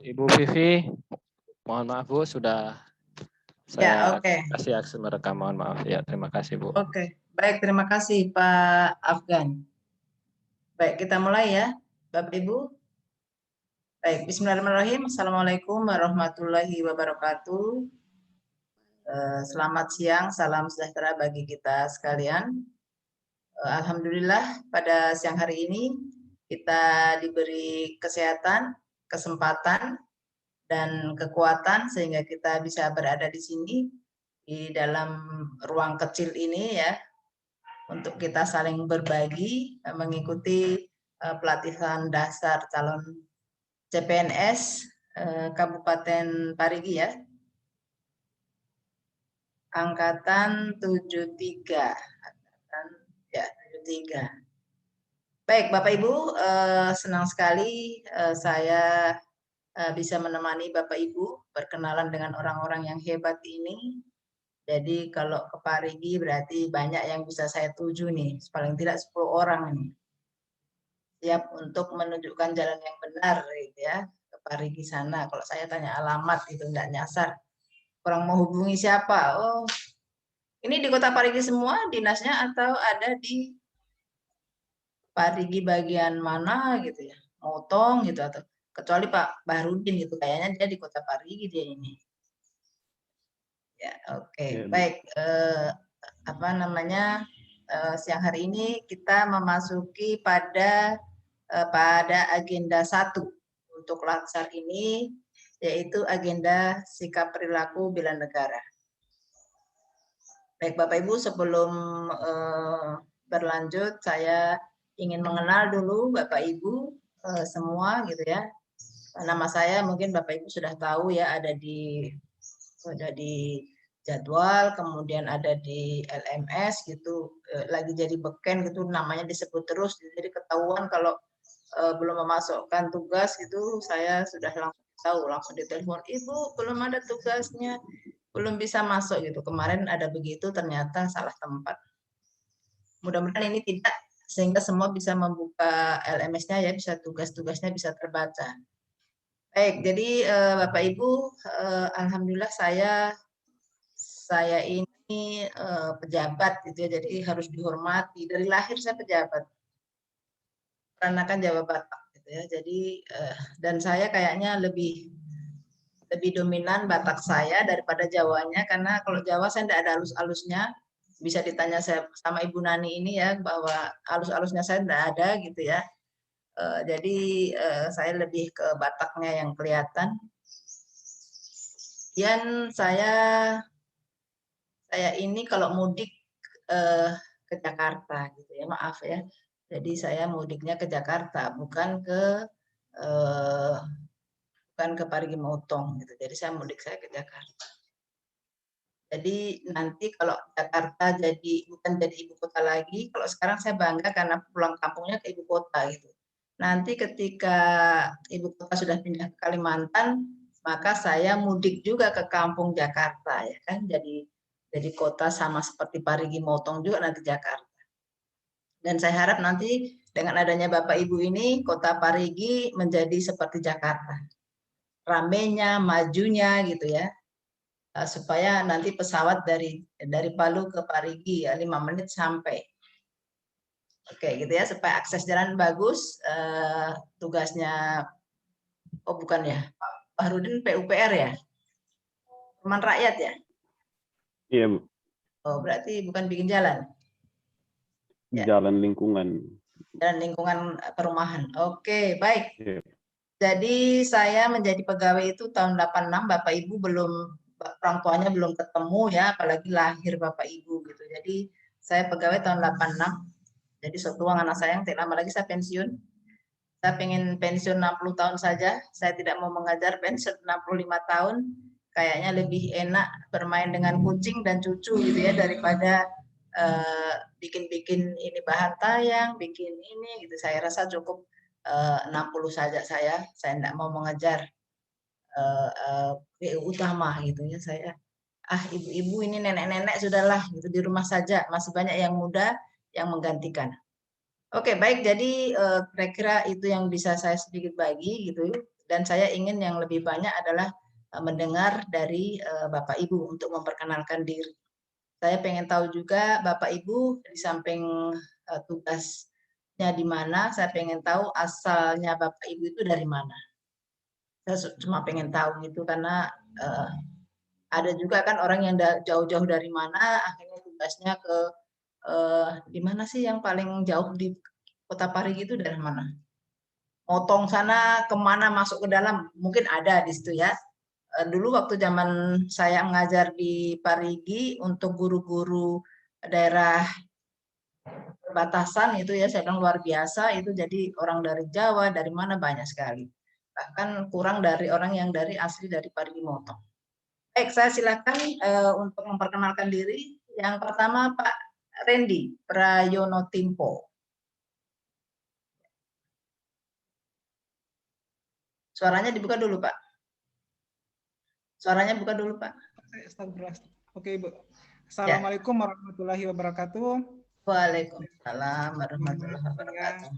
Ibu Vivi, mohon maaf Bu, sudah saya kasih akses merekam, mohon maaf ya. Terima kasih Bu. Oke, baik, terima kasih Pak Afgan. Baik, kita mulai ya, Bapak Ibu. Baik, Bismillahirrahmanirrahim. Assalamualaikum warahmatullahi wabarakatuh. Selamat siang, salam sejahtera bagi kita sekalian. Alhamdulillah pada siang hari ini kita diberi kesehatan, kesempatan, dan kekuatan sehingga kita bisa berada di sini di dalam ruang kecil ini ya, untuk kita saling berbagi mengikuti pelatihan dasar calon CPNS Kabupaten Parigi ya, angkatan 73. Ya, 73. Baik, Bapak Ibu, senang sekali saya bisa menemani Bapak Ibu berkenalan dengan orang-orang yang hebat ini. Jadi kalau ke Parigi berarti banyak yang bisa saya tuju nih, paling tidak 10 orang nih. Siap untuk menunjukkan jalan yang benar gitu ya, ke Parigi sana. Kalau saya tanya alamat itu nggak nyasar. Orang mau hubungi siapa? Oh, ini di Kota Parigi semua dinasnya atau ada di Parigi bagian mana gitu ya? Motong gitu atau kecuali Pak Bahrudin gitu, kayaknya dia di Kota Parigi dia ini. Ya, oke. Baik, apa namanya? Siang hari ini kita memasuki pada agenda 1 untuk latsar ini, yaitu agenda sikap perilaku bela negara. Baik Bapak Ibu, sebelum berlanjut saya ingin mengenal dulu Bapak Ibu semua gitu ya. Nama saya mungkin Bapak Ibu sudah tahu ya, ada di jadwal, kemudian ada di LMS gitu, lagi jadi beken gitu, namanya disebut terus, jadi ketahuan kalau belum memasukkan tugas gitu, saya sudah langsung tahu, langsung ditelepon, Ibu belum ada tugasnya, belum bisa masuk gitu. Kemarin ada begitu, ternyata salah tempat. Mudah-mudahan ini tidak, sehingga semua bisa membuka LMS-nya ya, bisa tugas-tugasnya bisa terbaca. Baik, jadi Bapak Ibu, alhamdulillah saya ini pejabat gitu ya, jadi harus dihormati. Dari lahir saya pejabat, peranakan Jawa Batak gitu ya. Jadi dan saya kayaknya lebih dominan Batak saya daripada Jawanya, karena kalau Jawa saya tidak ada halus-halusnya. Bisa ditanya saya sama Ibu Nani ini ya, bahwa halus-halusnya saya tidak ada gitu ya. Jadi saya lebih ke Bataknya yang kelihatan. Dan saya ini kalau mudik ke Jakarta gitu ya, maaf ya. Jadi saya mudiknya ke Jakarta, bukan ke Parigi Motong gitu. Jadi saya mudik saya ke Jakarta. Jadi nanti kalau Jakarta bukan jadi ibu kota lagi, kalau sekarang saya bangga karena pulang kampungnya ke ibu kota gitu. Nanti ketika ibu kota sudah pindah ke Kalimantan, maka saya mudik juga ke kampung Jakarta ya kan. Jadi kota sama seperti Parigi Motong juga nanti Jakarta. Dan saya harap nanti dengan adanya Bapak Ibu ini, kota Parigi menjadi seperti Jakarta. Ramenya, majunya gitu ya. Supaya nanti pesawat dari Palu ke Parigi ya 5 menit sampai. Oke gitu ya, supaya akses jalan bagus. Tugasnya, oh bukan ya, Pak Bahrudin PUPR ya, Perumahan Rakyat ya. Iya Bu. Oh berarti bukan bikin jalan. Jalan lingkungan. Jalan lingkungan perumahan. Oke baik. Iya. Jadi saya menjadi pegawai itu tahun 86, Bapak Ibu belum, orang tuanya belum ketemu ya, apalagi lahir Bapak Ibu gitu. Jadi saya pegawai tahun 86. Jadi setuang anak saya, yang tidak lama lagi saya pensiun. Saya pengen pensiun 60 tahun saja. Saya tidak mau mengajar, pensiun 65 tahun. Kayaknya lebih enak bermain dengan kucing dan cucu gitu ya, daripada bikin-bikin ini bahan tayang, bikin ini gitu. Saya rasa cukup 60 saja saya tidak mau mengejar PU utama gitu ya. Saya ibu-ibu ini, nenek-nenek sudahlah gitu, di rumah saja, masih banyak yang muda yang menggantikan. Oke baik, jadi kira-kira itu yang bisa saya sedikit bagi gitu. Dan saya ingin yang lebih banyak adalah mendengar dari Bapak Ibu untuk memperkenalkan diri. Saya pengen tahu juga Bapak Ibu di samping tugasnya di mana, saya pengen tahu asalnya Bapak Ibu itu dari mana. Saya cuma pengen tahu gitu karena ada juga kan orang yang jauh-jauh dari mana, akhirnya tugasnya ke di mana sih yang paling jauh di Kota Parigi itu dari mana? Motong sana kemana masuk ke dalam, mungkin ada di situ ya. Dulu waktu zaman saya mengajar di Parigi untuk guru-guru daerah perbatasan itu ya, saya bilang luar biasa itu, jadi orang dari Jawa, dari mana banyak sekali. Bahkan kurang dari orang yang dari asli dari Parigi Motong. Baik, saya silakan untuk memperkenalkan diri. Yang pertama Pak Randy Prayono Timpo. Suaranya dibuka dulu, Pak. Suaranya buka dulu, Pak. Oke, Ibu. Assalamualaikum warahmatullahi wabarakatuh. Waalaikumsalam warahmatullahi wabarakatuh.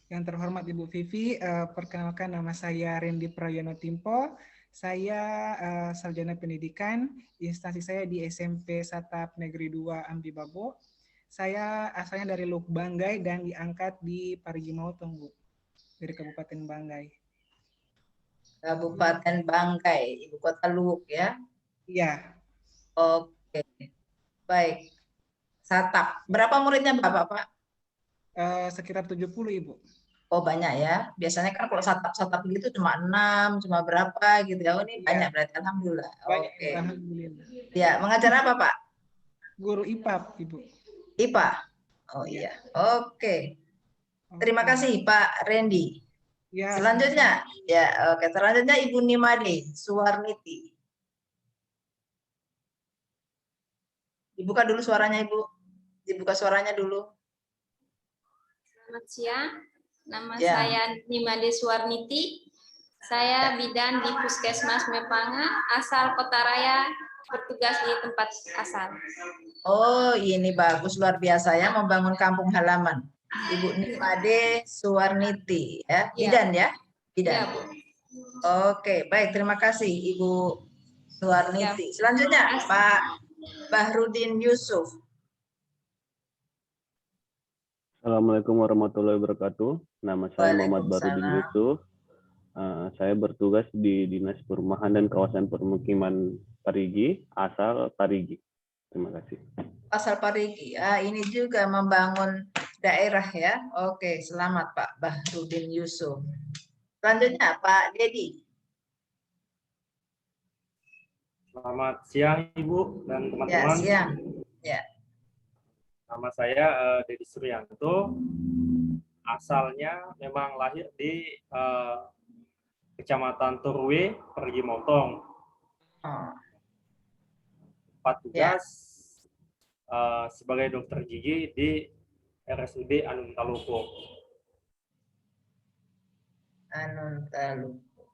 Yang terhormat Ibu Vivi, perkenalkan nama saya Randy Prayono Timpo. Saya sarjana pendidikan, instansi saya di SMP Satap Negeri 2 Ambi Babo. Saya asalnya dari Luk Banggai dan diangkat di Parigi Motong, Bu, dari Kabupaten Banggai. Kabupaten Banggai, ibu kota Luk ya? Iya. Oke, baik. Satap, berapa muridnya Bapak, Pak? Sekitar 70, Ibu. Oh banyak ya, biasanya kan kalau satap gitu cuma 6, cuma berapa gitu ya. Oh ini banyak berarti, alhamdulillah. Banyak, Oke. alhamdulillah. Ya, mengajar apa Pak? Guru IPA, Ibu. IPA. Oh iya. Oke. Terima kasih Pak Randy. Ya, selanjutnya, ya oke. Selanjutnya Ibu Nimade Suwarniti. Dibuka dulu suaranya Ibu. Dibuka suaranya dulu. Selamat siang. Nama saya Nimade Suwarniti. Saya bidan di Puskesmas Mepanga, asal Kota Raya, bertugas di tempat asal. Oh, ini bagus, luar biasa ya, membangun kampung halaman. Ibu Nimade Suwarniti ya, bidan ya? Bidan. Ya, Bu. Oke, baik, terima kasih Ibu Suwarniti. Selanjutnya Pak Bahrudin Yusuf. Assalamualaikum warahmatullahi wabarakatuh. Nama saya Muhammad Bahrudin Yusuf. Saya bertugas di Dinas Perumahan dan Kawasan Permukiman Parigi, asal Parigi. Terima kasih. Asal Parigi. Ini juga membangun daerah ya. Oke, selamat Pak Bahrudin Yusuf. Selanjutnya Pak Dedi. Selamat siang Ibu dan teman-teman. Ya, siang. Ya. Nama saya Dedi Suryanto. Asalnya memang lahir di Kecamatan Turwe, Parigi Motong. Tempat tugas sebagai dokter gigi di RSUD Anun Taluko. Anun Taluko.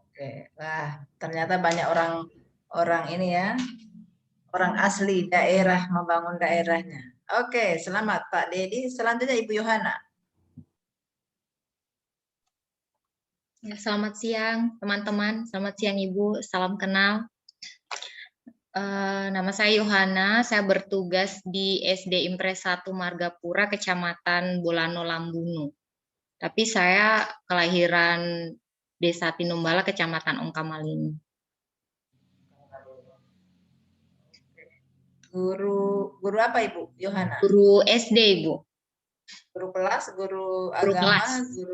Oke, wah ternyata banyak orang ini ya, orang asli daerah membangun daerahnya. Oke, selamat Pak Dedi. Selanjutnya Ibu Yohana. Ya, selamat siang teman-teman, selamat siang Ibu, salam kenal. Nama saya Yohana, saya bertugas di SD Impres 1 Margapura, Kecamatan Bolano Lambunu. Tapi saya kelahiran Desa Tinumbala, Kecamatan Ongkamalini. Guru apa Ibu Yohana? Guru SD Ibu. Guru kelas, guru agama,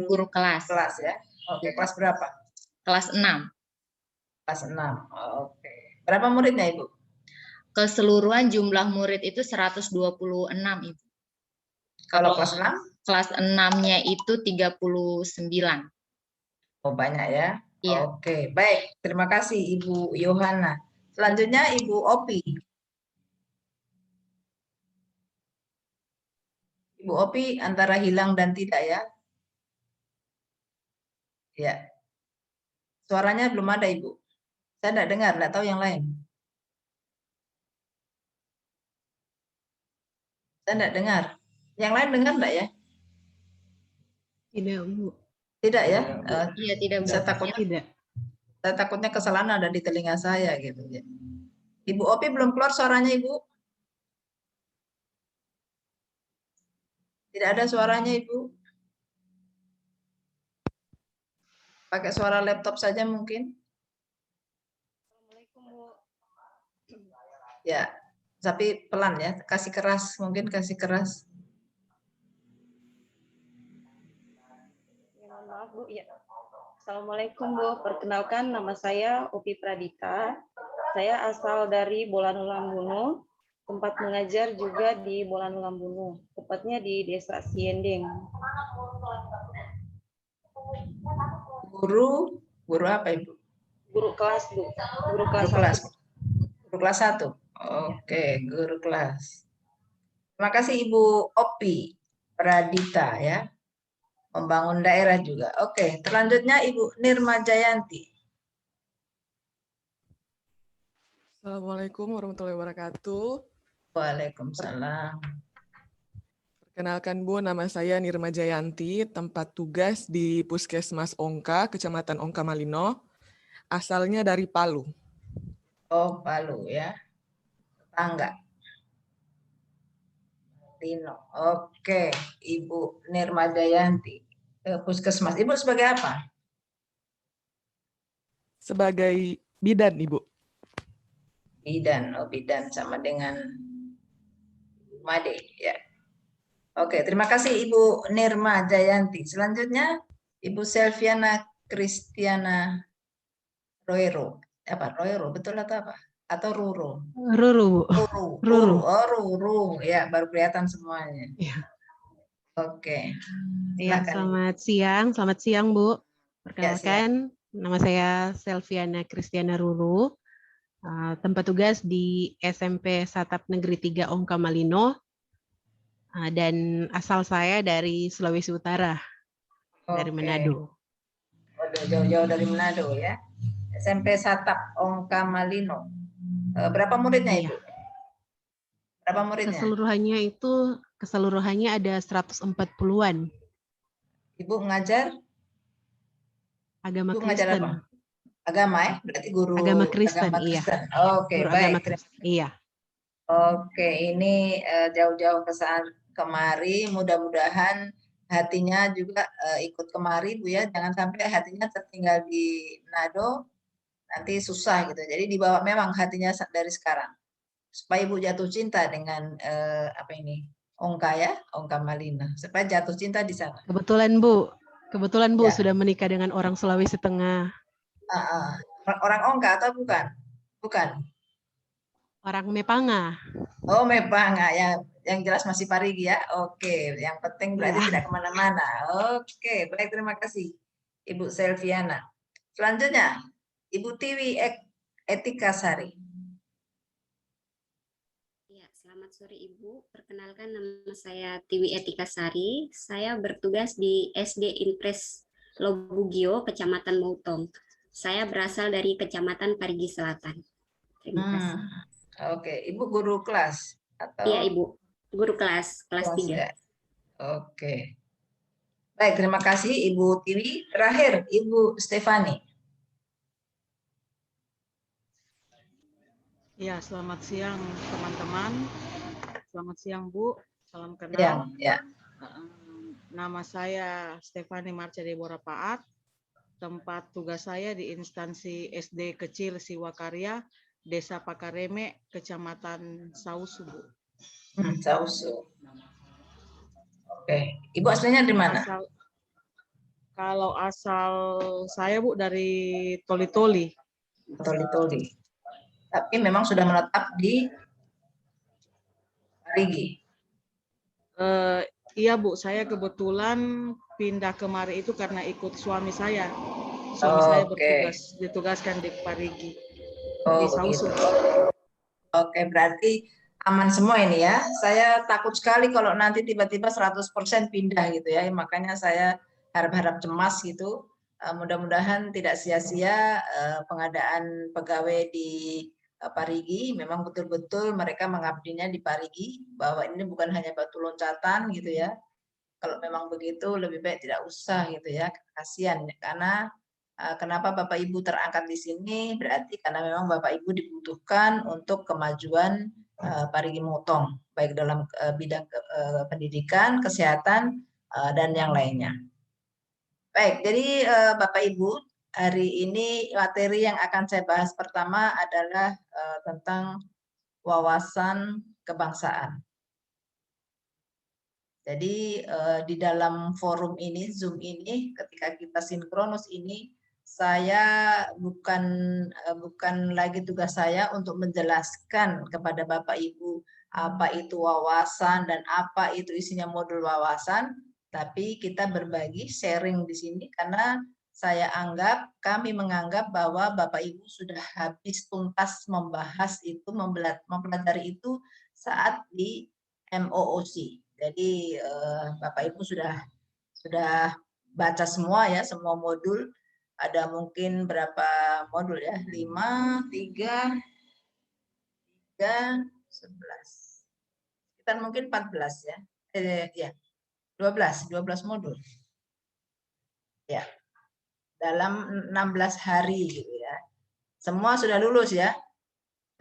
guru kelas. Kelas ya. Oke, kelas berapa? Kelas 6. Kelas 6. Oke. Berapa muridnya Ibu? Keseluruhan jumlah murid itu 126 Ibu. Kalau kelas 6? Kelas 6-nya itu 39. Oh, banyak ya? Iya. Oke, baik. Terima kasih Ibu Yohana. Selanjutnya Ibu Opi. Ibu Opi antara hilang dan tidak ya? Ya. Suaranya belum ada Ibu. Saya tidak dengar, tidak tahu yang lain. Saya tidak dengar. Yang lain dengar enggak ya? Tidak, Bu. Tidak ya? Iya, tidak, Bu. Saya takutnya kesalahan ada di telinga saya gitu ya. Ibu Opi belum keluar suaranya, Ibu? Tidak ada suaranya, Ibu? Pakai suara laptop saja mungkin? Assalamualaikum, Bu. Ya, tapi pelan ya, kasih keras, mungkin kasih keras. Ya, mohon maaf, Bu. Ya. Assalamualaikum, Bu. Perkenalkan, nama saya Upi Pradita. Saya asal dari Bolanulambuno, tempat mengajar juga di Bolanulambuno, tepatnya di Desa Siending. Guru apa, Ibu? Guru kelas, Bu. Guru kelas. Guru kelas 1. Oke, guru kelas. Terima kasih Ibu Opi Pradita ya. Membangun daerah juga. Oke, selanjutnya Ibu Nirma Jayanti. Assalamualaikum warahmatullahi wabarakatuh. Waalaikumsalam. Perkenalkan Bu, nama saya Nirma Jayanti, tempat tugas di Puskesmas Ongka, Kecamatan Ongka Malino, asalnya dari Palu. Oh, Palu ya. Tetangga. Lino. Oke, Ibu Nirma Jayanti. Puskesmas. Ibu sebagai apa? Sebagai bidan, Ibu. Bidan, bidan sama dengan Made ya. Oke, terima kasih Ibu Nirma Jayanti. Selanjutnya Ibu Selviana Kristiana Roero. Apa? Roero, betul atau apa? Atau Ruru? Ruru, Bu. Ruru. Oh, Ruru. Ya, baru kelihatan semuanya. Ya. Oke. Ya, selamat siang, Bu. Perkenalkan, nama saya Selviana Kristiana Ruru. Tempat tugas di SMP Satap Negeri 3 Ongka Malino. Dan asal saya dari Sulawesi Utara, dari Manado. Jauh-jauh dari Manado ya. SMP Satap Ongka Malino. Berapa muridnya, Ibu? Berapa muridnya? Keseluruhannya ada 140-an. Ibu ngajar? Agama Ibu Kristen. Ngajar apa? Agama ya? Berarti guru agama Kristen, iya. Oke, guru baik. Agama Kristen, iya. Oke, ini jauh-jauh kemari, mudah-mudahan hatinya juga ikut kemari, Bu ya. Jangan sampai hatinya tertinggal di Manado, nanti susah gitu. Jadi dibawa memang hatinya dari sekarang. Supaya Ibu jatuh cinta dengan Ongka ya, Ongka Malina. Supaya jatuh cinta di sana. Kebetulan Bu ya. Sudah menikah dengan orang Sulawesi Tengah. Orang Ongka atau bukan? Bukan. Orang Mepanga. Oh, Mepanga ya, yang jelas masih Parigi ya. Oke, yang penting berarti tidak kemana-mana. Oke, baik, terima kasih Ibu Selviana. Selanjutnya, Ibu Tiwi Etika Sari. Ya, selamat sore Ibu. Perkenalkan, nama saya Tiwi Etika Sari. Saya bertugas di SD Impres Lobugio, Kecamatan Moutong. Saya berasal dari Kecamatan Parigi Selatan. Terima kasih. Oke, Ibu guru kelas atau? Iya, Ibu. Guru kelas 3. Ya. Oke. Baik, terima kasih Ibu Tiwi. Terakhir, Ibu Stefani. Ya, selamat siang teman-teman. Selamat siang Bu. Salam kenal. Ya. Nama saya Stefani Marcia Deborah Paat. Tempat tugas saya di instansi SD Kecil Siwakarya, Desa Pakareme, Kecamatan Sausu, Bu. Sausu. Oke. Ibu aslinya di mana? Kalau asal saya, Bu, dari Toli-Toli. Toli-Toli. Tapi memang sudah menetap di Parigi. Iya, Bu. Saya kebetulan pindah kemari itu karena ikut suami saya. Suami saya ditugaskan di Parigi. Oke, berarti aman semua ini ya. Saya takut sekali kalau nanti tiba-tiba 100% pindah gitu ya. Makanya saya harap-harap cemas gitu. Mudah-mudahan tidak sia-sia pengadaan pegawai di Parigi. Memang betul-betul mereka mengabdinya di Parigi, bahwa ini bukan hanya batu loncatan gitu ya. kalau memang begitu lebih baik tidak usah gitu ya, kasihan karena kenapa Bapak Ibu terangkat di sini berarti karena memang Bapak Ibu dibutuhkan untuk kemajuan Parigi Motong baik dalam bidang pendidikan, kesehatan dan yang lainnya. Baik, jadi Bapak Ibu, hari ini materi yang akan saya bahas pertama adalah tentang wawasan kebangsaan. Jadi di dalam forum ini, Zoom ini, ketika kita sinkronus ini, saya bukan lagi tugas saya untuk menjelaskan kepada Bapak Ibu apa itu wawasan dan apa itu isinya modul wawasan, tapi kita berbagi sharing di sini karena kami menganggap bahwa Bapak Ibu sudah habis tuntas membahas itu, mempelajari itu saat di MOOC. Jadi Bapak Ibu sudah baca semua ya, semua modul. Ada mungkin berapa modul ya? 5, 3, 11. Sekitar mungkin 14 ya. Ya. 12 modul. Ya. Dalam 16 hari gitu ya. Semua sudah lulus ya.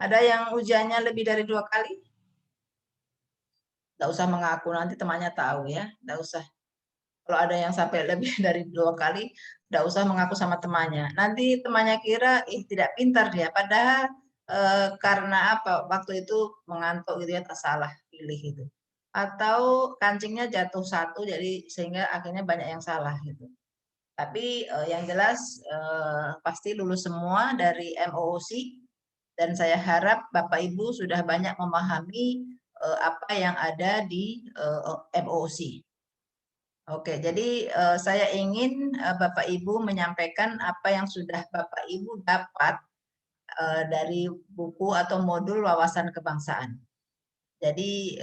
Ada yang ujiannya lebih dari 2 kali? Nggak usah mengaku, nanti temannya tahu ya. Nggak usah. Kalau ada yang sampai lebih dari 2 kali, nggak usah mengaku sama temannya. Nanti temannya kira, tidak pintar dia. Padahal karena apa? Waktu itu mengantuk gitu ya, tak salah pilih itu. Atau kancingnya jatuh satu, jadi sehingga akhirnya banyak yang salah gitu. Tapi yang jelas pasti lulus semua dari MOOC. Dan saya harap Bapak Ibu sudah banyak memahami apa yang ada di MOOC. Oke, jadi saya ingin Bapak Ibu menyampaikan apa yang sudah Bapak Ibu dapat dari buku atau modul wawasan kebangsaan. Jadi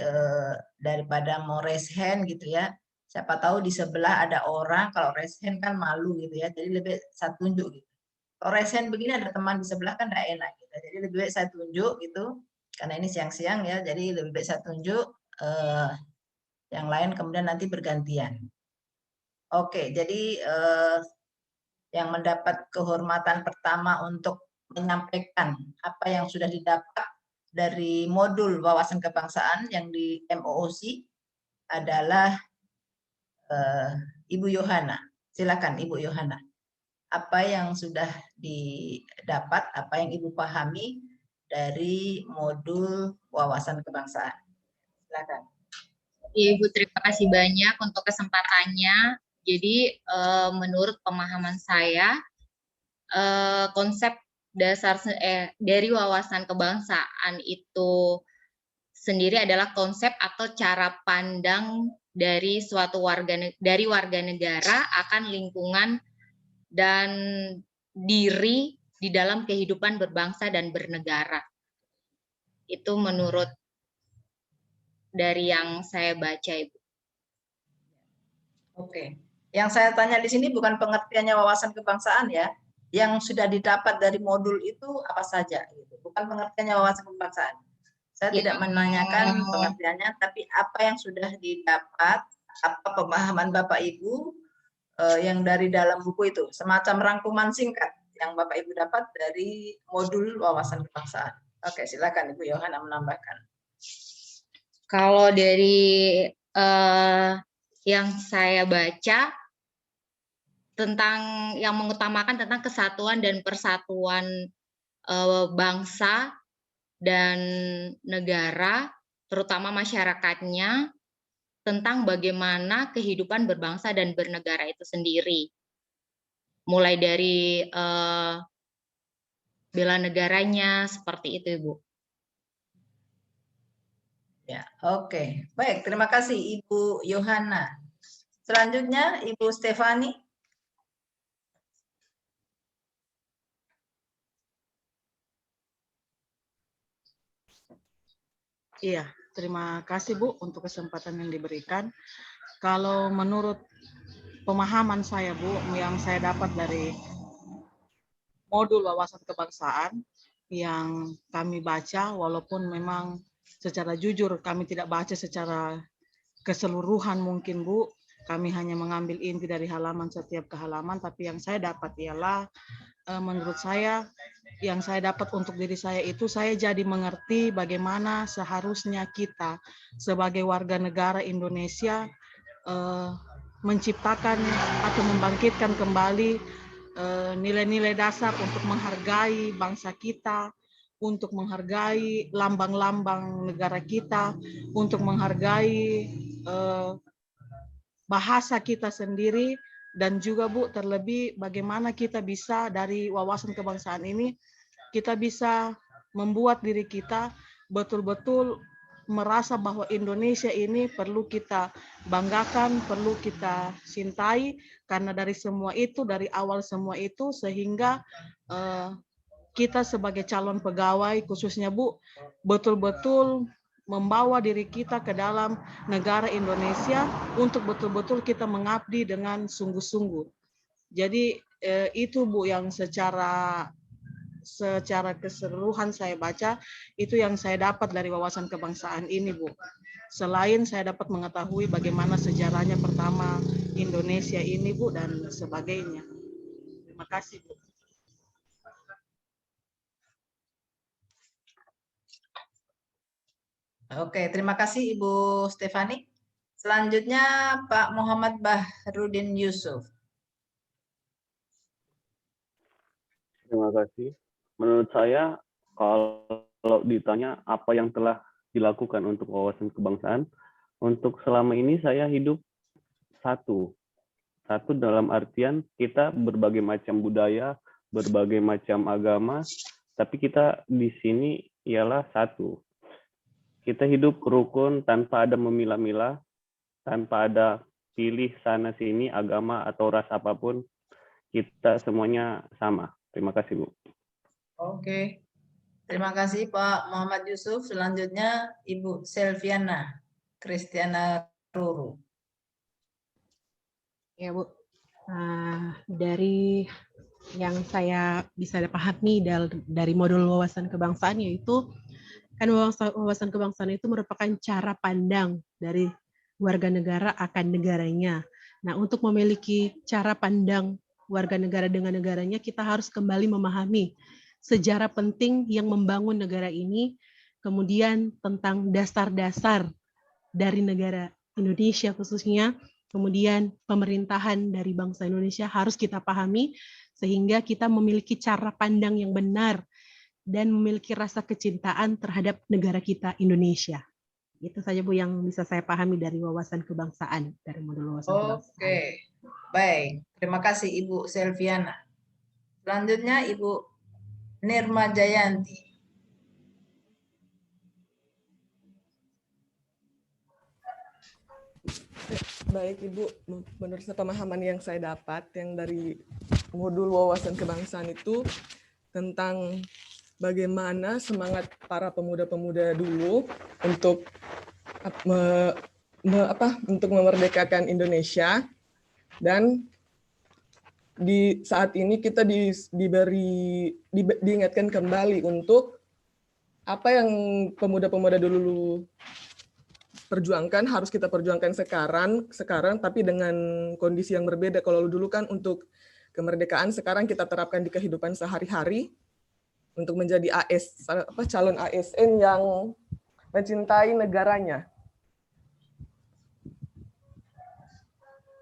daripada mau raise hand gitu ya, siapa tahu di sebelah ada orang, kalau raise hand kan malu gitu ya, jadi lebih saya tunjuk gitu. Kalau raise hand begini ada teman di sebelah kan tidak enak gitu. Jadi lebih baik saya tunjuk gitu. Karena ini siang-siang ya, jadi lebih baik saya tunjuk, yang lain kemudian nanti bergantian. Oke, jadi yang mendapat kehormatan pertama untuk menyampaikan apa yang sudah didapat dari modul wawasan kebangsaan yang di MOOC adalah Ibu Yohana. Silakan Ibu Yohana. Apa yang sudah didapat, apa yang Ibu pahami dari modul wawasan kebangsaan. Silakan. Ibu, terima kasih banyak untuk kesempatannya. Jadi menurut pemahaman saya, konsep dasar dari wawasan kebangsaan itu sendiri adalah konsep atau cara pandang dari suatu warga negara akan lingkungan dan diri di dalam kehidupan berbangsa dan bernegara. Itu menurut dari yang saya baca, Ibu. Oke. Yang saya tanya di sini bukan pengertiannya wawasan kebangsaan ya. Yang sudah didapat dari modul itu apa saja gitu. Bukan pengertiannya wawasan kebangsaan. Saya tidak menanyakan pengertiannya, tapi apa yang sudah didapat, apa pemahaman Bapak Ibu yang dari dalam buku itu, semacam rangkuman singkat yang Bapak Ibu dapat dari modul wawasan kebangsaan. Oke, silakan Ibu Yohana menambahkan. Kalau dari yang saya baca tentang yang mengutamakan tentang kesatuan dan persatuan bangsa dan negara, terutama masyarakatnya, tentang bagaimana kehidupan berbangsa dan bernegara itu sendiri. Mulai dari bela negaranya, seperti itu, Ibu. Ya, oke. Baik, terima kasih Ibu Yohana. Selanjutnya Ibu Stefani. Iya, terima kasih Bu untuk kesempatan yang diberikan. Kalau menurut pemahaman saya Bu, yang saya dapat dari modul wawasan kebangsaan yang kami baca, walaupun memang secara jujur kami tidak baca secara keseluruhan mungkin Bu, kami hanya mengambil inti dari halaman setiap ke halaman, tapi yang saya dapat ialah menurut saya yang saya dapat untuk diri saya itu saya jadi mengerti bagaimana seharusnya kita sebagai warga negara Indonesia menciptakan atau membangkitkan kembali nilai-nilai dasar untuk menghargai bangsa kita, untuk menghargai lambang-lambang negara kita, untuk menghargai bahasa kita sendiri, dan juga Bu, terlebih bagaimana kita bisa dari wawasan kebangsaan ini, kita bisa membuat diri kita betul-betul merasa bahwa Indonesia ini perlu kita banggakan, perlu kita cintai, karena dari semua itu, dari awal semua itu, sehingga kita sebagai calon pegawai, khususnya Bu, betul-betul membawa diri kita ke dalam negara Indonesia untuk betul-betul kita mengabdi dengan sungguh-sungguh. Jadi itu Bu yang secara keseluruhan saya baca, itu yang saya dapat dari wawasan kebangsaan ini Bu. Selain saya dapat mengetahui bagaimana sejarahnya pertama Indonesia ini Bu dan sebagainya. Terima kasih Bu. Oke, terima kasih Ibu Stefani. Selanjutnya Pak Muhammad Bahrudin Yusuf. Terima kasih. Menurut saya, kalau ditanya apa yang telah dilakukan untuk wawasan kebangsaan, untuk selama ini saya hidup satu. Satu dalam artian kita berbagai macam budaya, berbagai macam agama, tapi kita di sini ialah satu. Kita hidup rukun tanpa ada memilah-milah, tanpa ada pilih sana sini agama atau ras apapun, kita semuanya sama. Terima kasih Bu. Oke, terima kasih Pak Muhammad Yusuf. Selanjutnya Ibu Selviana Kristiana Ruru. Ya Bu, dari yang saya bisa pahami dari modul wawasan kebangsaan, yaitu kan wawasan kebangsaan itu merupakan cara pandang dari warga negara akan negaranya. Nah, untuk memiliki cara pandang warga negara dengan negaranya, kita harus kembali memahami sejarah penting yang membangun negara ini, kemudian tentang dasar-dasar dari negara Indonesia khususnya, kemudian pemerintahan dari bangsa Indonesia harus kita pahami, sehingga kita memiliki cara pandang yang benar dan memiliki rasa kecintaan terhadap negara kita Indonesia. Itu saja Bu yang bisa saya pahami dari wawasan kebangsaan, dari modul wawasan kebangsaan. Oke, baik. Terima kasih Ibu Selviana. Selanjutnya Ibu Nirma Jayanti. Baik Ibu, menurut pemahaman yang saya dapat yang dari modul wawasan kebangsaan itu tentang bagaimana semangat para pemuda-pemuda dulu untuk untuk memerdekakan Indonesia, dan di saat ini kita diingatkan kembali untuk apa yang pemuda-pemuda dulu perjuangkan harus kita perjuangkan sekarang tapi dengan kondisi yang berbeda. Kalau dulu kan untuk kemerdekaan, sekarang kita terapkan di kehidupan sehari-hari untuk menjadi calon ASN yang mencintai negaranya.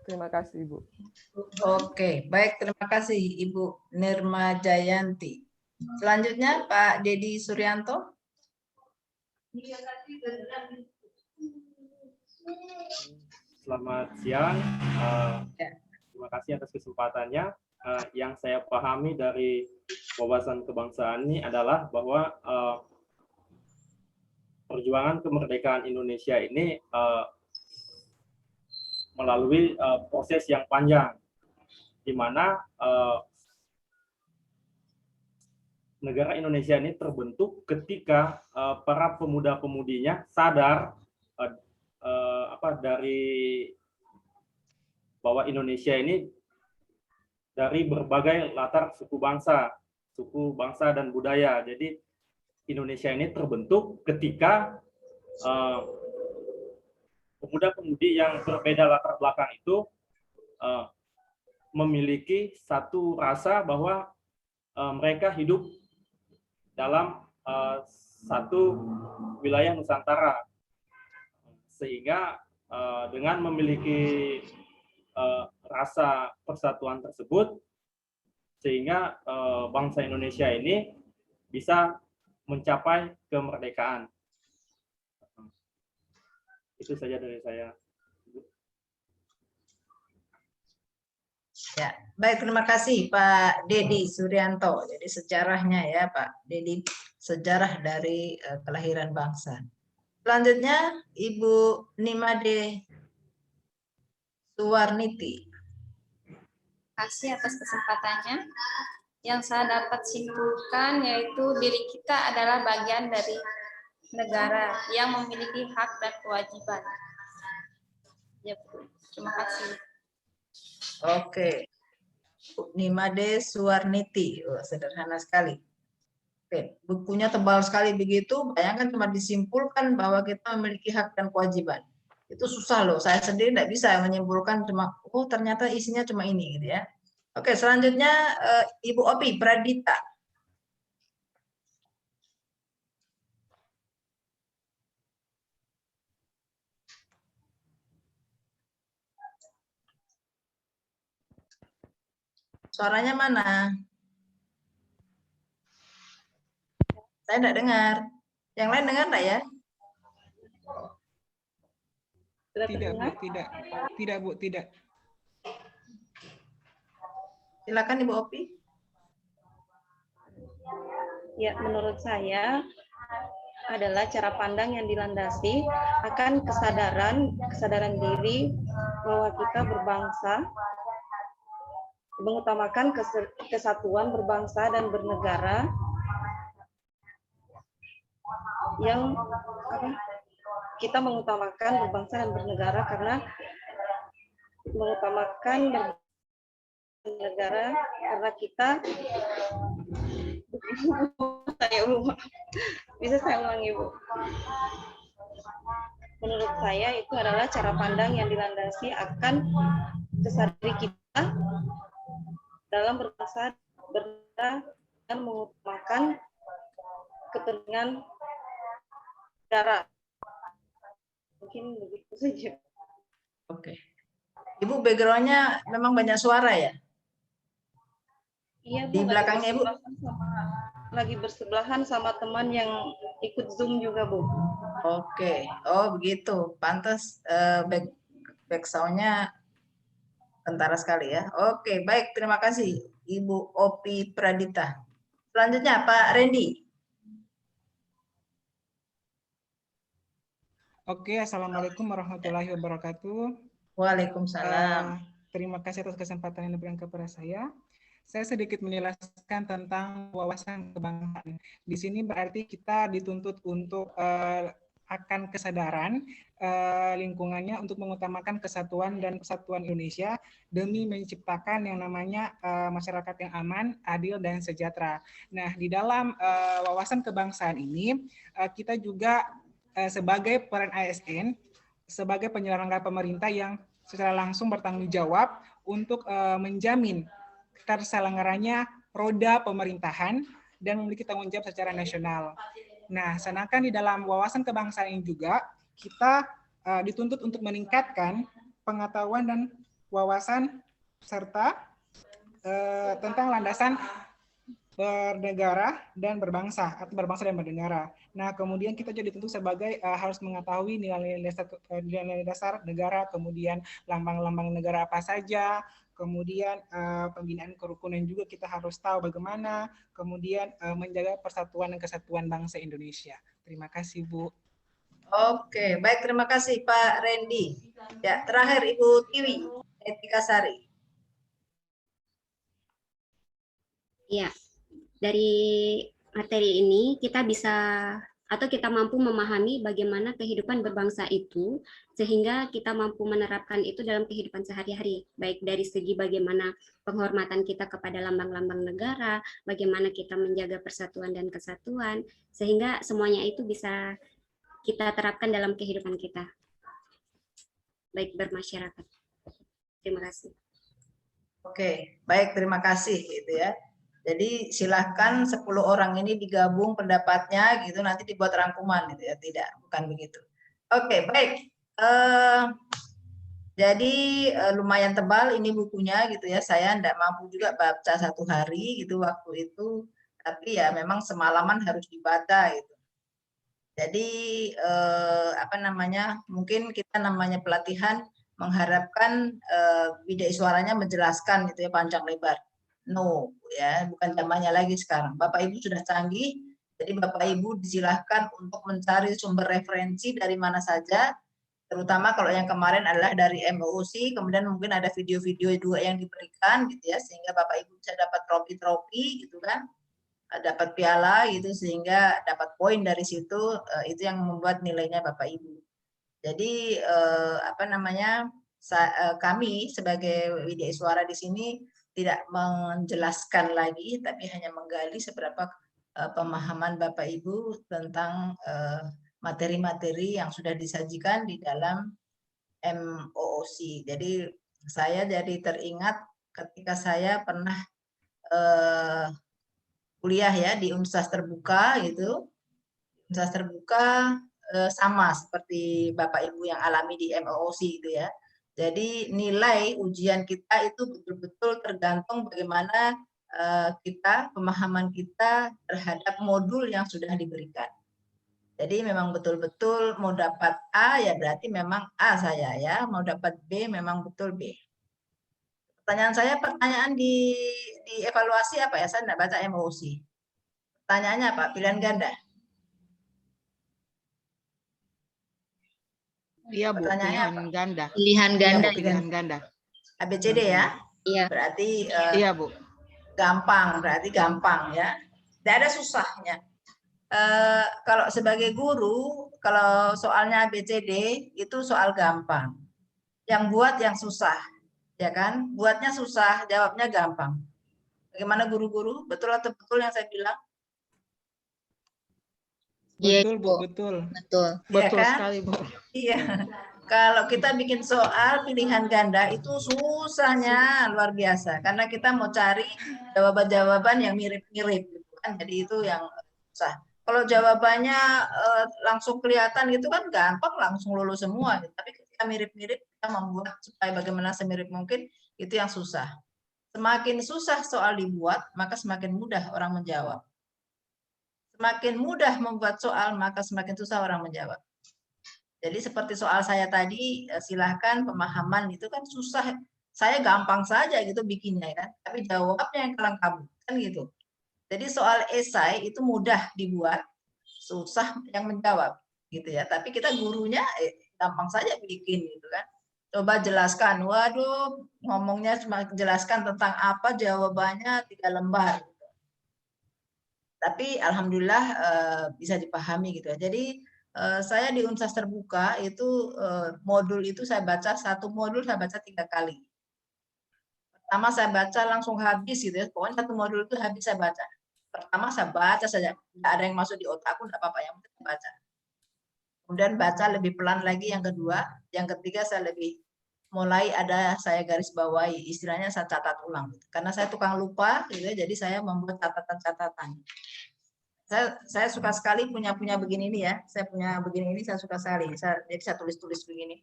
Terima kasih, Ibu. Oke, baik. Terima kasih, Ibu Nirma Jayanti. Selanjutnya, Pak Dedi Suryanto. Selamat siang. Terima kasih atas kesempatannya. Yang saya pahami dari wawasan kebangsaan ini adalah bahwa perjuangan kemerdekaan Indonesia ini melalui proses yang panjang, di mana negara Indonesia ini terbentuk ketika para pemuda-pemudinya sadar dari bahwa Indonesia ini dari berbagai latar suku bangsa dan budaya. Jadi Indonesia ini terbentuk ketika pemuda-pemudi yang berbeda latar belakang itu memiliki satu rasa bahwa mereka hidup dalam satu wilayah Nusantara, sehingga dengan memiliki rasa persatuan tersebut, sehingga bangsa Indonesia ini bisa mencapai kemerdekaan. Itu saja dari saya. Ya, baik, terima kasih Pak Dedi Suryanto. Jadi sejarahnya ya Pak Dedi, sejarah dari kelahiran bangsa. Selanjutnya Ibu Nimade Suwarniti. Terima kasih atas kesempatannya. Yang saya dapat simpulkan yaitu diri kita adalah bagian dari negara yang memiliki hak dan kewajiban. Ya, terima kasih. Oke, Nimade Suwarniti, sederhana sekali. Oke, bukunya tebal sekali begitu, bayangkan cuma disimpulkan bahwa kita memiliki hak dan kewajiban. Itu susah loh, saya sendiri tidak bisa menyimpulkan cuma, oh ternyata isinya cuma ini gitu ya. Oke, selanjutnya Ibu Opi Pradita. Suaranya mana? Saya tidak dengar. Yang lain dengar enggak ya? Tidak, Bu, tidak. Tidak, Bu, tidak. Silakan Ibu Opi. Ya, menurut saya adalah cara pandang yang dilandasi akan kesadaran diri bahwa kita berbangsa, mengutamakan kesatuan berbangsa dan bernegara yang kita mengutamakan berbangsa dan bernegara karena mengutamakan negara karena kita bisa saya ulangi Bu. Menurut saya itu adalah cara pandang yang dilandasi akan kesadaran kita dalam berbangsa dan mengutamakan kepentingan negara. Mungkin begitu saja. Oke. Ibu background-nya memang banyak suara ya? Iya, di belakangnya Ibu. Lagi bersebelahan sama teman yang ikut Zoom juga, Bu. Oke. Oh, begitu. Pantas back sound-nya kentara sekali ya. Oke, baik. Terima kasih Ibu Opi Pradita. Selanjutnya Pak Randy. Oke, Assalamualaikum warahmatullahi wabarakatuh. Waalaikumsalam. Terima kasih atas kesempatan yang diberikan kepada saya. Saya sedikit menjelaskan tentang wawasan kebangsaan. Di sini berarti kita dituntut untuk akan kesadaran lingkungannya untuk mengutamakan kesatuan dan kesatuan Indonesia demi menciptakan yang namanya masyarakat yang aman, adil, dan sejahtera. Nah, di dalam wawasan kebangsaan ini kita juga sebagai peran ASN, sebagai penyelenggara pemerintah yang secara langsung bertanggung jawab untuk menjamin terselenggaranya roda pemerintahan dan memiliki tanggung jawab secara nasional. Nah, sedangkan di dalam wawasan kebangsaan ini juga kita dituntut untuk meningkatkan pengetahuan dan wawasan serta tentang landasan bernegara dan berbangsa atau berbangsa dan bernegara. Nah, kemudian kita jadi tentu sebagai harus mengetahui nilai-nilai dasar negara, kemudian lambang-lambang negara apa saja, kemudian pembinaan kerukunan juga kita harus tahu bagaimana, kemudian menjaga persatuan dan kesatuan bangsa Indonesia. Terima kasih, Bu. Oke, baik, terima kasih Pak Randy. Ya, terakhir Ibu Tiwi Etikasari. Ya, dari materi ini kita bisa atau kita mampu memahami bagaimana kehidupan berbangsa itu sehingga kita mampu menerapkan itu dalam kehidupan sehari-hari, baik dari segi bagaimana penghormatan kita kepada lambang-lambang negara, bagaimana kita menjaga persatuan dan kesatuan, sehingga semuanya itu bisa kita terapkan dalam kehidupan kita. baik bermasyarakat. Terima kasih. Oke, baik, terima kasih gitu ya. Jadi silahkan 10 orang ini digabung pendapatnya gitu, nanti dibuat rangkuman gitu ya. Tidak, bukan begitu. Oke, baik. Jadi lumayan tebal ini bukunya gitu ya. Saya tidak mampu juga baca 1 hari gitu waktu itu. Tapi ya memang semalaman harus dibaca gitu. Jadi apa namanya? Mungkin kita namanya pelatihan mengharapkan bidai suaranya menjelaskan gitu ya panjang lebar. No, ya bukan zamannya lagi sekarang. Bapak Ibu sudah canggih, jadi Bapak Ibu disilahkan untuk mencari sumber referensi dari mana saja, terutama kalau yang kemarin adalah dari MOOC, kemudian mungkin ada video-video juga yang diberikan gitu ya, sehingga Bapak Ibu bisa dapat trofi-trofi gitu kan, dapat piala gitu, sehingga dapat poin dari situ, itu yang membuat nilainya Bapak Ibu. Jadi apa namanya, kami sebagai Widya Suara di sini tidak menjelaskan lagi, tapi hanya menggali seberapa pemahaman Bapak Ibu tentang materi-materi yang sudah disajikan di dalam MOOC. Jadi saya jadi teringat ketika saya pernah kuliah ya di Universitas Terbuka gitu. Universitas Terbuka sama seperti Bapak Ibu yang alami di MOOC gitu ya. Jadi nilai ujian kita itu betul-betul tergantung bagaimana kita, pemahaman kita terhadap modul yang sudah diberikan. Jadi memang betul-betul mau dapat A ya berarti memang A saya ya, mau dapat B memang betul B. Pertanyaan di evaluasi apa ya? Saya tidak baca MOOC. Pertanyaannya apa? Pilihan ganda. Iya, Bu, pilihan ganda. Pilihan ganda. Pilihan ganda. ABCD ya? Iya. Berarti iya, Bu. Gampang, berarti gampang ya. Tidak ada susahnya. Kalau sebagai guru, kalau soalnya ABCD itu soal gampang. Yang buat yang susah, ya kan? Buatnya susah, jawabnya gampang. Bagaimana guru-guru? Betul atau betul yang saya bilang? Betul, Bu, betul. Betul. Betul kan? sekali, Bu. Iya. Kalau kita bikin soal pilihan ganda itu susahnya luar biasa. Karena kita mau cari jawaban-jawaban yang mirip-mirip. Gitu kan? Jadi itu yang susah. Kalau jawabannya langsung kelihatan gitu kan gampang, langsung lulus semua. Gitu. Tapi ketika mirip-mirip, kita membuat supaya bagaimana semirip mungkin, itu yang susah. Semakin susah soal dibuat, maka semakin mudah orang menjawab. Semakin mudah membuat soal, maka semakin susah orang menjawab. Jadi seperti soal saya tadi, silahkan pemahaman itu kan susah. Saya gampang saja gitu bikinnya kan, tapi jawabnya yang kurang kabur kan gitu. Jadi soal esai itu mudah dibuat, susah yang menjawab gitu ya. Tapi kita gurunya gampang saja bikin gitu kan. Coba jelaskan, waduh ngomongnya cuma jelaskan tentang apa, jawabannya 3 lembar. Tapi alhamdulillah bisa dipahami gitu ya. Jadi saya di Universitas Terbuka itu modul itu saya baca, 1 modul saya baca 3 kali. Pertama saya baca langsung habis gitu ya. Pokoknya 1 modul itu habis saya baca. Pertama saya baca saja, tidak ada yang masuk di otakku, tidak apa-apa, yang penting baca. Kemudian baca lebih pelan lagi yang kedua, yang ketiga saya lebih mulai ada saya garis bawahi, istilahnya saya catat ulang. Karena saya tukang lupa gitu ya, jadi saya membuat catatan-catatan. Saya suka sekali punya begini ini ya. Saya punya begini ini saya suka sekali. Jadi saya tulis-tulis begini.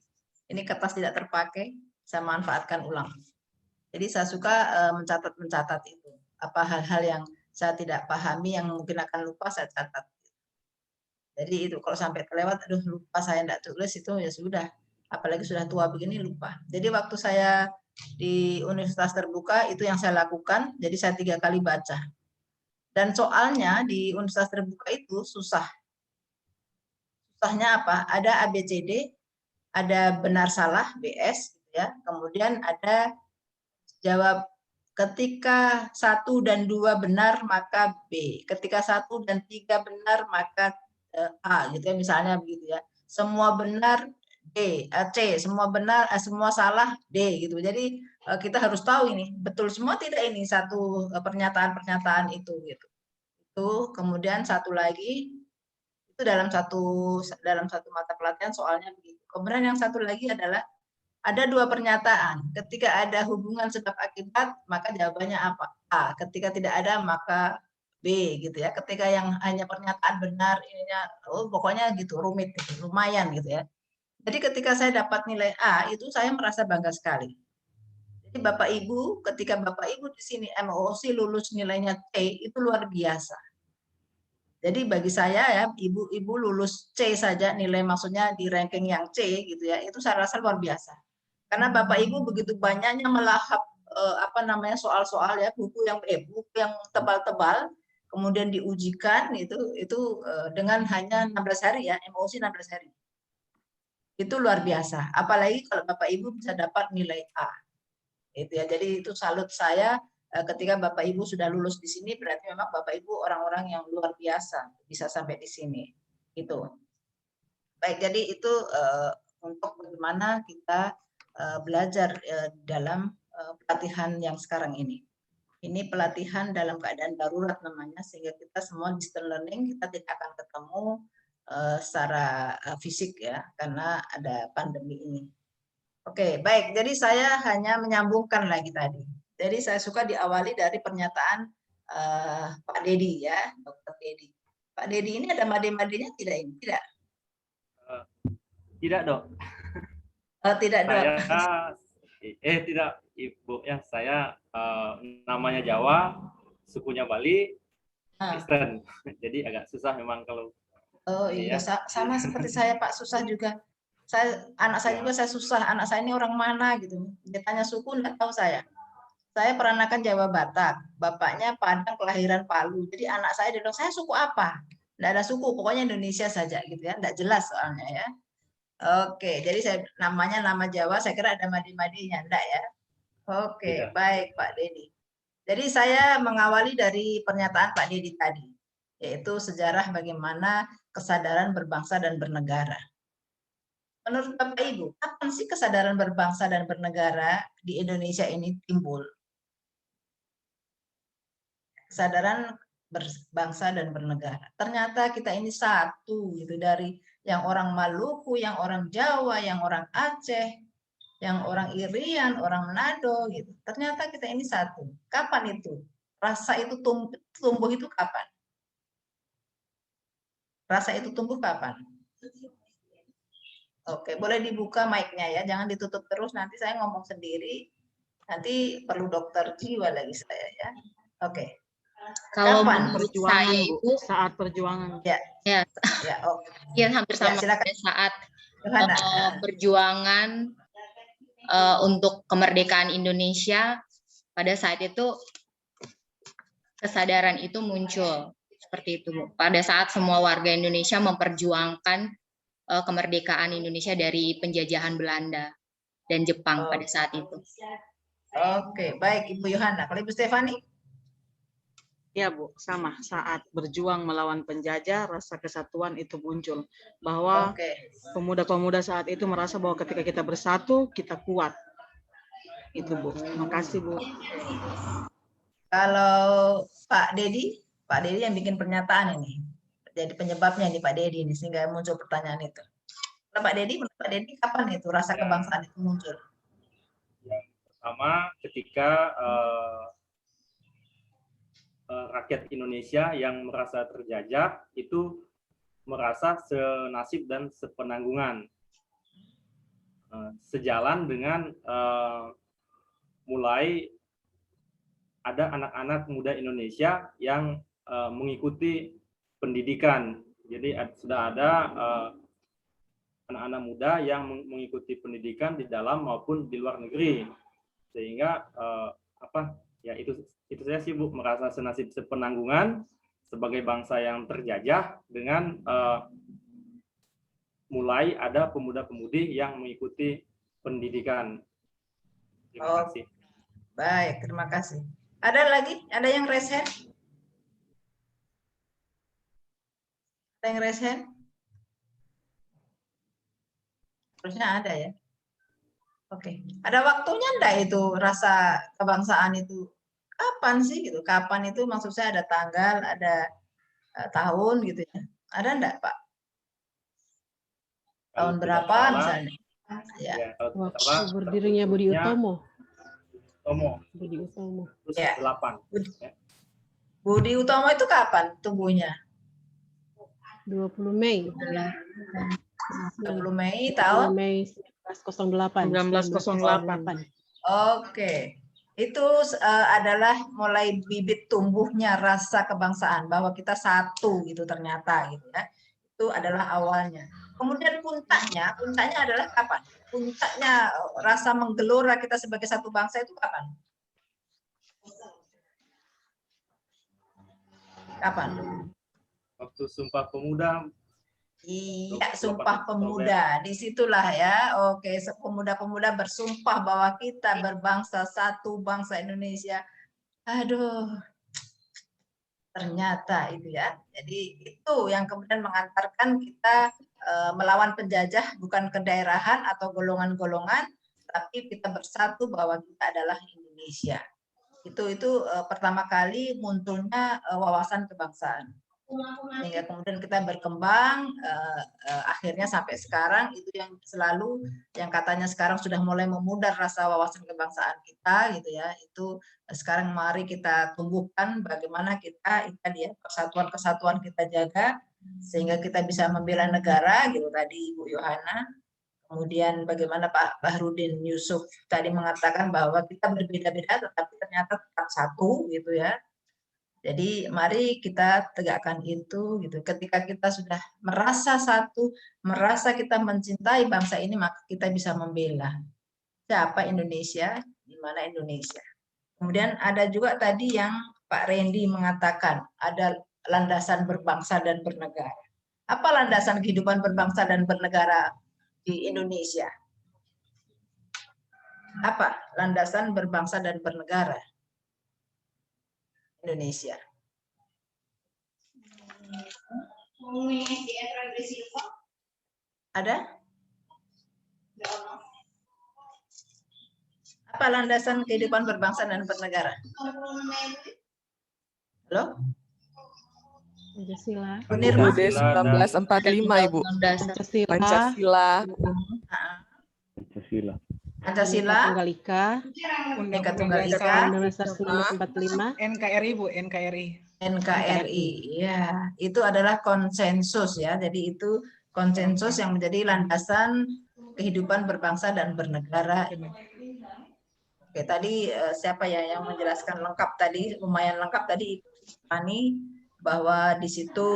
Ini kertas tidak terpakai, saya manfaatkan ulang. Jadi saya suka mencatat itu. Apa hal-hal yang saya tidak pahami yang mungkin akan lupa saya catat. Jadi itu kalau sampai terlewat, aduh lupa saya tidak tulis itu ya sudah. Apalagi sudah tua begini lupa. Jadi waktu saya di Universitas Terbuka itu yang saya lakukan. Jadi saya 3 kali baca. Dan soalnya di Universitas Terbuka itu susah. Susahnya apa? Ada ABCD, ada benar salah BS, ya. Kemudian ada jawab ketika 1 dan 2 benar maka B. Ketika 1 dan 3 benar maka A, gitu ya misalnya begitu ya. Semua benar D, C, semua benar, semua salah D, gitu. Jadi kita harus tahu ini betul semua tidak ini satu pernyataan-pernyataan itu, gitu. Itu kemudian satu lagi itu dalam satu mata pelatihan soalnya begitu. Kemudian yang satu lagi adalah Ada dua pernyataan. Ketika ada hubungan sebab akibat, maka jawabannya apa? A. Ketika tidak ada, maka B, gitu ya. Ketika yang hanya pernyataan benar, ininya, pokoknya gitu, rumit, gitu, lumayan gitu ya. Jadi ketika saya dapat nilai A, itu saya merasa bangga sekali. Jadi Bapak Ibu, ketika Bapak Ibu di sini MOOC lulus nilainya C, itu luar biasa. Jadi bagi saya ya, ibu-ibu lulus C saja, nilai maksudnya di ranking yang C gitu ya, itu saya rasa luar biasa. Karena Bapak Ibu begitu banyaknya melahap soal-soal ya, buku yang tebal-tebal, kemudian diujikan itu dengan hanya 16 hari ya, MOOC 16 hari. Itu luar biasa. Apalagi kalau Bapak Ibu bisa dapat nilai A. Itu ya. Jadi itu salut saya ketika Bapak Ibu sudah lulus di sini, berarti memang Bapak Ibu orang-orang yang luar biasa bisa sampai di sini. Itu. Baik, jadi itu untuk bagaimana kita belajar dalam pelatihan yang sekarang ini. Ini pelatihan dalam keadaan darurat namanya, sehingga kita semua distance learning, kita tidak akan ketemu secara fisik ya, karena ada pandemi ini. Oke, baik. Jadi saya hanya menyambungkan lagi tadi. Jadi saya suka diawali dari pernyataan Pak Dedi ya, Dr. Dedi. Pak Dedi ini ada made-madenya tidak ini? Tidak. Tidak, Dok. Tidak, Dok. Tidak, Ibu ya. Saya namanya Jawa, sukunya Bali, Kristen. Jadi agak susah memang kalau. Oh iya, sama seperti saya Pak, susah juga. Anak saya juga saya susah. Anak saya ini orang mana gitu. Dia tanya suku enggak tahu saya. Saya peranakan Jawa Batak, bapaknya Padang kelahiran Palu. Jadi anak saya dia bilang, saya suku apa? Enggak ada suku, pokoknya Indonesia saja gitu ya. Enggak jelas soalnya ya. Oke, jadi saya namanya nama Jawa, saya kira ada madi-madinya, enggak ya? Oke, baik Pak Dedi. Jadi saya mengawali dari pernyataan Pak Dedi tadi, yaitu sejarah bagaimana kesadaran berbangsa dan bernegara. Menurut Bapak Ibu, kapan sih kesadaran berbangsa dan bernegara di Indonesia ini timbul? Kesadaran berbangsa dan bernegara. Ternyata kita ini satu gitu, dari yang orang Maluku, yang orang Jawa, yang orang Aceh, yang orang Irian, orang Manado gitu. Ternyata kita ini satu. Kapan itu? Rasa itu tumbuh itu kapan? Rasa itu tumbuh kapan? Oke, boleh dibuka mic-nya ya, jangan ditutup terus, nanti saya ngomong sendiri. Nanti perlu dokter jiwa lagi saya ya. Oke. Kalau kapan? Perjuangan, Bu, saat perjuangan. Ya. Ya. Ya, oke. Ya, hampir sama silakan. pada saat perjuangan untuk kemerdekaan Indonesia. Pada saat itu kesadaran itu muncul seperti itu, Bu. Pada saat semua warga Indonesia memperjuangkan kemerdekaan Indonesia dari penjajahan Belanda dan Jepang pada saat itu. Oke, baik Ibu Yohana. Kalau Ibu Stefani? Ya Bu, sama. Saat berjuang melawan penjajah, rasa kesatuan itu muncul. Bahwa pemuda-pemuda saat itu merasa bahwa ketika kita bersatu, kita kuat. Itu Bu. Terima kasih Bu. Kalau Pak Dedi yang bikin pernyataan ini. Jadi penyebabnya nih Pak Dedi ini, sehingga muncul pertanyaan itu. Nah, Pak Dedi, kapan itu rasa kebangsaan itu muncul? Yang pertama ketika rakyat Indonesia yang merasa terjajah itu merasa senasib dan sepenanggungan, sejalan dengan mulai ada anak-anak muda Indonesia yang mengikuti pendidikan. Jadi sudah ada anak-anak muda yang mengikuti pendidikan di dalam maupun di luar negeri, sehingga ya itu saya sih Bu, merasa senasib sepenanggungan sebagai bangsa yang terjajah dengan mulai ada pemuda-pemudi yang mengikuti pendidikan. Terima kasih. Baik, terima kasih. Ada lagi? Ada yang raise hand? Ada yang raise hand? Harusnya ada ya. Oke. Ada waktunya enggak itu rasa kebangsaan itu? Kapan sih gitu? Kapan itu maksud saya ada tanggal, ada tahun gitu ya. Ada enggak, Pak? Tahun berapa misalnya? Ya. Waktu berdirinya Budi Utomo. Budi Utomo. Ya. Budi Utomo itu kapan tumbuhnya? 20 Mei. 20 Mei tahun? 20 Mei 1908. 1908. Oke. Itu adalah mulai bibit tumbuhnya rasa kebangsaan bahwa kita satu gitu ternyata gitu ya. Itu adalah awalnya. Kemudian puncaknya adalah kapan? Puncaknya rasa menggelora kita sebagai satu bangsa itu kapan? Kapan? Waktu Sumpah Pemuda. Iya, Sumpah Pemuda. Disitulah ya. Oke, pemuda-pemuda bersumpah bahwa kita berbangsa satu, bangsa Indonesia. Aduh, ternyata itu ya. Jadi itu yang kemudian mengantarkan kita melawan penjajah, bukan kedaerahan atau golongan-golongan, tapi kita bersatu bahwa kita adalah Indonesia. Itu pertama kali munculnya wawasan kebangsaan. Sehingga kemudian kita berkembang, akhirnya sampai sekarang itu yang selalu, yang katanya sekarang sudah mulai memudar rasa wawasan kebangsaan kita gitu ya. Itu sekarang mari kita tumbuhkan bagaimana kita ya, kesatuan kita jaga sehingga kita bisa membela negara gitu tadi Ibu Yohana. Kemudian bagaimana Pak Bahrudin Yusuf tadi mengatakan bahwa kita berbeda-beda tetapi ternyata tetap satu gitu ya. Jadi mari kita tegakkan itu gitu. Ketika kita sudah merasa satu, merasa kita mencintai bangsa ini, maka kita bisa membela. Siapa Indonesia? Di mana Indonesia? Kemudian ada juga tadi yang Pak Randy mengatakan ada landasan berbangsa dan bernegara. Apa landasan kehidupan berbangsa dan bernegara di Indonesia? Apa landasan berbangsa dan bernegara Indonesia? Ada? Apa landasan kehidupan berbangsa dan bernegara? Halo? Pancasila. UUD 1945, Ibu. Pancasila. Pancasila. Tunggal Ika. Undang-Undang Tunggal Ika. Undang-Undang 1945. NKRI, Bu, NKRI. NKRI, ya, itu adalah konsensus ya. Jadi itu konsensus yang menjadi landasan kehidupan berbangsa dan bernegara. Oke, tadi siapa ya yang menjelaskan lengkap tadi, lumayan lengkap tadi Ibu Fani, bahwa di situ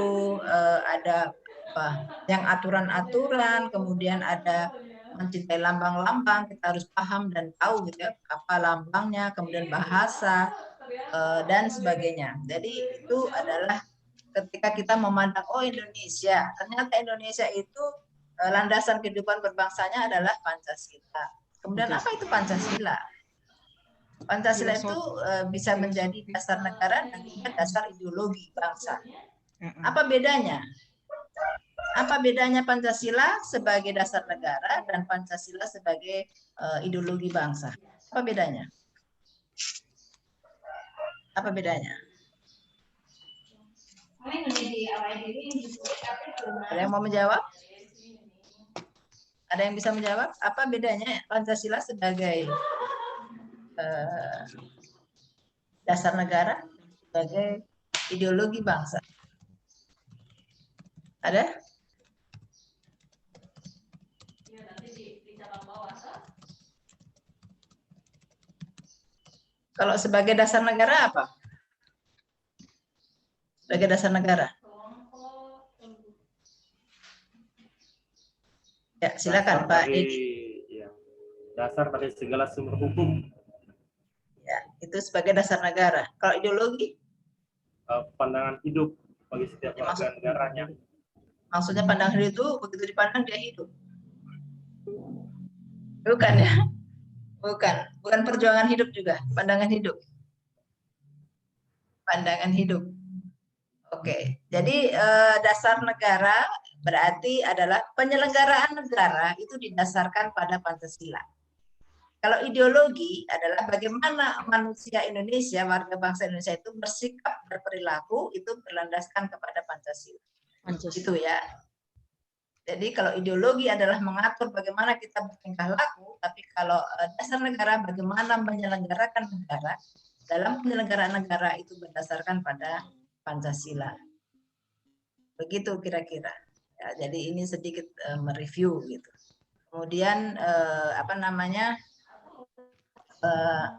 ada apa? Yang aturan-aturan, kemudian ada mencintai lambang-lambang, kita harus paham dan tahu gitu ya, apa lambangnya, kemudian bahasa dan sebagainya. Jadi itu adalah ketika kita memandang oh Indonesia, ternyata Indonesia itu landasan kehidupan berbangsanya adalah Pancasila. Kemudian apa itu Pancasila? Pancasila itu bisa menjadi dasar negara dan juga dasar ideologi bangsa. Apa bedanya? Apa bedanya Pancasila sebagai dasar negara dan Pancasila sebagai ideologi bangsa? Apa bedanya? Apa bedanya? Ada yang mau menjawab? Ada yang bisa menjawab? Apa bedanya Pancasila sebagai dasar negara, sebagai ideologi bangsa? Ada? Kalau sebagai dasar negara apa? Sebagai dasar negara. Ya, silakan Pak Edi. Ya, dasar dari segala sumber hukum. Ya, itu sebagai dasar negara. Kalau ideologi? Pandangan hidup bagi setiap warga negaranya. Maksudnya pandangan hidup itu begitu dipandang dia hidup. Bukan ya? Bukan perjuangan hidup juga, pandangan hidup. Pandangan hidup. Oke, jadi dasar negara berarti adalah penyelenggaraan negara itu didasarkan pada Pancasila. Kalau ideologi adalah bagaimana manusia Indonesia, warga bangsa Indonesia itu bersikap, berperilaku itu berlandaskan kepada Pancasila. Itu ya. Jadi kalau ideologi adalah mengatur bagaimana kita bertingkah laku, tapi kalau dasar negara bagaimana menyelenggarakan negara, dalam penyelenggaraan negara itu berdasarkan pada Pancasila. Begitu kira-kira. Ya, jadi ini sedikit mereview gitu. Kemudian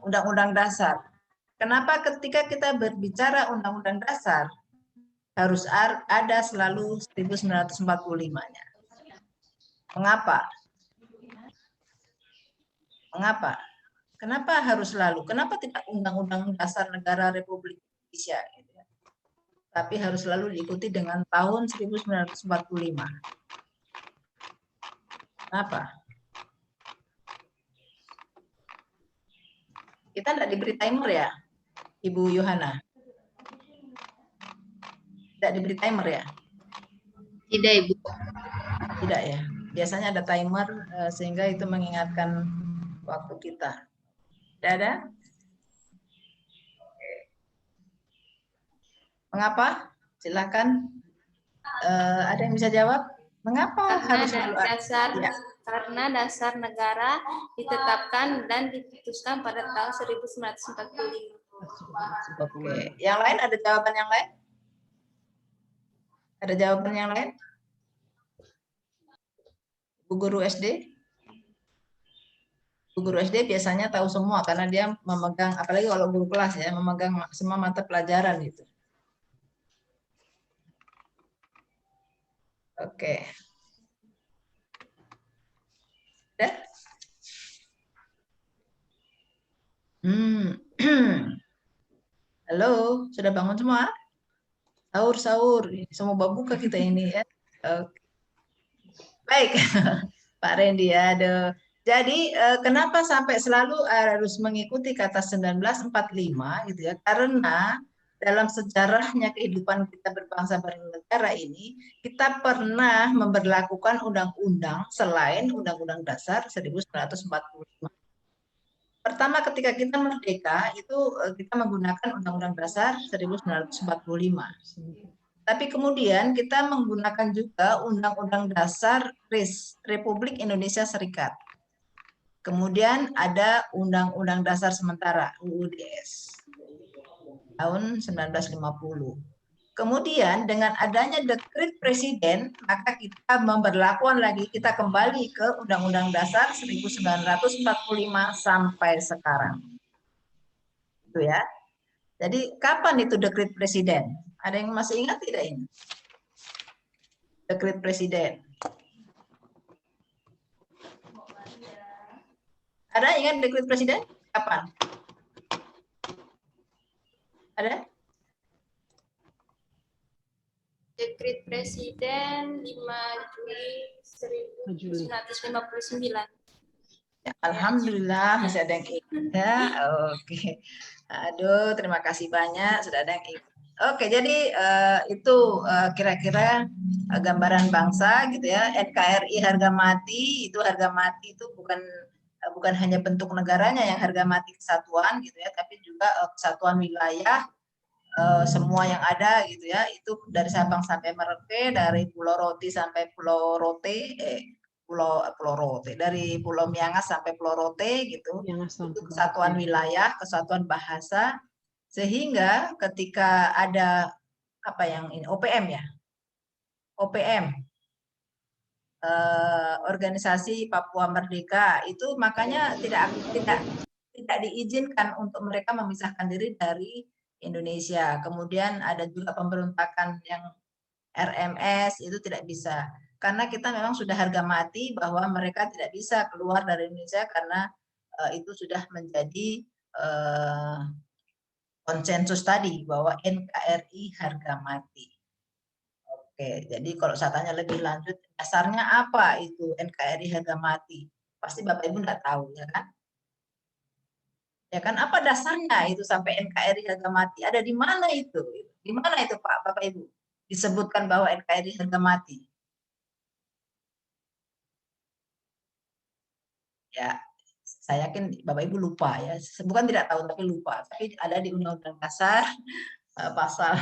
Undang-Undang Dasar. Kenapa ketika kita berbicara Undang-Undang Dasar harus ada selalu 1945-nya? Mengapa? Mengapa? Kenapa harus selalu? Kenapa tidak Undang-Undang Dasar Negara Republik Indonesia? Gitu ya? Tapi harus selalu diikuti dengan tahun 1945. Kenapa? Kita tidak diberi timer ya, Ibu Yohana? Tidak diberi timer ya? Tidak, Ibu. Tidak ya. Biasanya ada timer sehingga itu mengingatkan waktu kita. Tidak ada? Mengapa? Silakan. Ada yang bisa jawab? Mengapa harus selalu ada? Karena dasar negara ditetapkan dan diputuskan pada tahun 1945. Oke. Yang lain ada jawaban yang lain? Ada jawaban yang lain? Bu guru SD? Bu guru SD biasanya tahu semua karena dia memegang, apalagi kalau guru kelas ya, memegang semua mata pelajaran itu. Oke. Udah? Halo, sudah bangun semua? Sahur. Semua buka kita ini ya. Oke. Baik, Pak Randy ya. Jadi kenapa sampai selalu harus mengikuti kata 1945 gitu ya? Karena dalam sejarahnya kehidupan kita berbangsa bernegara ini, kita pernah memberlakukan undang-undang selain Undang-Undang Dasar 1945. Pertama ketika kita merdeka itu kita menggunakan Undang-Undang Dasar 1945. Tapi kemudian kita menggunakan juga Undang-Undang Dasar Republik Indonesia Serikat. Kemudian ada Undang-Undang Dasar Sementara UUDS tahun 1950. Kemudian dengan adanya dekret presiden, maka kita memberlakukan lagi, kita kembali ke Undang-Undang Dasar 1945 sampai sekarang. Itu ya. Jadi kapan itu dekret presiden? Ada yang masih ingat tidak ini? Dekret presiden. Ada ingat dekret presiden? Kapan? Ada? Dekret Presiden 5 Juli 1959. Ya, alhamdulillah masih ada yang ingat ya. Oke. Aduh, terima kasih banyak sudah ada yang ingat. Oke, jadi itu kira-kira gambaran bangsa gitu ya. NKRI harga mati itu bukan hanya bentuk negaranya yang harga mati kesatuan gitu ya, tapi juga kesatuan wilayah. Semua yang ada gitu ya, itu dari Sabang sampai Merauke, dari Pulau Roti sampai Pulau Rote, Pulau Rote, dari Pulau Miangas sampai Pulau Rote gitu, itu kesatuan wilayah, kesatuan bahasa, sehingga ketika ada apa yang ini OPM ya, OPM, organisasi Papua Merdeka itu makanya tidak diizinkan untuk mereka memisahkan diri dari Indonesia. Kemudian ada juga pemberontakan yang RMS itu tidak bisa. Karena kita memang sudah harga mati bahwa mereka tidak bisa keluar dari Indonesia karena itu sudah menjadi konsensus tadi bahwa NKRI harga mati. Oke, jadi kalau saya tanya lebih lanjut, dasarnya apa itu NKRI harga mati? Pasti Bapak Ibu nggak tahu ya kan? Ya kan, apa dasarnya itu sampai NKRI harga mati? Ada di mana itu? Di mana itu Pak, Bapak Ibu? Disebutkan bahwa NKRI harga mati. Ya, saya yakin Bapak Ibu lupa ya. Bukan tidak tahu, tapi lupa. Tapi ada di Undang-Undang Dasar pasal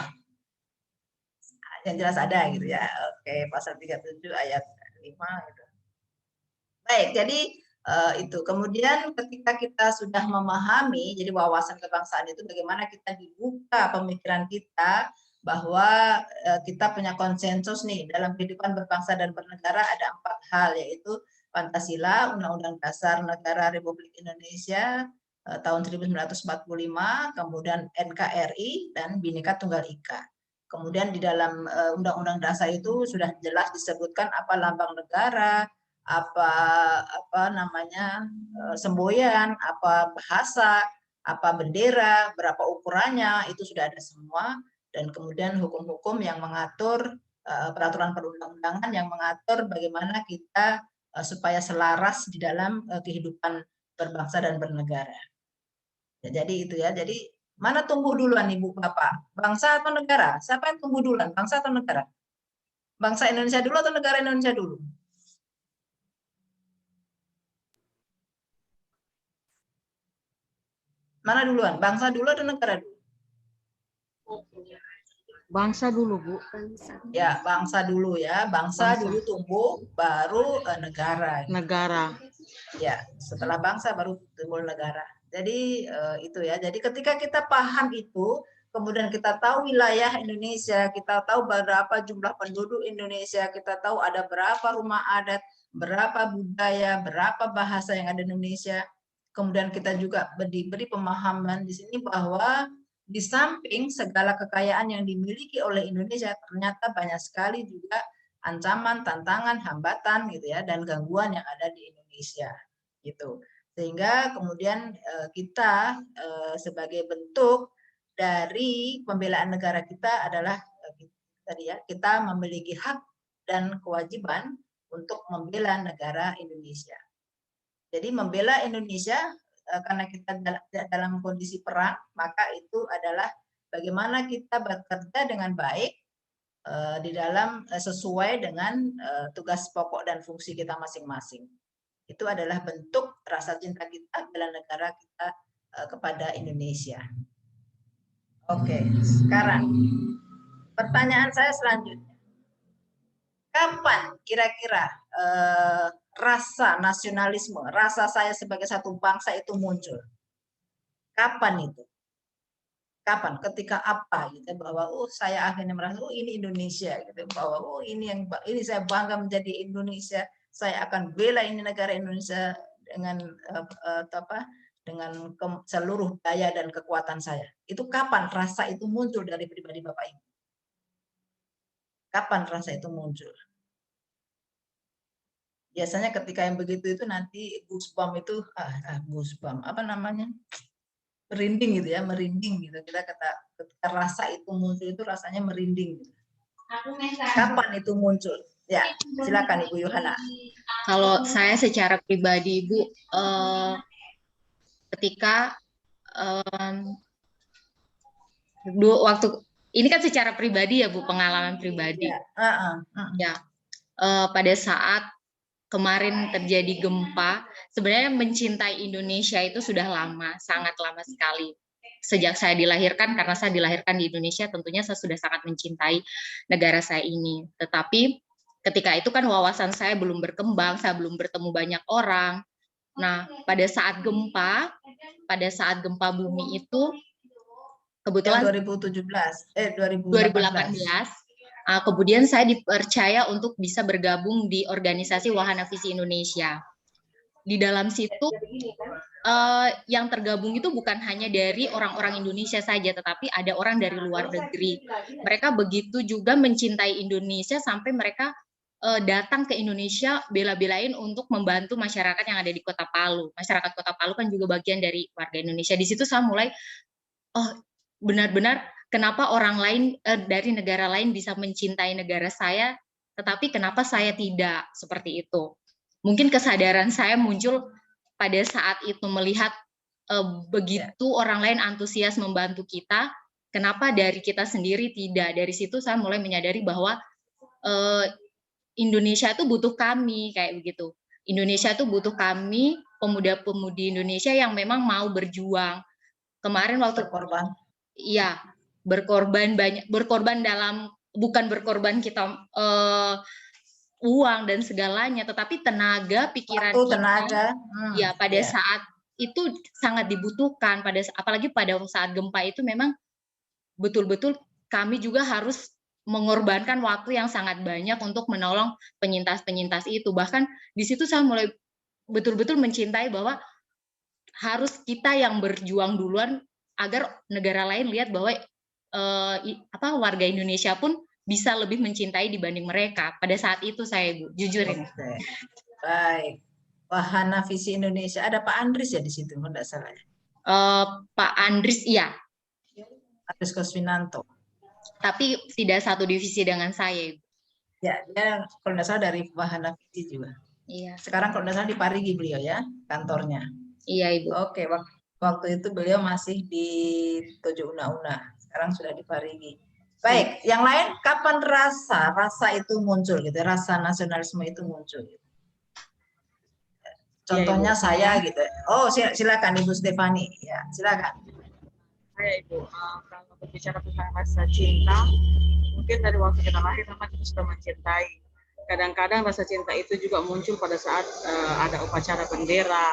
yang jelas ada gitu ya. Oke, pasal 37 ayat gitu. Baik, jadi itu. Kemudian ketika kita sudah memahami, jadi wawasan kebangsaan itu bagaimana kita dibuka pemikiran kita bahwa kita punya konsensus nih dalam kehidupan berbangsa dan bernegara ada 4 hal, yaitu Pancasila, Undang-Undang Dasar Negara Republik Indonesia tahun 1945, kemudian NKRI dan Bhinneka Tunggal Ika. Kemudian di dalam Undang-Undang Dasar itu sudah jelas disebutkan apa lambang negara, apa namanya semboyan, apa bahasa, apa bendera, berapa ukurannya, itu sudah ada semua. Dan kemudian hukum-hukum yang mengatur, peraturan perundang-undangan yang mengatur bagaimana kita supaya selaras di dalam kehidupan berbangsa dan bernegara. Ya, jadi itu ya. Jadi mana tumbuh duluan Ibu Bapak? Bangsa atau negara? Siapa yang tumbuh duluan? Bangsa atau negara? Bangsa Indonesia dulu atau negara Indonesia dulu? Mana duluan? Bangsa dulu atau negara dulu? Bangsa dulu, Bu. Ya, bangsa dulu ya. Bangsa dulu tumbuh, baru negara. Negara. Ya, setelah bangsa baru tumbuh negara. Jadi itu ya. Jadi ketika kita paham itu, kemudian kita tahu wilayah Indonesia, kita tahu berapa jumlah penduduk Indonesia, kita tahu ada berapa rumah adat, berapa budaya, berapa bahasa yang ada di Indonesia. Kemudian kita juga diberi pemahaman di sini bahwa di samping segala kekayaan yang dimiliki oleh Indonesia, ternyata banyak sekali juga ancaman, tantangan, hambatan gitu ya, dan gangguan yang ada di Indonesia gitu. Sehingga kemudian kita sebagai bentuk dari pembelaan negara kita adalah tadi ya, kita memiliki hak dan kewajiban untuk membela negara Indonesia. Jadi membela Indonesia karena kita dalam kondisi perang, maka itu adalah bagaimana kita bekerja dengan baik di dalam sesuai dengan tugas pokok dan fungsi kita masing-masing. Itu adalah bentuk rasa cinta kita bela negara kita kepada Indonesia. Oke, sekarang pertanyaan saya selanjutnya. Kapan kira-kira rasa nasionalisme, rasa saya sebagai satu bangsa itu muncul? Kapan itu? Kapan? Ketika apa? Gitu, bahwa saya akhirnya merasa ini Indonesia, gitu, bahwa ini saya bangga menjadi Indonesia, saya akan bela ini negara Indonesia dengan dengan seluruh daya dan kekuatan saya. Itu kapan rasa itu muncul dari pribadi Bapak Ibu? Kapan rasa itu muncul? Biasanya ketika yang begitu itu nanti goosebump itu goosebump apa namanya, merinding gitu ya, merinding gitu. Kita ketika rasa itu muncul itu rasanya merinding gitu. Kapan itu muncul? Ya, silakan Ibu Yohana. Kalau saya secara pribadi Ibu, ketika waktu ini kan secara pribadi ya Bu, pengalaman pribadi. Ya, pada saat kemarin terjadi gempa, sebenarnya mencintai Indonesia itu sudah lama, sangat lama sekali. Sejak saya dilahirkan, karena saya dilahirkan di Indonesia, tentunya saya sudah sangat mencintai negara saya ini. Tetapi ketika itu kan wawasan saya belum berkembang, saya belum bertemu banyak orang. Nah, pada saat gempa bumi itu, kebetulan 2018. Kemudian saya dipercaya untuk bisa bergabung di organisasi Wahana Visi Indonesia. Di dalam situ yang tergabung itu bukan hanya dari orang-orang Indonesia saja, tetapi ada orang dari luar negeri. Mereka begitu juga mencintai Indonesia sampai mereka datang ke Indonesia bela-belain untuk membantu masyarakat yang ada di Kota Palu. Masyarakat Kota Palu kan juga bagian dari warga Indonesia. Di situ saya mulai, benar-benar kenapa orang lain dari negara lain bisa mencintai negara saya, tetapi kenapa saya tidak, seperti itu. Mungkin kesadaran saya muncul pada saat itu melihat begitu orang lain antusias membantu kita, kenapa dari kita sendiri tidak. Dari situ saya mulai menyadari bahwa Indonesia itu butuh kami, kayak begitu. Indonesia itu butuh kami, pemuda-pemudi Indonesia yang memang mau berjuang. Kemarin waktu berkorban. Iya, berkorban banyak, berkorban dalam bukan berkorban kita uang dan segalanya, tetapi tenaga, pikiran Waktu, kita, tenaga, ya pada saat itu sangat dibutuhkan. Apalagi pada saat gempa itu memang betul-betul kami juga harus mengorbankan waktu yang sangat banyak untuk menolong penyintas-penyintas itu. Bahkan di situ saya mulai betul-betul mencintai bahwa harus kita yang berjuang duluan agar negara lain lihat bahwa warga Indonesia pun bisa lebih mencintai dibanding mereka. Pada saat itu saya, Bu, jujur ini. Baik. Wahana Visi Indonesia. Ada Pak Andris ya di situ, kalau tidak salah ya? Pak Andris, iya. Andris Kuswinanto. Tapi tidak satu divisi dengan saya, Ibu. Ya, dia kalau tidak salah dari Wahana Visi juga. Iya. Sekarang kalau tidak salah di Parigi beliau ya, kantornya. Iya, Ibu. Oke, waktu itu beliau masih di Tojo Una-Una. Sekarang sudah di Parigi. Baik, yang lain kapan rasa itu muncul gitu, rasa nasionalisme itu muncul gitu. Contohnya ya, saya gitu. Oh, silakan Ibu Stefani. Ya, silakan. Saya Ibu, kalau berbicara tentang rasa cinta, mungkin dari waktu kita lahir memang kita sudah mencintai. Kadang-kadang rasa cinta itu juga muncul pada saat ada upacara bendera,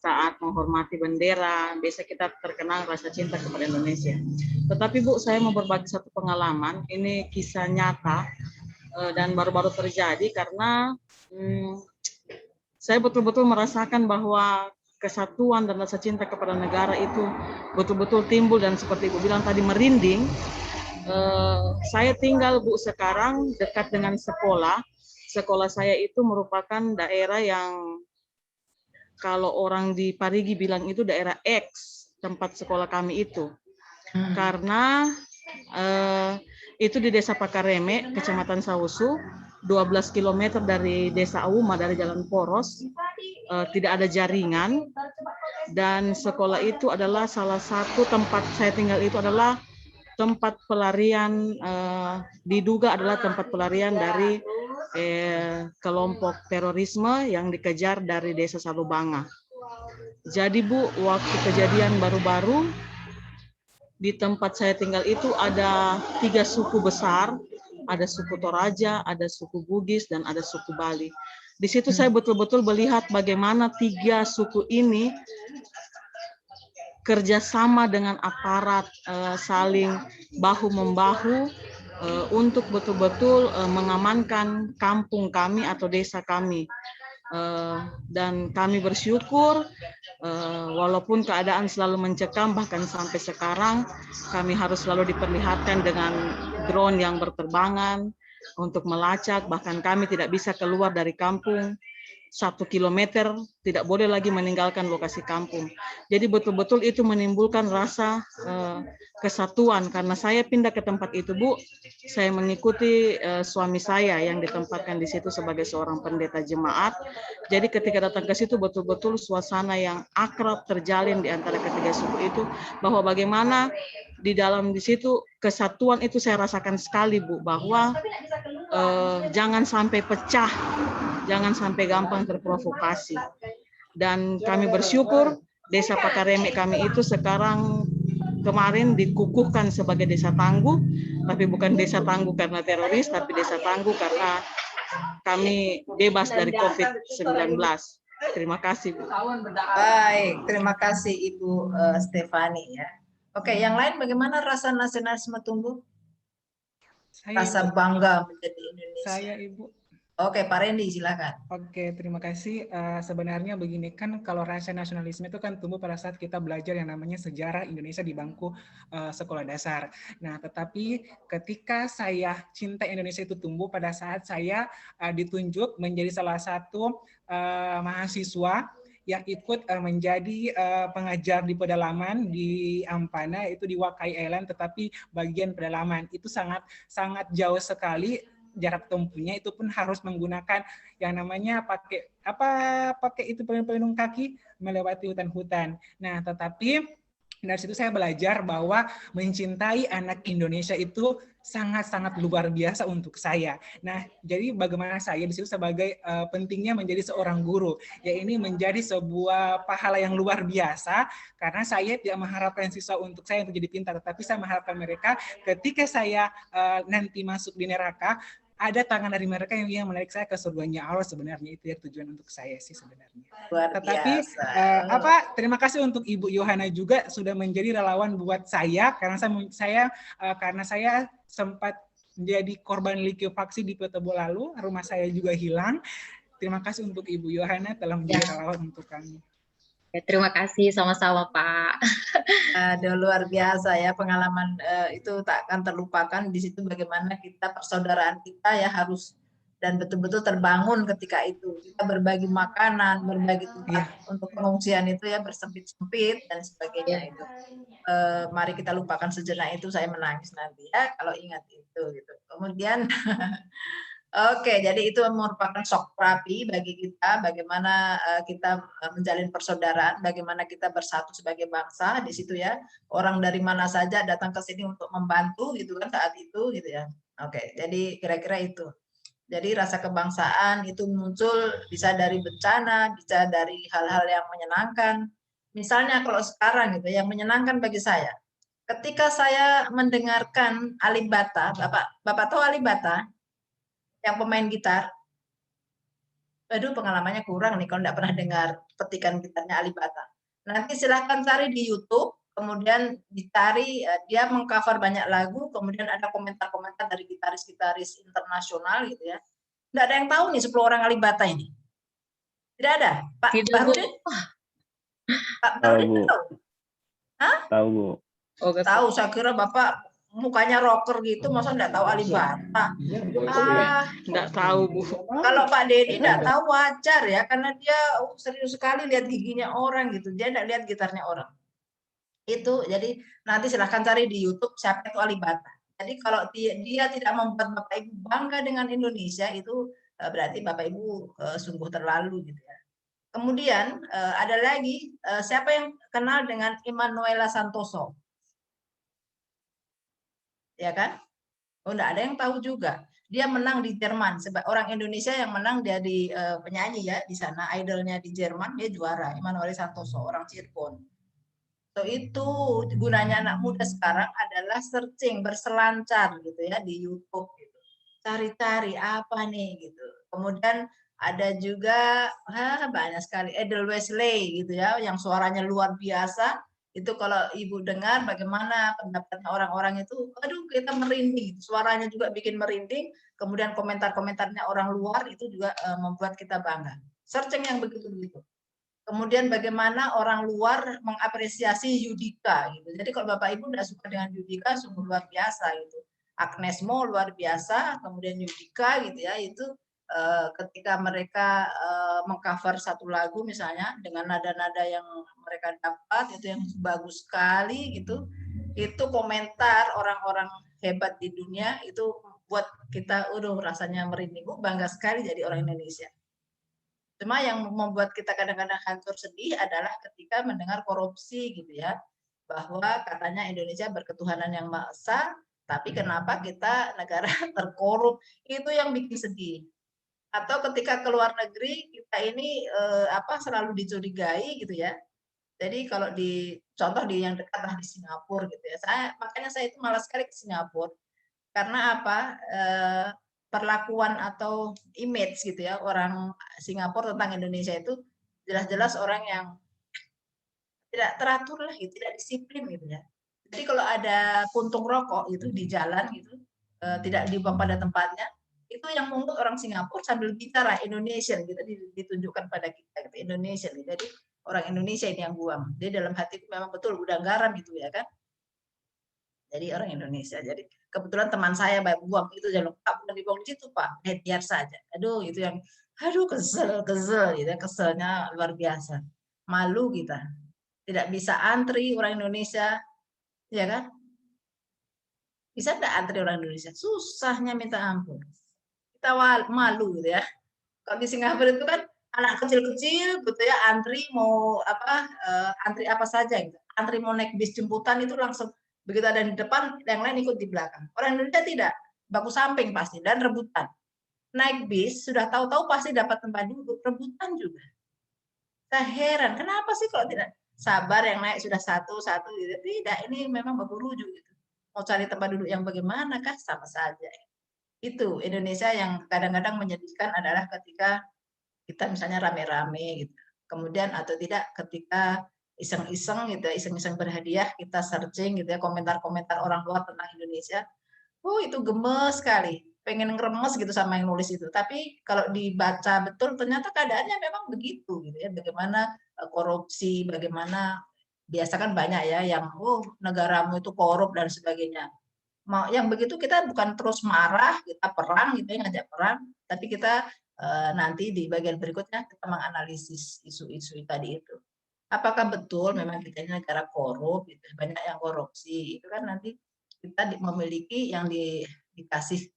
saat menghormati bendera, biasa kita terkenang rasa cinta kepada Indonesia. Tetapi Bu, saya mau berbagi satu pengalaman, ini kisah nyata dan baru-baru terjadi karena saya betul-betul merasakan bahwa kesatuan dan rasa cinta kepada negara itu betul-betul timbul dan seperti Ibu bilang tadi merinding. Saya tinggal Bu sekarang dekat dengan sekolah. Sekolah saya itu merupakan daerah yang kalau orang di Parigi bilang itu daerah X, tempat sekolah kami itu. Karena itu di Desa Pakareme, Kecamatan Sausu, 12 km dari Desa Auma, dari Jalan Poros, tidak ada jaringan, dan sekolah itu adalah salah satu tempat saya tinggal itu adalah tempat pelarian, diduga adalah tempat pelarian dari kelompok terorisme yang dikejar dari Desa Salubanga. Jadi Bu, waktu kejadian baru-baru di tempat saya tinggal itu ada 3 suku besar, ada suku Toraja, ada suku Bugis, dan ada suku Bali. Di situ saya betul-betul melihat bagaimana 3 suku ini kerjasama dengan aparat, saling bahu-membahu untuk betul-betul mengamankan kampung kami atau desa kami. Dan kami bersyukur walaupun keadaan selalu mencekam, bahkan sampai sekarang kami harus selalu diperlihatkan dengan drone yang berterbangan untuk melacak, bahkan kami tidak bisa keluar dari kampung 1 kilometer, tidak boleh lagi meninggalkan lokasi kampung. Jadi betul-betul itu menimbulkan rasa kesatuan. Karena saya pindah ke tempat itu Bu, saya mengikuti suami saya yang ditempatkan di situ sebagai seorang pendeta jemaat. Jadi ketika datang ke situ betul-betul suasana yang akrab terjalin di antara ketiga suku itu, bahwa bagaimana di dalam di situ kesatuan itu saya rasakan sekali Bu, bahwa jangan sampai pecah, jangan sampai gampang terprovokasi. Dan kami bersyukur Desa Pakareme kami itu sekarang kemarin dikukuhkan sebagai desa tangguh, tapi bukan desa tangguh karena teroris, tapi desa tangguh karena kami bebas dari COVID-19. Terima kasih Bu. Baik, terima kasih Ibu Stefani ya. Oke, yang lain bagaimana rasa nasionalisme tumbuh? Rasa bangga menjadi Indonesia. Saya Ibu. Oke, Pak Randy silakan. Oke, terima kasih. Sebenarnya begini kan, kalau rasa nasionalisme itu kan tumbuh pada saat kita belajar yang namanya sejarah Indonesia di bangku sekolah dasar. Nah, tetapi ketika saya cinta Indonesia itu tumbuh pada saat saya ditunjuk menjadi salah satu mahasiswa yang ikut menjadi pengajar di pedalaman di Ampana, itu di Wakai Island, tetapi bagian pedalaman itu sangat jauh sekali jarak tempuhnya, itu pun harus menggunakan yang namanya pakai itu pelindung kaki melewati hutan-hutan. Nah, tetapi dari situ saya belajar bahwa mencintai anak Indonesia itu sangat-sangat luar biasa untuk saya. Nah, jadi bagaimana saya di situ sebagai pentingnya menjadi seorang guru, ya ini menjadi sebuah pahala yang luar biasa, karena saya tidak mengharapkan siswa untuk saya untuk jadi pintar, tetapi saya mengharapkan mereka ketika saya nanti masuk di neraka, ada tangan dari mereka yang menarik saya ke surganya Allah. Sebenarnya itu ya tujuan untuk saya sih sebenarnya. Luar Tetapi terima kasih untuk Ibu Yohana juga sudah menjadi relawan buat saya karena saya sempat menjadi korban likuifaksi di Petobo lalu, rumah saya juga hilang. Terima kasih untuk Ibu Yohana telah menjadi relawan untuk kami. Ya, terima kasih sama-sama Pak. Aduh, luar biasa ya pengalaman itu tak akan terlupakan. Di situ bagaimana kita persaudaraan kita ya harus dan betul-betul terbangun ketika itu. Kita berbagi makanan, berbagi tempat untuk pengungsian itu ya bersempit-sempit dan sebagainya itu. Mari kita lupakan sejenak itu, saya menangis nanti ya kalau ingat itu gitu. Kemudian oke, jadi itu merupakan shock terapi bagi kita, bagaimana kita menjalin persaudaraan, bagaimana kita bersatu sebagai bangsa di situ ya. Orang dari mana saja datang ke sini untuk membantu gitu kan saat itu gitu ya. Oke, jadi kira-kira itu. Jadi rasa kebangsaan itu muncul bisa dari bencana, bisa dari hal-hal yang menyenangkan. Misalnya kalau sekarang gitu, yang menyenangkan bagi saya, ketika saya mendengarkan Alibata, Bapak tahu Alibata? Yang pemain gitar, aduh pengalamannya kurang nih kalau nggak pernah dengar petikan gitarnya Alibata. Nanti silahkan cari di YouTube, kemudian dicari dia mengcover banyak lagu, kemudian ada komentar-komentar dari gitaris-gitaris internasional gitu ya. Nggak ada yang tahu nih 10 orang Alibata ini. Tidak ada, Pak Bahrudin? Pak Bahrudin tahu? Hah? Tahu Bu. Oh, tahu, saya kira Bapak mukanya rocker gitu, masa nggak tahu Alibata? Nggak tahu Bu. Kalau Pak Dedi nggak tahu wajar ya, karena dia serius sekali lihat giginya orang gitu, dia nggak lihat gitarnya orang. Itu, jadi nanti silahkan cari di YouTube siapa itu Alibata. Jadi kalau dia tidak membuat Bapak Ibu bangga dengan Indonesia, itu berarti Bapak Ibu sungguh terlalu gitu ya. Kemudian ada lagi, siapa yang kenal dengan Emanuela Santoso? Ya kan? Oh, enggak ada yang tahu juga. Dia menang di Jerman. Orang Indonesia yang menang jadi penyanyi ya di sana, idolnya di Jerman, dia juara. Emanuela Santoso, orang Cirebon. So, itu gunanya anak muda sekarang adalah searching, berselancar gitu ya di YouTube gitu. Cari-cari apa nih gitu. Kemudian ada juga banyak sekali Edelweiss gitu ya, yang suaranya luar biasa. Itu kalau Ibu dengar bagaimana pendapatnya orang-orang itu, aduh kita merinding, suaranya juga bikin merinding, kemudian komentar-komentarnya orang luar itu juga membuat kita bangga. Searching yang begitu-begitu. Kemudian bagaimana orang luar mengapresiasi Yudika gitu. Jadi kalau Bapak Ibu tidak suka dengan Yudika, sungguh luar biasa gitu. Agnes Mo luar biasa, kemudian Yudika gitu ya, itu ketika mereka mengcover satu lagu misalnya dengan nada-nada yang mereka dapat itu yang bagus sekali gitu, itu komentar orang-orang hebat di dunia itu buat kita rasanya merinding, bangga sekali jadi orang Indonesia. Cuma yang membuat kita kadang-kadang hancur sedih adalah ketika mendengar korupsi gitu ya, bahwa katanya Indonesia berketuhanan yang Maha Esa, tapi kenapa kita negara terkorup, itu yang bikin sedih. Atau ketika ke luar negeri kita ini selalu dicurigai gitu ya. Jadi kalau contoh di yang dekat lah di Singapura gitu ya. Makanya saya itu malas sekali ke Singapura. Karena apa? Perlakuan atau image gitu ya orang Singapura tentang Indonesia itu jelas-jelas orang yang tidak teratur lah gitu, tidak disiplin gitu ya. Jadi kalau ada puntung rokok itu di jalan gitu, tidak dibuang pada tempatnya, itu yang mungut orang Singapura sambil bicara Indonesian gitu, ditunjukkan pada kita gitu, Indonesian gitu. Jadi orang Indonesia ini yang buang. Dia dalam hatiku memang betul gudang garam gitu ya kan. Jadi orang Indonesia. Jadi kebetulan teman saya buang itu jangan lupa bukan dibuang di situ Pak, biar saja. Aduh itu yang kesel gitu, keselnya luar biasa. Malu kita. Tidak bisa antri orang Indonesia, ya kan? Bisa enggak antri orang Indonesia? Susahnya minta ampun. Kita malu gitu ya. Kalau di Singapura itu kan anak kecil-kecil gitu ya, antri mau antri apa saja gitu. Antri mau naik bis jemputan itu langsung begitu ada di depan, yang lain ikut di belakang. Orang Indonesia tidak, baku samping pasti dan rebutan. Naik bis sudah tahu-tahu pasti dapat tempat duduk, rebutan juga. Saya heran, kenapa sih kalau tidak sabar yang naik sudah satu-satu gitu. Tidak, ini memang baku rujuk gitu. Mau cari tempat duduk yang bagaimana kah? Sama saja. Itu Indonesia yang kadang-kadang menyedihkan adalah ketika kita misalnya rame-rame gitu. Kemudian atau tidak ketika iseng-iseng gitu ya, iseng-iseng berhadiah, kita searching gitu ya, komentar-komentar orang luar tentang Indonesia. Oh, itu gemes sekali. Pengen ngeremes gitu sama yang nulis itu. Tapi kalau dibaca betul ternyata keadaannya memang begitu gitu ya. Bagaimana korupsi, bagaimana biasa kan banyak ya yang negaramu itu korup dan sebagainya. Yang begitu kita bukan terus marah, kita perang gitu ya, ngajak perang, tapi kita nanti di bagian berikutnya kita menganalisis isu-isu tadi itu. Apakah betul memang kita ini negara korup, gitu, banyak yang korupsi, itu kan nanti kita memiliki yang dikasih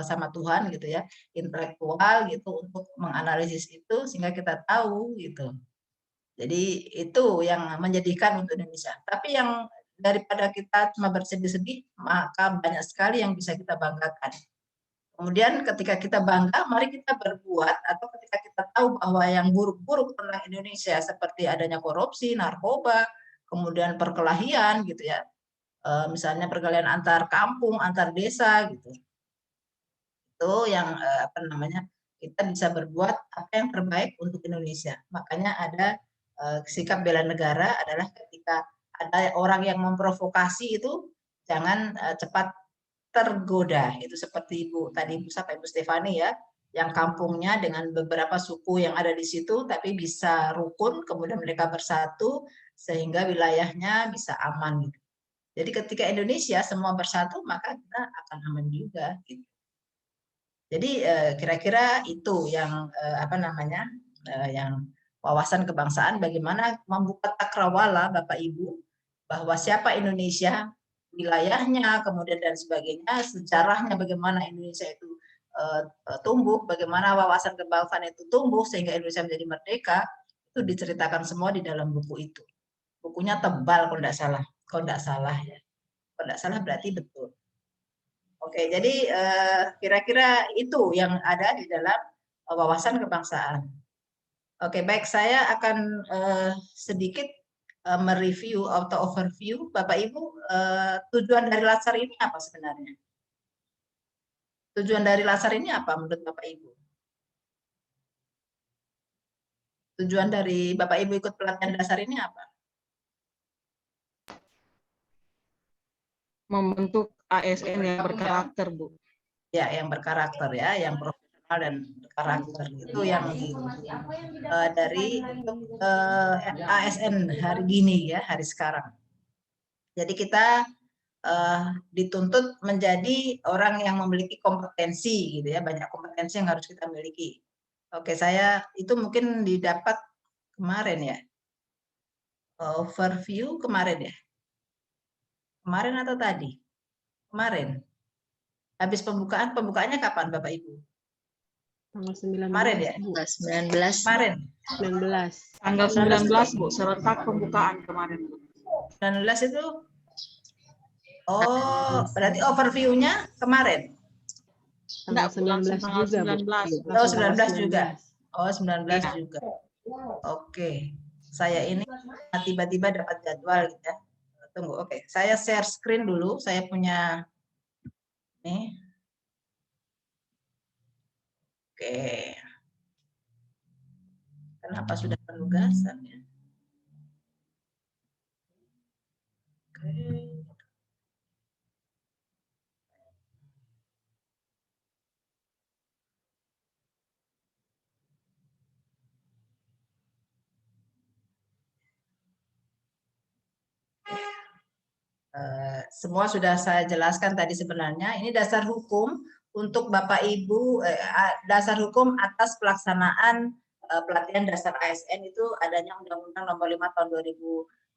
sama Tuhan gitu ya, intelektual gitu untuk menganalisis itu sehingga kita tahu gitu. Jadi itu yang menyedihkan untuk Indonesia. Tapi yang daripada kita cuma bersedih-sedih, maka banyak sekali yang bisa kita banggakan. Kemudian ketika kita bangga, mari kita berbuat, atau ketika kita tahu bahwa yang buruk-buruk tentang Indonesia seperti adanya korupsi, narkoba, kemudian perkelahian gitu ya, misalnya perkelahian antar kampung, antar desa gitu, itu yang kita bisa berbuat apa yang terbaik untuk Indonesia. Makanya ada sikap bela negara adalah ketika ada orang yang memprovokasi itu jangan cepat tergoda. Itu seperti Ibu Stefani ya, yang kampungnya dengan beberapa suku yang ada di situ tapi bisa rukun, kemudian mereka bersatu sehingga wilayahnya bisa aman gitu. Jadi ketika Indonesia semua bersatu maka kita akan aman juga gitu. Jadi kira-kira itu yang yang wawasan kebangsaan, bagaimana membuka cakrawala Bapak Ibu bahwa siapa Indonesia, wilayahnya, kemudian dan sebagainya, sejarahnya bagaimana Indonesia itu tumbuh, bagaimana wawasan kebangsaan itu tumbuh sehingga Indonesia menjadi merdeka, itu diceritakan semua di dalam buku itu. Bukunya tebal kalau tidak salah, ya. Kalau tidak salah berarti betul. Oke, jadi kira-kira itu yang ada di dalam wawasan kebangsaan. Oke, baik, saya akan sedikit mereview atau overview. Bapak Ibu, tujuan dari Latsar ini apa sebenarnya? Tujuan dari Latsar ini apa menurut Bapak Ibu? Tujuan dari Bapak Ibu ikut pelatihan dasar ini apa? Membentuk ASN yang berkarakter, Bu. Ya, yang berkarakter ya, yang profesional dan berkarakter. Itu yang dari ASN hari gini ya, hari sekarang. Jadi kita dituntut menjadi orang yang memiliki kompetensi gitu ya, banyak kompetensi yang harus kita miliki. Oke, saya itu mungkin didapat kemarin ya, overview kemarin ya, kemarin atau tadi? Kemarin. Habis pembukaannya kapan Bapak Ibu? Tanggal 19. Kemarin ya? 19. Kemarin. 19. Tanggal 19 Bu, serentak pembukaan kemarin Bu. 19 itu. Oh, berarti overview-nya kemarin. Tanggal 19 juga, Bu. Oh, 19 juga. Oh, 19 juga. Oke. Saya ini tiba-tiba dapat jadwal gitu ya. Tunggu, oke. Saya share screen dulu. Saya punya nih. Oke. Kenapa sudah penugasan ya? Oke. Semua sudah saya jelaskan tadi sebenarnya. Ini dasar hukum untuk Bapak Ibu, dasar hukum atas pelaksanaan pelatihan dasar ASN itu adanya Undang-Undang Nomor 5 Tahun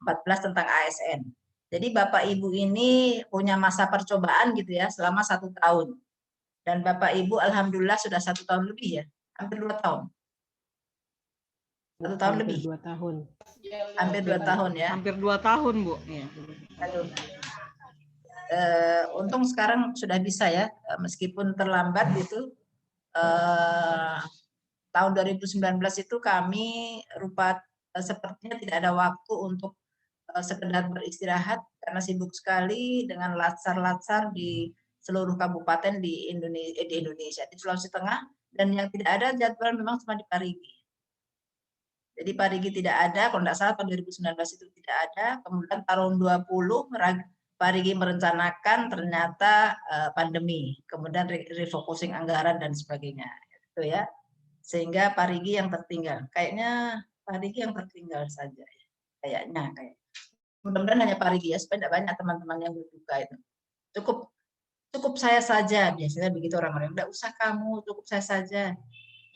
2014 tentang ASN. Jadi Bapak Ibu ini punya masa percobaan gitu ya selama 1 tahun. Dan Bapak Ibu alhamdulillah sudah 1 tahun lebih ya, hampir 2 tahun. 1 tahun lebih. 2 tahun. Hampir 2 tahun ya. Hampir 2 tahun Bu. Ya. Aduh. Untung sekarang sudah bisa ya, meskipun terlambat gitu. Tahun 2019 itu kami sepertinya tidak ada waktu untuk sekedar beristirahat karena sibuk sekali dengan latsar-latsar di seluruh kabupaten di Indonesia, di Sulawesi Tengah, dan yang tidak ada jadwal memang cuma di Parigi. Jadi Parigi tidak ada, kalau tidak salah tahun 2019 itu tidak ada, kemudian tahun 20 Parigi merencanakan ternyata pandemi, kemudian refocusing anggaran dan sebagainya, gitu ya. Sehingga Parigi yang tertinggal. Kayaknya Parigi yang tertinggal saja, kayaknya. Mudah-mudahan hanya Parigi ya, supaya tidak banyak teman-teman yang berduka itu. Cukup saya saja, biasanya begitu orang-orang. Tidak usah kamu, cukup saya saja.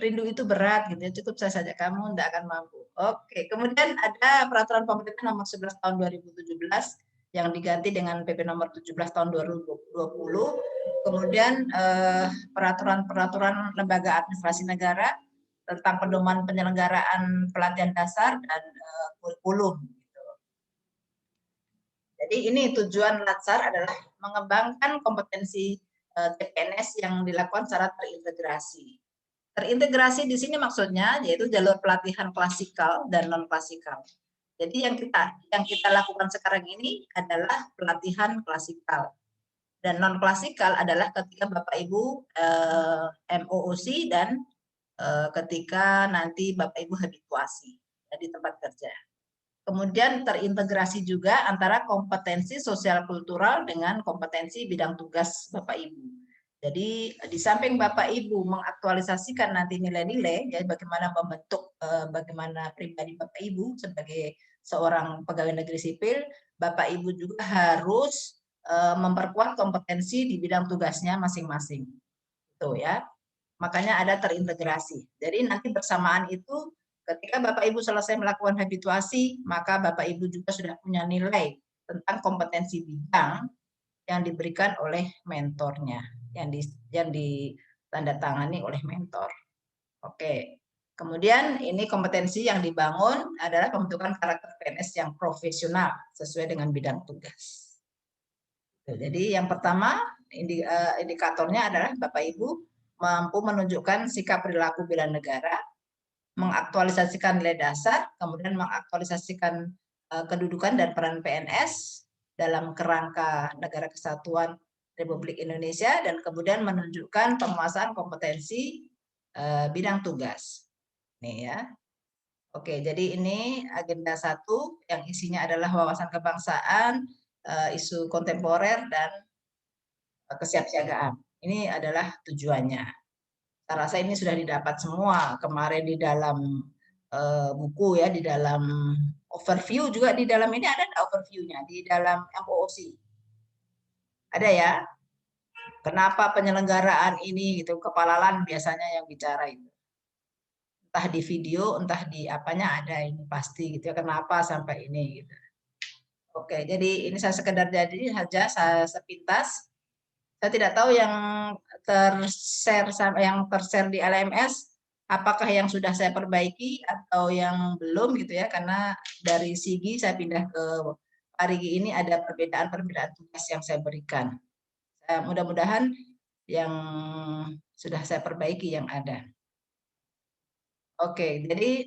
Rindu itu berat gitu ya, cukup saya saja, kamu tidak akan mampu. Oke, kemudian ada peraturan pemerintah nomor 11 tahun 2017 yang diganti dengan PP nomor 17 tahun 2020. Kemudian peraturan lembaga administrasi negara tentang pedoman penyelenggaraan pelatihan dasar dan kurikulum. Jadi ini tujuan Latsar adalah mengembangkan kompetensi CPNS yang dilakukan secara terintegrasi. Terintegrasi di sini maksudnya yaitu jalur pelatihan klasikal dan non klasikal. Jadi yang kita lakukan sekarang ini adalah pelatihan klasikal. Dan non klasikal adalah ketika Bapak Ibu MOOC dan ketika nanti Bapak Ibu habituasi di tempat kerja. Kemudian terintegrasi juga antara kompetensi sosial kultural dengan kompetensi bidang tugas Bapak Ibu. Jadi di samping Bapak Ibu mengaktualisasikan nanti nilai-nilai, ya bagaimana membentuk bagaimana pribadi Bapak Ibu sebagai seorang pegawai negeri sipil, Bapak Ibu juga harus memperkuat kompetensi di bidang tugasnya masing-masing. Itu ya. Makanya ada terintegrasi. Jadi nanti bersamaan itu ketika Bapak Ibu selesai melakukan habituasi, maka Bapak Ibu juga sudah punya nilai tentang kompetensi bidang yang diberikan oleh mentornya, yang ditandatangani oleh mentor. Oke. Kemudian ini kompetensi yang dibangun adalah pembentukan karakter PNS yang profesional sesuai dengan bidang tugas. Jadi yang pertama indikatornya adalah Bapak Ibu mampu menunjukkan sikap perilaku bela negara, mengaktualisasikan nilai dasar, kemudian mengaktualisasikan kedudukan dan peran PNS dalam kerangka Negara Kesatuan Republik Indonesia, dan kemudian menunjukkan penguasaan kompetensi bidang tugas. Nih ya. Oke, jadi ini agenda 1 yang isinya adalah wawasan kebangsaan, isu kontemporer, dan kesiapsiagaan. Ini adalah tujuannya. Saya rasa ini sudah didapat semua kemarin di dalam buku ya, di dalam overview juga, di dalam ini ada overview-nya di dalam MOOC. Ada ya. Kenapa penyelenggaraan ini gitu, kepalalan biasanya yang bicara itu. Entah di video, entah di apanya ada ini pasti gitu ya, kenapa sampai ini gitu. Oke, jadi ini saya sekedar jadi saja saya sepintas. Saya tidak tahu yang tershare di LMS apakah yang sudah saya perbaiki atau yang belum gitu ya, karena dari Sigi saya pindah ke Parigi ini ada perbedaan tugas yang saya berikan. Mudah-mudahan yang sudah saya perbaiki yang ada. Oke, jadi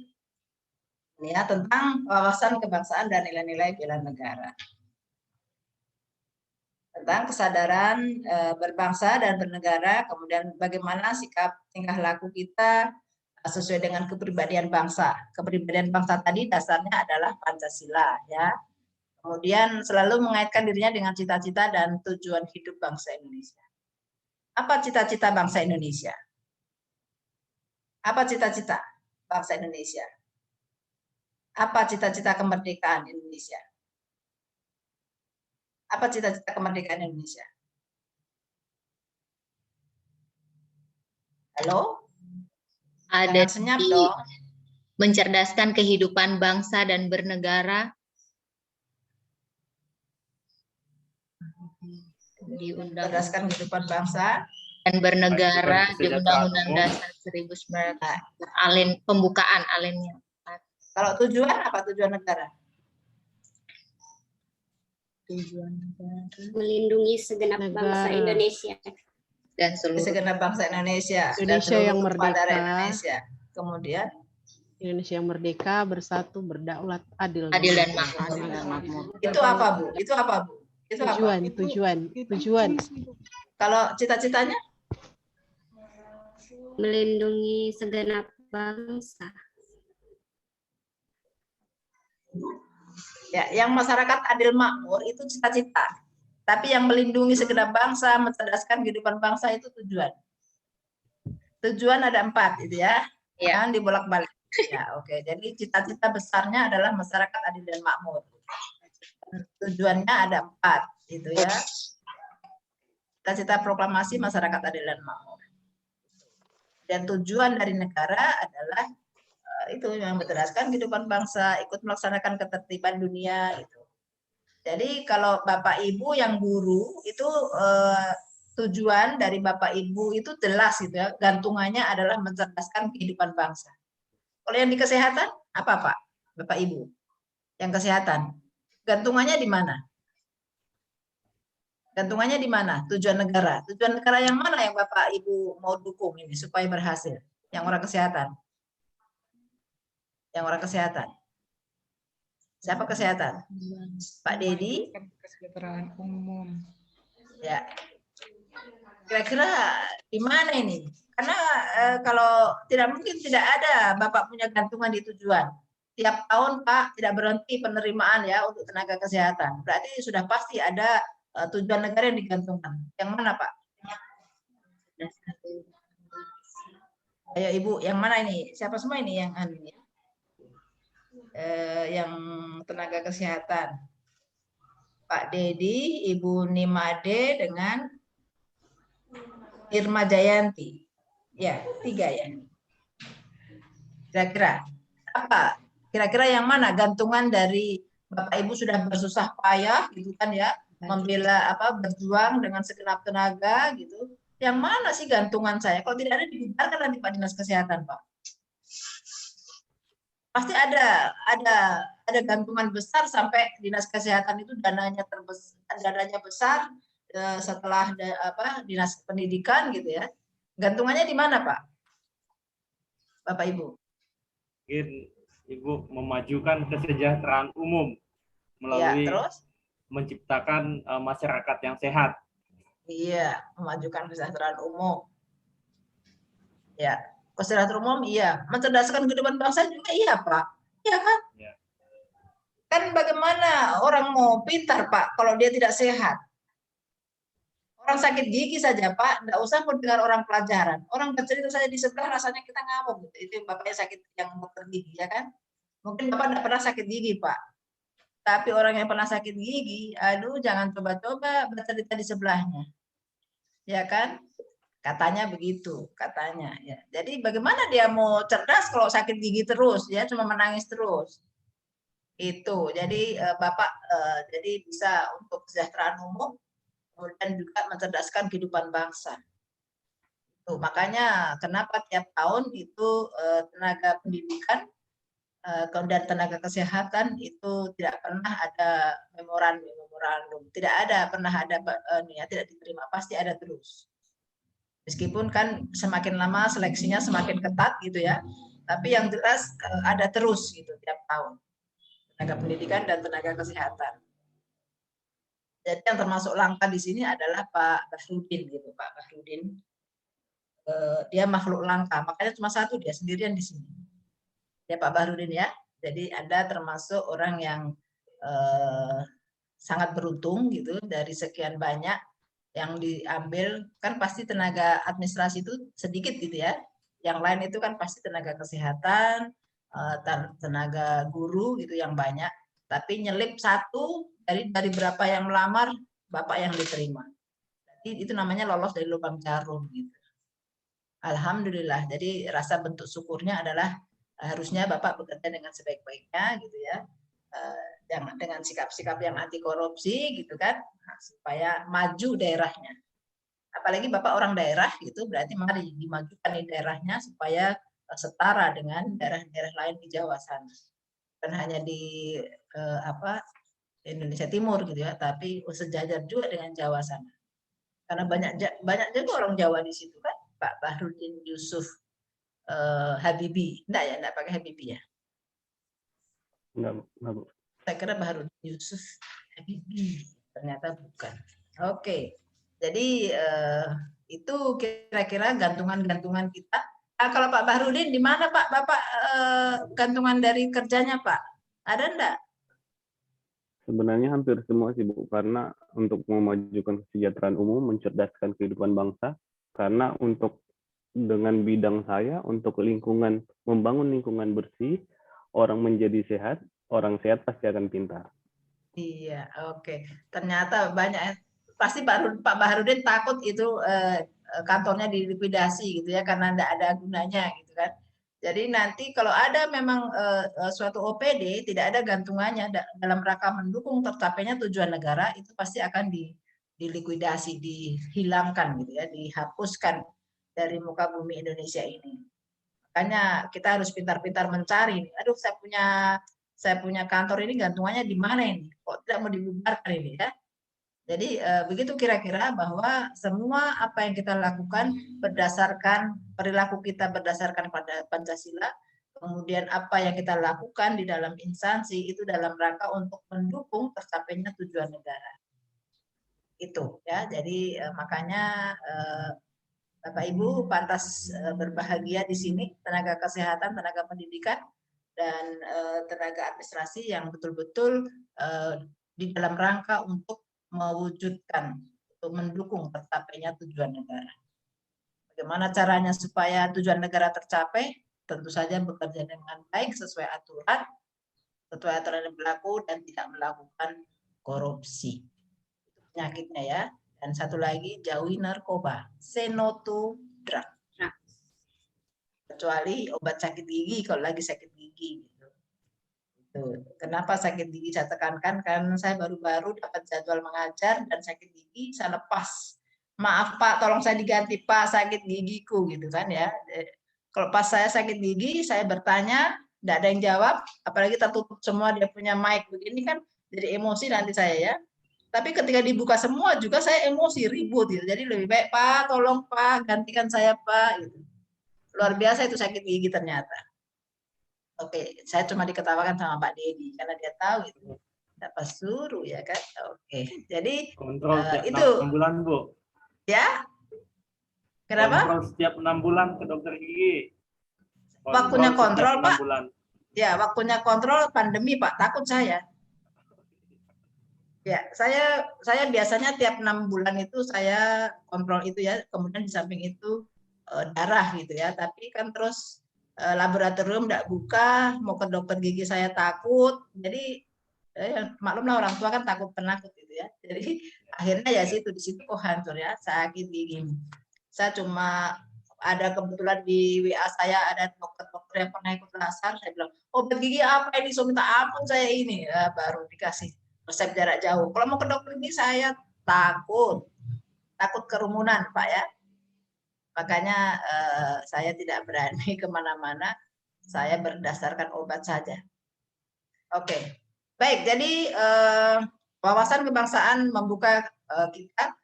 ini ya tentang wawasan kebangsaan dan nilai-nilai bela negara. Tentang kesadaran berbangsa dan bernegara, kemudian bagaimana sikap tingkah laku kita sesuai dengan kepribadian bangsa. Kepribadian bangsa tadi dasarnya adalah Pancasila ya. Kemudian selalu mengaitkan dirinya dengan cita-cita dan tujuan hidup bangsa Indonesia. Apa cita-cita bangsa Indonesia? Apa cita-cita bangsa Indonesia? Apa cita-cita kemerdekaan Indonesia? Apa cita-cita kemerdekaan Indonesia? Halo? Ada senyap dong. Mencerdaskan kehidupan bangsa dan bernegara. Di mencerdaskan kehidupan bangsa dan bernegara di Undang-Undang Dasar 1945. Pembukaan alinnya. Kalau tujuan apa tujuan negara? Tujuan negara melindungi segenap bangsa Indonesia dan seluruh segenap bangsa Indonesia yang merdeka. Indonesia. Kemudian Indonesia yang merdeka, bersatu, berdaulat, adil dan makmur. Itu apa Bu? Itu apa Bu? Itu apa? Tujuan. Kalau cita-citanya? Melindungi segenap bangsa. Ya, yang masyarakat adil makmur itu cita-cita. Tapi yang melindungi segenap bangsa, mencerdaskan kehidupan bangsa itu tujuan. Tujuan ada 4 itu ya. Jangan dibolak-balik. Ya, oke. Jadi cita-cita besarnya adalah masyarakat adil dan makmur. Tujuannya ada 4 itu ya. Cita-cita proklamasi masyarakat adil dan makmur. Dan tujuan dari negara adalah itu yang mencerdaskan kehidupan bangsa, ikut melaksanakan ketertiban dunia itu. Jadi kalau Bapak Ibu yang guru itu tujuan dari Bapak Ibu itu jelas gitu ya, gantungannya adalah mencerdaskan kehidupan bangsa. Kalau yang di kesehatan apa Pak? Bapak Ibu? Yang kesehatan. Gantungannya di mana? Gantungannya di mana? Tujuan negara. Tujuan negara yang mana yang Bapak Ibu mau dukung ini supaya berhasil? Yang orang kesehatan. Yang orang kesehatan. Siapa kesehatan? Pak Dedi? Kesejahteraan umum. Ya. Kira-kira di mana ini? Karena kalau tidak mungkin tidak ada Bapak punya gantungan di tujuan. Tiap tahun Pak tidak berhenti penerimaan ya untuk tenaga kesehatan. Berarti sudah pasti ada tujuan negara yang digantungkan. Yang mana Pak? Ayo Ibu, yang mana ini? Siapa semua ini yang yang tenaga kesehatan? Pak Dedi, Ibu Nimade dengan Irma Jayanti. Ya, 3 ya. Kira-kira apa? Kira-kira yang mana gantungan dari Bapak Ibu sudah bersusah payah gitu kan ya, membela berjuang dengan segenap tenaga gitu. Yang mana sih gantungan saya? Kalau tidak ada dibubarkan nanti Pak Dinas Kesehatan, Pak. Pasti ada gantungan besar sampai Dinas Kesehatan itu dananya besar setelah Dinas Pendidikan gitu ya. Gantungannya di mana, Pak? Bapak Ibu. Mungkin Ibu memajukan kesejahteraan umum melalui menciptakan masyarakat yang sehat. Iya, memajukan kesejahteraan umum. Ya, kesejahteraan umum iya, mencerdaskan kehidupan bangsa juga iya, Pak. Iya kan? Ya. Kan bagaimana orang mau pintar, Pak, kalau dia tidak sehat? Orang sakit gigi saja, Pak, enggak usah mendengar orang pelajaran. Orang bercerita saja di sebelah rasanya kita ngamuk. Itu bapaknya sakit yang dokter gigi, ya kan? Mungkin Bapak enggak pernah sakit gigi, Pak. Tapi orang yang pernah sakit gigi, aduh jangan coba-coba bercerita di sebelahnya. Ya kan? Katanya begitu, katanya. Ya. Jadi bagaimana dia mau cerdas kalau sakit gigi terus, ya cuma menangis terus. Itu. Jadi Bapak jadi bisa untuk kesejahteraan umum, kemudian juga mencerdaskan kehidupan bangsa. Tuh, makanya kenapa tiap tahun itu tenaga pendidikan dan tenaga kesehatan itu tidak pernah ada memorandum, tidak ada pernah ada tidak diterima, pasti ada terus. Meskipun kan semakin lama seleksinya semakin ketat gitu ya, tapi yang jelas ada terus gitu tiap tahun tenaga pendidikan dan tenaga kesehatan. Jadi yang termasuk langka di sini adalah Pak Bahrudin gitu, Pak Bahrudin. Dia makhluk langka, makanya cuma satu dia sendirian di sini. Ya Pak Bahrudin ya. Jadi Anda termasuk orang yang sangat beruntung gitu dari sekian banyak yang diambil, kan pasti tenaga administrasi itu sedikit gitu ya. Yang lain itu kan pasti tenaga kesehatan, tenaga guru gitu yang banyak. Tapi nyelip satu dari berapa yang melamar, Bapak yang diterima. Jadi itu namanya lolos dari lubang jarum gitu. Alhamdulillah. Jadi rasa bentuk syukurnya adalah harusnya Bapak bekerja dengan sebaik-baiknya gitu ya, dengan sikap-sikap yang anti korupsi gitu kan, supaya maju daerahnya. Apalagi Bapak orang daerah gitu, berarti mari dimajukan di daerahnya supaya setara dengan daerah-daerah lain di Jawa sana. Bukan hanya di Indonesia Timur gitu ya, tapi sejajar juga dengan Jawa sana. Karena banyak juga orang Jawa di situ kan, Pak Bahrudin Yusuf Habibie. Enggak ya, enggak pakai Habibie ya? Enggak, Bu. Saya kira Bahrudin Yusuf Habibie. Ternyata bukan. Oke. Jadi itu kira-kira gantungan-gantungan kita. Nah, kalau Pak Bahrudin di mana Pak? Bapak gantungan dari kerjanya Pak? Ada enggak? Sebenarnya hampir semua sih Bu, karena untuk memajukan kesejahteraan umum, mencerdaskan kehidupan bangsa, karena untuk dengan bidang saya, untuk lingkungan, membangun lingkungan bersih, orang menjadi sehat, orang sehat pasti akan pintar. Iya, oke. Ternyata banyak, pasti Pak Bahrudin takut itu kantornya dilikuidasi gitu ya, karena tidak ada gunanya gitu kan. Jadi nanti kalau ada memang suatu OPD tidak ada gantungannya dalam rangka mendukung tercapainya tujuan negara, itu pasti akan dilikuidasi, dihilangkan gitu ya, dihapuskan dari muka bumi Indonesia ini. Makanya kita harus pintar-pintar mencari. Aduh, saya punya kantor ini gantungannya di mana ini? Kok tidak mau dibubarkan ini ya? Jadi begitu kira-kira bahwa semua apa yang kita lakukan berdasarkan perilaku kita berdasarkan pada Pancasila, kemudian apa yang kita lakukan di dalam instansi itu dalam rangka untuk mendukung tercapainya tujuan negara. Itu ya. Jadi makanya Bapak Ibu pantas berbahagia di sini, tenaga kesehatan, tenaga pendidikan, dan tenaga administrasi yang betul-betul di dalam rangka untuk mewujudkan, untuk mendukung tercapainya tujuan negara. Bagaimana caranya supaya tujuan negara tercapai? Tentu saja bekerja dengan baik sesuai aturan yang berlaku dan tidak melakukan korupsi. Itu penyakitnya ya. Dan satu lagi, jauhi narkoba. Say no to drug. Kecuali obat sakit gigi kalau lagi sakit gigi. Kenapa sakit gigi saya tekankan? Karena saya baru-baru dapat jadwal mengajar dan sakit gigi saya lepas. Maaf Pak, tolong saya diganti Pak, sakit gigiku gitu kan ya. Kalau pas saya sakit gigi, saya bertanya, tidak ada yang jawab, apalagi tertutup semua dia punya mic begini kan, jadi emosi nanti saya ya. Tapi ketika dibuka semua juga saya emosi, ribut gitu. Jadi lebih baik Pak, tolong Pak, gantikan saya Pak. Gitu. Luar biasa itu sakit gigi ternyata. Oke, saya cuma diketawakan sama Pak Dedi karena dia tahu itu. Dapat suruh ya kan. Oke, jadi kontrol setiap itu 6 bulan Bu. Ya. Kenapa? Kontrol setiap 6 bulan ke dokter gigi. Waktunya kontrol Pak. Bulan. Ya, waktunya kontrol pandemi Pak. Takut saya. Ya, saya biasanya tiap 6 bulan itu saya kontrol itu ya. Kemudian di samping itu darah gitu ya. Tapi kan terus laboratorium tidak buka, mau ke dokter gigi saya takut, jadi maklumlah orang tua kan takut penakut gitu ya. Jadi akhirnya ya di situ kok hancur ya, sakit gigi. Saya cuma ada kebetulan di WA saya ada dokter-dokter yang pernah ikut laser, saya bilang obat gigi apa ini, so minta ampun saya ini, ya, baru dikasih resep jarak jauh. Kalau mau ke dokter gigi saya takut kerumunan Pak ya. Makanya saya tidak berani kemana-mana, saya berdasarkan obat saja. Oke, baik. Jadi wawasan kebangsaan membuka kita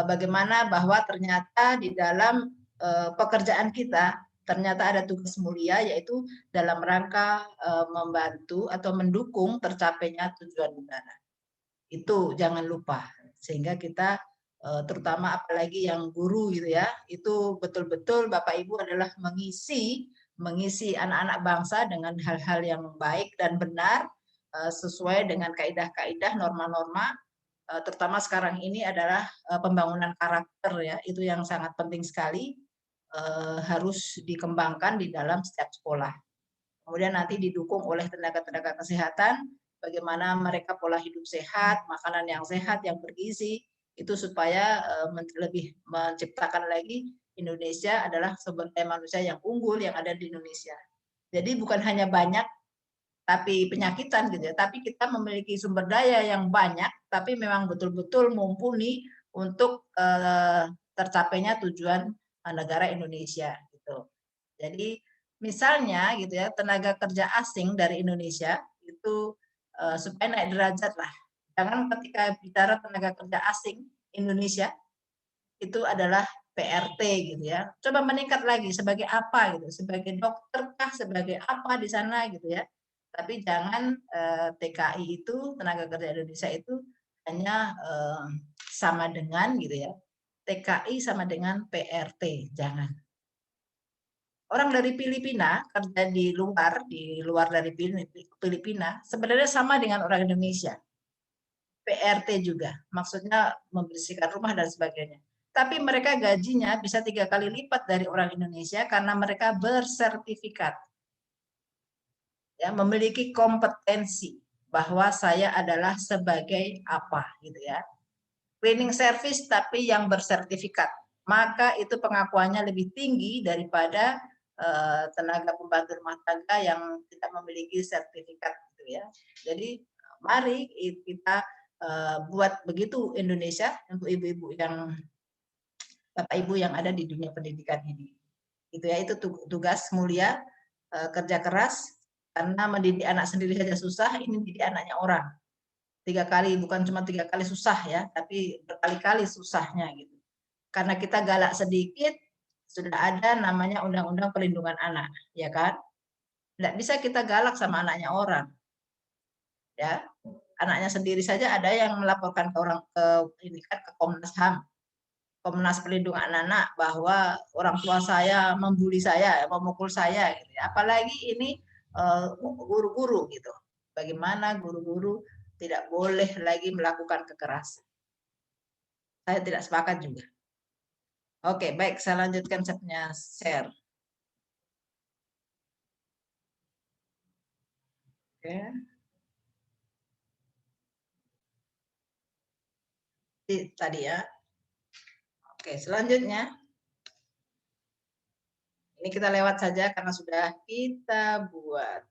bagaimana bahwa ternyata di dalam pekerjaan kita ternyata ada tugas mulia, yaitu dalam rangka membantu atau mendukung tercapainya tujuan negara. Itu jangan lupa, sehingga kita terutama apalagi yang guru gitu ya, itu betul-betul Bapak Ibu adalah mengisi anak-anak bangsa dengan hal-hal yang baik dan benar sesuai dengan kaidah-kaidah norma-norma, terutama sekarang ini adalah pembangunan karakter ya, itu yang sangat penting sekali, harus dikembangkan di dalam setiap sekolah. Kemudian nanti didukung oleh tenaga-tenaga kesehatan, bagaimana mereka pola hidup sehat, makanan yang sehat, yang bergizi, itu supaya lebih menciptakan lagi Indonesia adalah sumber daya manusia yang unggul yang ada di Indonesia. Jadi bukan hanya banyak tapi penyakitan gitu ya, tapi kita memiliki sumber daya yang banyak tapi memang betul-betul mumpuni untuk tercapainya tujuan negara Indonesia gitu. Jadi misalnya gitu ya, tenaga kerja asing dari Indonesia itu supaya naik derajat lah. Jangan ketika bicara tenaga kerja asing Indonesia itu adalah PRT gitu ya. Coba meningkat lagi sebagai apa gitu, sebagai dokter kah, sebagai apa di sana gitu ya. Tapi jangan TKI itu, tenaga kerja Indonesia itu hanya sama dengan gitu ya. TKI sama dengan PRT, jangan. Orang dari Filipina kerja di luar dari Filipina, sebenarnya sama dengan orang Indonesia. PRT juga, maksudnya membersihkan rumah dan sebagainya. Tapi mereka gajinya bisa 3 kali lipat dari orang Indonesia karena mereka bersertifikat. Ya, memiliki kompetensi bahwa saya adalah sebagai apa gitu ya. Cleaning service tapi yang bersertifikat. Maka itu pengakuannya lebih tinggi daripada tenaga pembantu rumah tangga yang tidak memiliki sertifikat gitu ya. Jadi mari kita buat begitu Indonesia untuk ibu-ibu yang Bapak Ibu yang ada di dunia pendidikan ini. Itu ya, itu tugas mulia, kerja keras, karena mendidik anak sendiri saja susah, ini mendidik anaknya orang. 3 kali, bukan cuma 3 kali susah ya, tapi berkali-kali susahnya gitu. Karena kita galak sedikit, sudah ada namanya Undang-Undang Perlindungan Anak, ya kan? Tidak bisa kita galak sama anaknya orang. Ya, anaknya sendiri saja ada yang melaporkan ke Komnas HAM, Komnas Perlindungan Anak, bahwa orang tua saya membuli saya, memukul saya, gitu. Apalagi ini guru-guru gitu. Bagaimana guru-guru tidak boleh lagi melakukan kekerasan. Saya tidak sepakat juga. Oke, baik, saya lanjutkan saya share. Oke. Tadi ya. Oke, selanjutnya. Ini kita lewat saja karena sudah kita buat.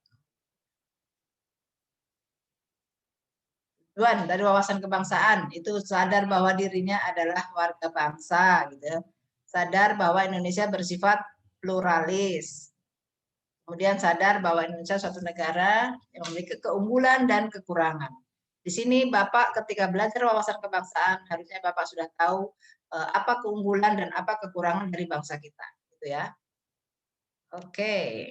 Tujuan dari wawasan kebangsaan itu sadar bahwa dirinya adalah warga bangsa, gitu. Sadar bahwa Indonesia bersifat pluralis. Kemudian sadar bahwa Indonesia suatu negara yang memiliki keunggulan dan kekurangan. Di sini Bapak ketika belajar wawasan kebangsaan harusnya Bapak sudah tahu apa keunggulan dan apa kekurangan dari bangsa kita, gitu ya. Oke.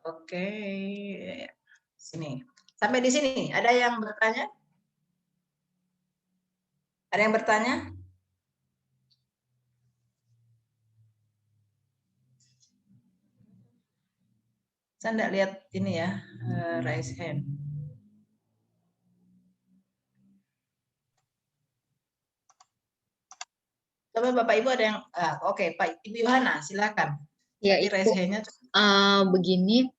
Oke. Sini. Sampai di sini ada yang bertanya? Ada yang bertanya? Saya tidak lihat ini ya, raise hand. Coba Bapak Ibu ada yang, oke, Pak Ibu Yohana, silakan. Ya, raise hand-nya. Begini,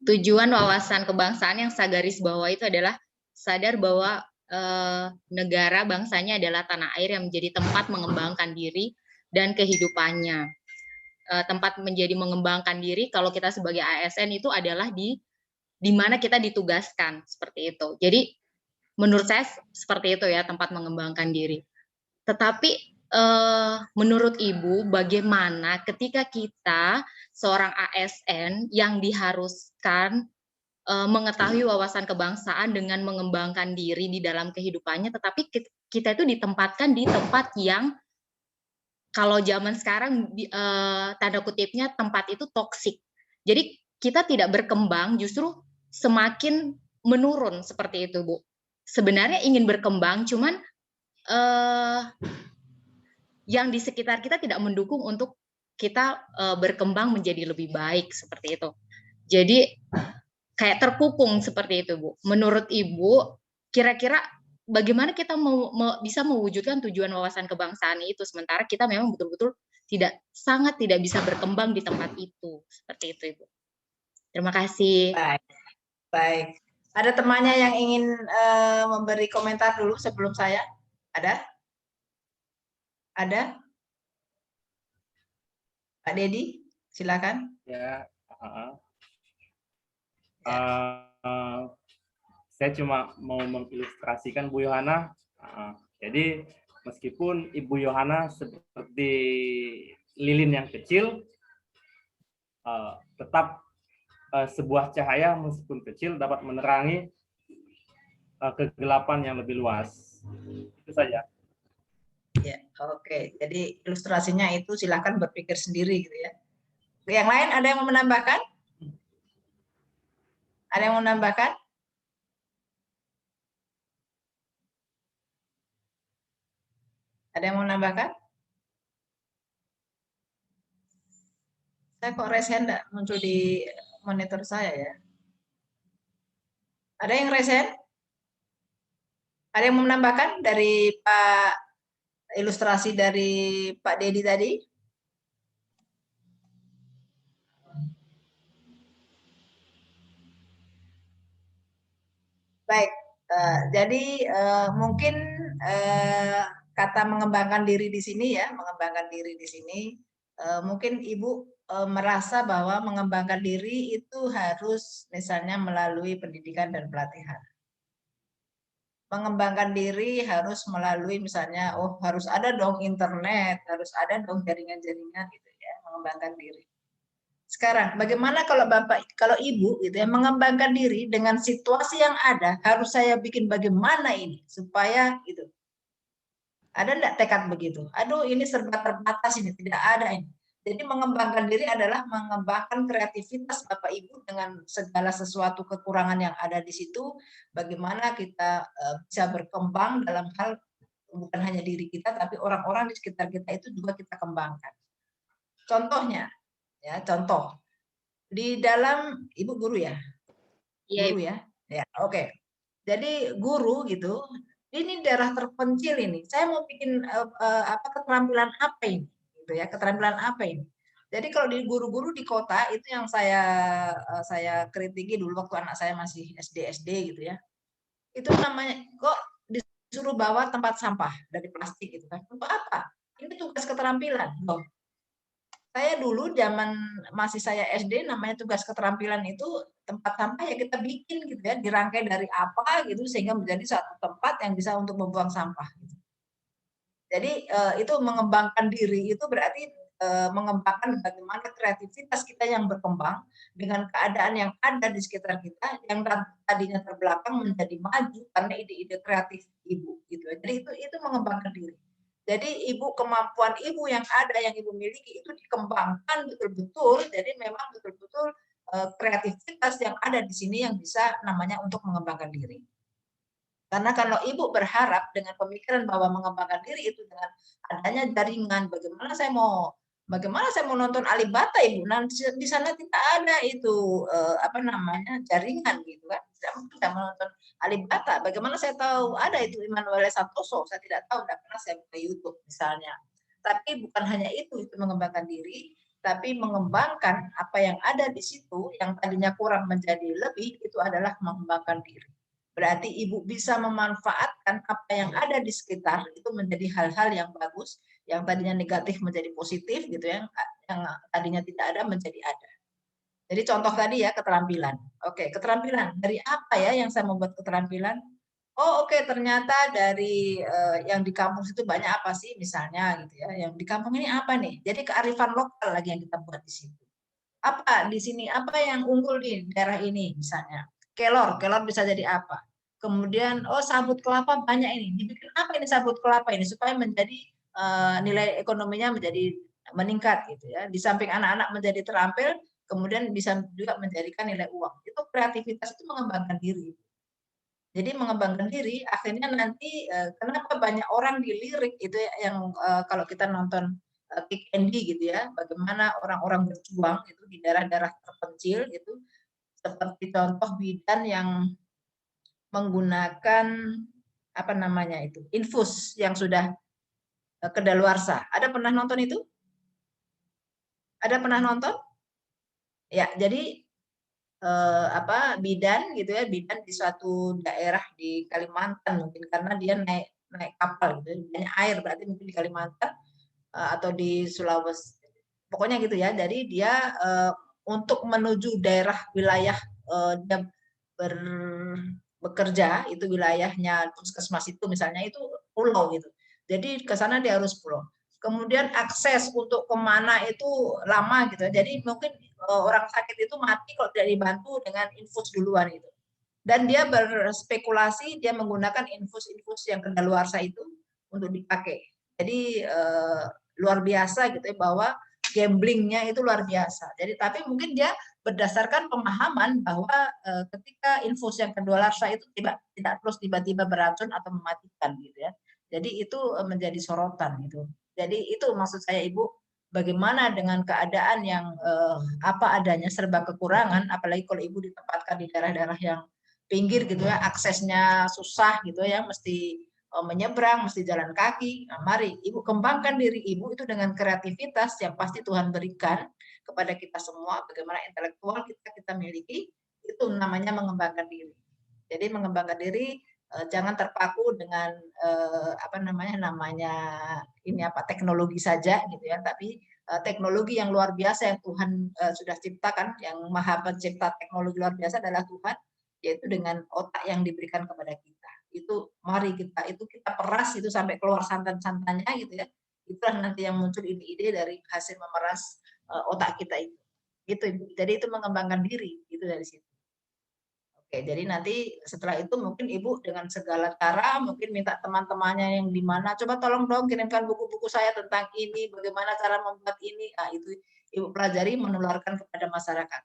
tujuan wawasan kebangsaan yang saya garis bawah itu adalah sadar bahwa negara bangsanya adalah tanah air yang menjadi tempat mengembangkan diri dan kehidupannya. Tempat menjadi mengembangkan diri kalau kita sebagai ASN itu adalah di mana kita ditugaskan, seperti itu. Jadi menurut saya seperti itu ya, tempat mengembangkan diri. Tetapi menurut Ibu bagaimana ketika kita seorang ASN yang diharuskan mengetahui wawasan kebangsaan dengan mengembangkan diri di dalam kehidupannya, tetapi kita itu ditempatkan di tempat yang kalau zaman sekarang tanda kutipnya tempat itu toksik. Jadi kita tidak berkembang, justru semakin menurun seperti itu, Bu. Sebenarnya ingin berkembang, cuman yang di sekitar kita tidak mendukung untuk kita berkembang menjadi lebih baik seperti itu. Jadi kayak terkukung seperti itu, Bu. Menurut Ibu, kira-kira bagaimana kita bisa mewujudkan tujuan wawasan kebangsaan itu sementara kita memang betul-betul sangat tidak bisa berkembang di tempat itu, seperti itu, Ibu. Terima kasih. Baik. Ada temannya yang ingin memberi komentar dulu sebelum saya? Ada? Ada? Pak Dedi, silakan. Ya. Saya cuma mau mengilustrasikan Bu Yohana. Jadi meskipun Ibu Yohana seperti lilin yang kecil, tetap sebuah cahaya meskipun kecil dapat menerangi kegelapan yang lebih luas. Itu saja. Ya, oke. Jadi ilustrasinya itu silakan berpikir sendiri gitu ya. Yang lain ada yang mau menambahkan? Ada yang mau menambahkan? Ada yang mau menambahkan? Saya kok raise hand enggak muncul di monitor saya ya. Ada yang raise hand? Ada yang mau menambahkan dari Pak, ilustrasi dari Pak Dedi tadi? Baik, jadi mungkin kata mengembangkan diri di sini ya, mengembangkan diri di sini, mungkin Ibu merasa bahwa mengembangkan diri itu harus misalnya melalui pendidikan dan pelatihan. Mengembangkan diri harus melalui misalnya, oh harus ada dong internet, harus ada dong jaringan-jaringan gitu ya, mengembangkan diri. Sekarang, bagaimana kalau Bapak, kalau Ibu gitu ya, mengembangkan diri dengan situasi yang ada, harus saya bikin bagaimana ini supaya gitu. Ada enggak tekad begitu? Aduh, ini serba terbatas ini, tidak ada ini. Jadi mengembangkan diri adalah mengembangkan kreativitas Bapak Ibu dengan segala sesuatu kekurangan yang ada di situ, bagaimana kita bisa berkembang dalam hal bukan hanya diri kita, tapi orang-orang di sekitar kita itu juga kita kembangkan. Contohnya, ya contoh di dalam Ibu guru ya, guru ya, ya oke. Jadi guru gitu, ini daerah terpencil ini. Saya mau bikin apa keterampilan apa ini, gitu ya, keterampilan apa ini. Jadi kalau di guru-guru di kota itu yang saya kritiki dulu waktu anak saya masih SD gitu ya. Itu namanya kok disuruh bawa tempat sampah dari plastik gitu kan. Untuk apa? Ini tugas keterampilan loh. Saya dulu zaman masih saya SD namanya tugas keterampilan itu tempat sampah ya kita bikin gitu ya, dirangkai dari apa gitu sehingga menjadi satu tempat yang bisa untuk membuang sampah. Gitu. Jadi itu mengembangkan diri itu berarti mengembangkan bagaimana kreativitas kita yang berkembang dengan keadaan yang ada di sekitar kita yang tadinya terbelakang menjadi maju karena ide-ide kreatif Ibu gitu. Jadi itu mengembangkan diri. Jadi Ibu, kemampuan Ibu yang ada, yang Ibu miliki itu dikembangkan betul-betul. Jadi memang betul-betul kreativitas yang ada di sini yang bisa namanya untuk mengembangkan diri. Karena kalau Ibu berharap dengan pemikiran bahwa mengembangkan diri itu dengan adanya jaringan, bagaimana saya mau nonton Alibata Ibu? Nah, di sana tidak ada itu apa namanya jaringan gitu kan. Tidak menonton Alibata. Bagaimana saya tahu ada itu Immanuel Santoso? Saya tidak tahu, tidak pernah saya buka YouTube misalnya. Tapi bukan hanya itu mengembangkan diri, tapi mengembangkan apa yang ada di situ yang tadinya kurang menjadi lebih itu adalah mengembangkan diri. Berarti Ibu bisa memanfaatkan apa yang ada di sekitar itu menjadi hal-hal yang bagus, yang tadinya negatif menjadi positif gitu ya, yang tadinya tidak ada menjadi ada. Jadi contoh tadi ya keterampilan. Oke, keterampilan. Dari apa ya yang saya membuat keterampilan? Oh oke, ternyata dari yang di kampus itu banyak apa sih misalnya gitu ya. Yang di kampung ini apa nih? Jadi kearifan lokal lagi yang kita buat di situ. Apa di sini? Apa yang unggul di daerah ini misalnya? Kelor bisa jadi apa? Kemudian oh sabut kelapa banyak ini. Dibikin apa ini sabut kelapa ini supaya menjadi nilai ekonominya menjadi meningkat gitu ya. Di samping anak-anak menjadi terampil, kemudian bisa juga menjadikan nilai uang. Itu kreativitas itu mengembangkan diri. Jadi mengembangkan diri akhirnya nanti kenapa banyak orang dilirik itu yang kalau kita nonton Kick Andy gitu ya, bagaimana orang-orang berjuang itu di daerah-daerah terpencil gitu, seperti contoh bidan yang menggunakan apa namanya itu infus yang sudah kedaluarsa. Ada pernah nonton itu? Ada pernah nonton? Ya, jadi apa bidan gitu ya, bidan di suatu daerah di Kalimantan mungkin karena dia naik kapal gitu, banyak air berarti mungkin di Kalimantan atau di Sulawesi, pokoknya gitu ya. Jadi dia untuk menuju daerah wilayah dia bekerja itu wilayahnya puskesmas itu misalnya itu pulau gitu. Jadi ke sana dia harus pulau. Kemudian akses untuk kemana itu lama gitu. Jadi mungkin orang sakit itu mati kalau tidak dibantu dengan infus duluan itu. Dan dia berspekulasi dia menggunakan infus-infus yang kedaluarsa itu untuk dipakai. Jadi luar biasa gitu ya bahwa gamblingnya itu luar biasa. Jadi tapi mungkin dia berdasarkan pemahaman bahwa ketika infus yang kedaluarsa itu tidak terus tiba-tiba beracun atau mematikan gitu ya. Jadi itu menjadi sorotan gitu. Jadi itu maksud saya Ibu, bagaimana dengan keadaan yang apa adanya serba kekurangan, apalagi kalau Ibu ditempatkan di daerah-daerah yang pinggir gitu ya, aksesnya susah gitu ya, mesti menyeberang, mesti jalan kaki. Nah, mari Ibu kembangkan diri Ibu itu dengan kreativitas yang pasti Tuhan berikan kepada kita semua, bagaimana intelektual kita miliki, itu namanya mengembangkan diri. Jadi mengembangkan diri jangan terpaku dengan teknologi saja gitu ya, tapi teknologi yang luar biasa yang Tuhan sudah ciptakan, yang Maha Pencipta teknologi luar biasa adalah Tuhan, yaitu dengan otak yang diberikan kepada kita. Itu mari kita peras itu sampai keluar santan-santannya gitu ya. Itulah nanti yang muncul ide-ide dari hasil memeras otak kita itu. Gitu Ibu. Jadi itu mengembangkan diri itu dari situ. Oke, jadi nanti setelah itu mungkin Ibu dengan segala cara mungkin minta teman-temannya yang di mana, coba tolong dong kirimkan buku-buku saya tentang ini, bagaimana cara membuat ini. Nah, itu Ibu pelajari, menularkan kepada masyarakat.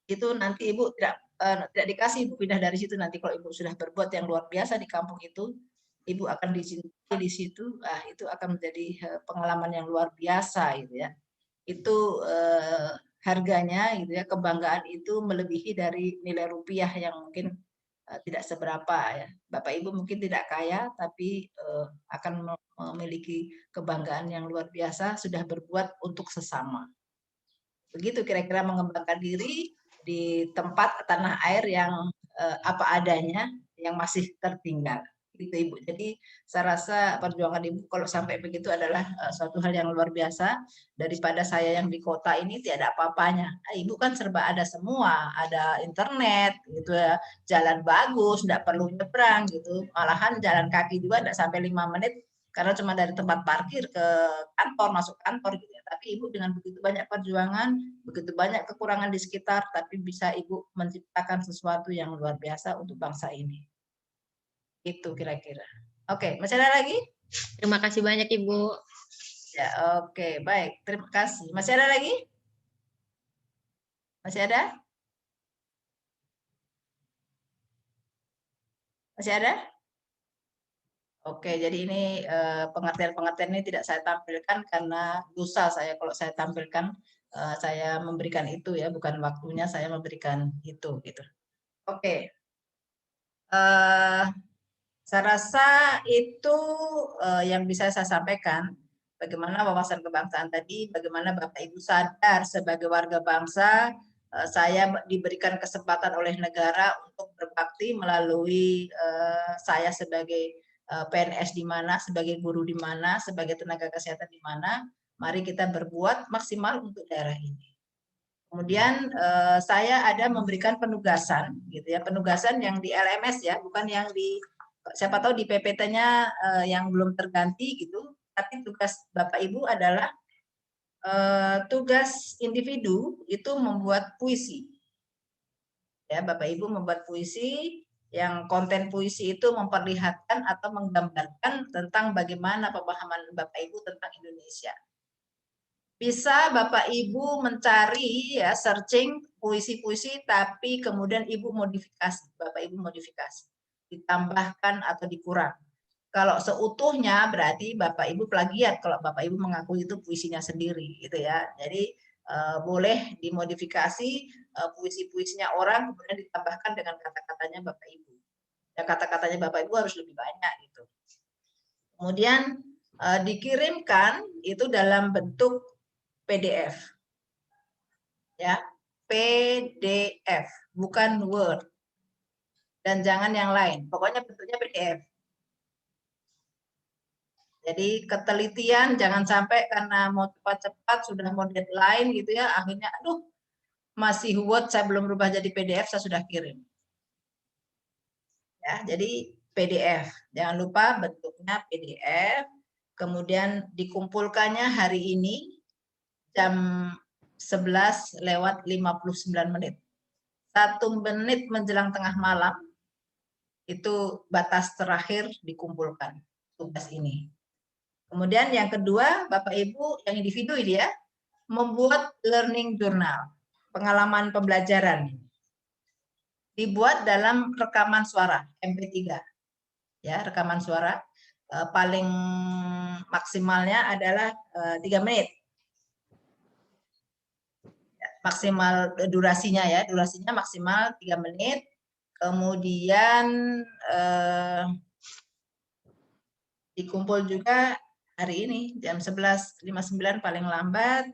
Itu nanti Ibu tidak dikasih Ibu pindah dari situ, nanti kalau Ibu sudah berbuat yang luar biasa di kampung itu, Ibu akan dicintai di situ, itu akan menjadi pengalaman yang luar biasa gitu ya. Itu harganya gitu ya, kebanggaan itu melebihi dari nilai rupiah yang mungkin tidak seberapa ya. Bapak Ibu mungkin tidak kaya, tapi akan memiliki kebanggaan yang luar biasa sudah berbuat untuk sesama. Begitu kira-kira mengembangkan diri di tempat tanah air yang apa adanya, yang masih tertinggal. Gitu Ibu. Jadi saya rasa perjuangan Ibu kalau sampai begitu adalah suatu hal yang luar biasa, daripada saya yang di kota ini tiada apa-apanya. Ibu kan serba ada semua, ada internet gitu ya, jalan bagus, tidak perlu nyebrang gitu. Malahan jalan kaki juga tidak sampai 5 menit karena cuma dari tempat parkir ke kantor, masuk kantor gitu ya. Tapi Ibu dengan begitu banyak perjuangan, begitu banyak kekurangan di sekitar, tapi bisa Ibu menciptakan sesuatu yang luar biasa untuk bangsa ini. Itu kira-kira. Oke, masih ada lagi? Terima kasih banyak Ibu. Ya, oke, baik. Terima kasih. Masih ada lagi? Masih ada? Masih ada? Oke, jadi ini pengertian-pengertian ini tidak saya tampilkan karena dosa saya kalau saya tampilkan, saya memberikan itu ya, bukan waktunya saya memberikan itu gitu. Oke. Saya rasa itu yang bisa saya sampaikan, bagaimana wawasan kebangsaan tadi, bagaimana Bapak Ibu sadar sebagai warga bangsa, saya diberikan kesempatan oleh negara untuk berbakti melalui saya sebagai PNS di mana, sebagai guru di mana, sebagai tenaga kesehatan di mana, mari kita berbuat maksimal untuk daerah ini. Kemudian saya ada memberikan penugasan, gitu ya, penugasan yang di LMS ya, bukan yang di siapa tahu di PPT-nya yang belum terganti gitu, tapi tugas Bapak Ibu adalah tugas individu itu membuat puisi. Ya, Bapak Ibu membuat puisi yang konten puisi itu memperlihatkan atau menggambarkan tentang bagaimana pemahaman Bapak Ibu tentang Indonesia. Bisa Bapak Ibu mencari ya, searching puisi-puisi, tapi kemudian Ibu modifikasi, Bapak Ibu modifikasi, ditambahkan atau dikurang. Kalau seutuhnya berarti Bapak Ibu plagiat kalau Bapak Ibu mengaku itu puisinya sendiri gitu ya. Jadi boleh dimodifikasi puisi-puisinya orang kemudian ditambahkan dengan kata-katanya Bapak Ibu. Ya, kata-katanya Bapak Ibu harus lebih banyak gitu. Kemudian dikirimkan itu dalam bentuk PDF. Ya, PDF, bukan Word. Dan jangan yang lain, pokoknya bentuknya PDF. Jadi ketelitian jangan sampai karena mau cepat-cepat sudah mau deadline gitu ya, akhirnya aduh masih Word saya belum berubah jadi PDF saya sudah kirim. Ya, jadi PDF. Jangan lupa bentuknya PDF. Kemudian dikumpulkannya hari ini jam 11:59. 1 menit menjelang tengah malam itu batas terakhir dikumpulkan tugas ini. Kemudian yang kedua, Bapak Ibu yang individu ini ya, membuat learning journal, pengalaman pembelajaran. Dibuat dalam rekaman suara MP3. Ya, rekaman suara paling maksimalnya adalah 3 menit. Maksimal durasinya ya, durasinya maksimal 3 menit. Kemudian dikumpul juga hari ini jam 11.59 paling lambat,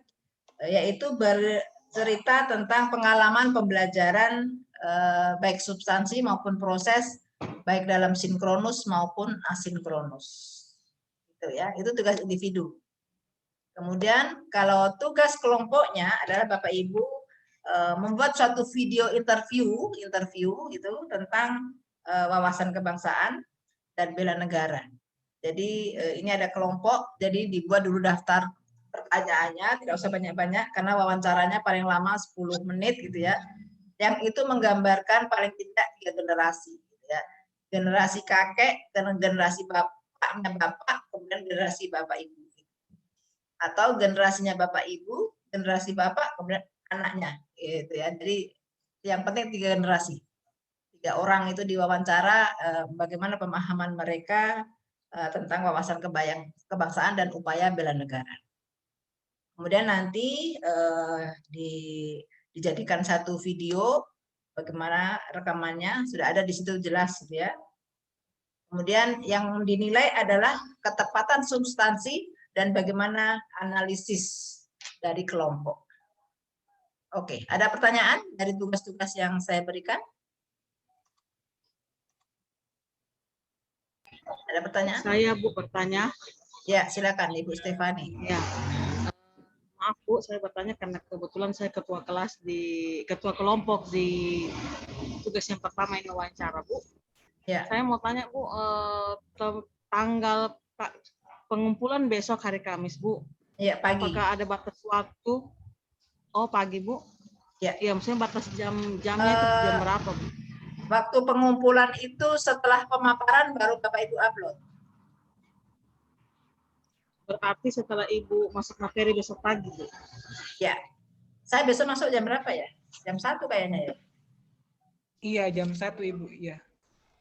yaitu bercerita tentang pengalaman pembelajaran baik substansi maupun proses, baik dalam sinkronus maupun asinkronus. Itu ya, itu tugas individu. Kemudian kalau tugas kelompoknya adalah Bapak Ibu membuat suatu video interview itu tentang wawasan kebangsaan dan bela negara. Jadi ini ada kelompok, jadi dibuat dulu daftar pertanyaannya, tidak usah banyak-banyak karena wawancaranya paling lama 10 menit gitu ya. Yang itu menggambarkan paling tidak 3 generasi gitu ya. Generasi kakek, generasi bapaknya bapak, kemudian generasi bapak ibu. Atau generasinya bapak ibu, generasi bapak, kemudian anaknya gitu ya. Jadi yang penting 3 generasi. 3 orang itu diwawancara bagaimana pemahaman mereka tentang wawasan kebangsaan dan upaya bela negara. Kemudian nanti dijadikan satu video, bagaimana rekamannya, sudah ada di situ jelas ya. Kemudian yang dinilai adalah ketepatan substansi dan bagaimana analisis dari kelompok. Oke, ada pertanyaan dari tugas-tugas yang saya berikan? Ada pertanyaan? Saya Bu bertanya. Ya, silakan Ibu Stefani. Ya. Maaf Bu, saya bertanya karena kebetulan saya ketua kelompok di tugas yang pertama ini wawancara Bu. Ya. Saya mau tanya Bu, tanggal pengumpulan besok hari Kamis Bu. Iya, pagi. Apakah ada batas waktu? Oh, pagi Bu. Ya. Iya, maksudnya batas jamnya itu jam berapa Bu? Waktu pengumpulan itu setelah pemaparan baru Bapak Ibu upload. Berarti setelah Ibu masuk materi besok pagi, Bu? Ya. Saya besok masuk jam berapa ya? Jam 1 kayaknya ya? Iya, jam 1 Ibu. Iya.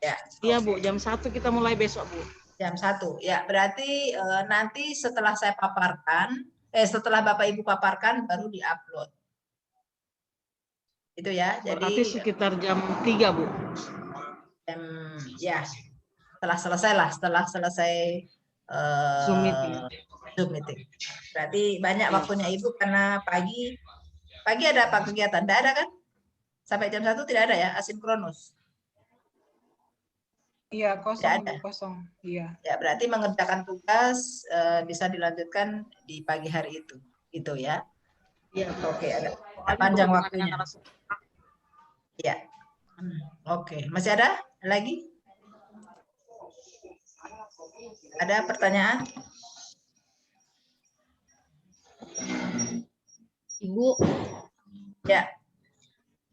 Ya. Iya Bu, jam 1 kita mulai besok Bu. Jam 1. Ya, berarti nanti setelah saya paparkan, setelah Bapak Ibu paparkan baru diupload. Itu ya. Jadi berarti sekitar jam 3 Bu. Ya. Setelah selesai Zoom meeting. Berarti banyak waktunya Ibu karena pagi ada apa kegiatan? Tidak ada kan? Sampai jam 1 tidak ada ya, asinkronus. Iya, kosong. Tidak ada. Kosong. Iya. Ya, berarti mengerjakan tugas bisa dilanjutkan di pagi hari itu. Gitu ya. Iya. Oke, ada panjang waktunya. Iya. Oke, masih ada lagi? Ada pertanyaan? Ibu, ya.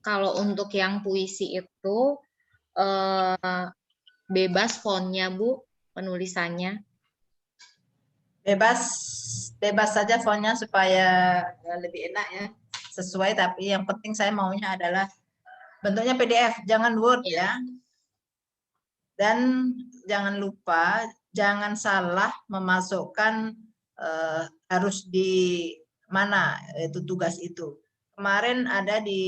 Kalau untuk yang puisi itu bebas fontnya Bu, penulisannya? Bebas saja fontnya supaya lebih enak ya, sesuai. Tapi yang penting saya maunya adalah bentuknya PDF, jangan Word ya. Dan jangan lupa, jangan salah memasukkan harus di mana itu tugas itu. Kemarin ada di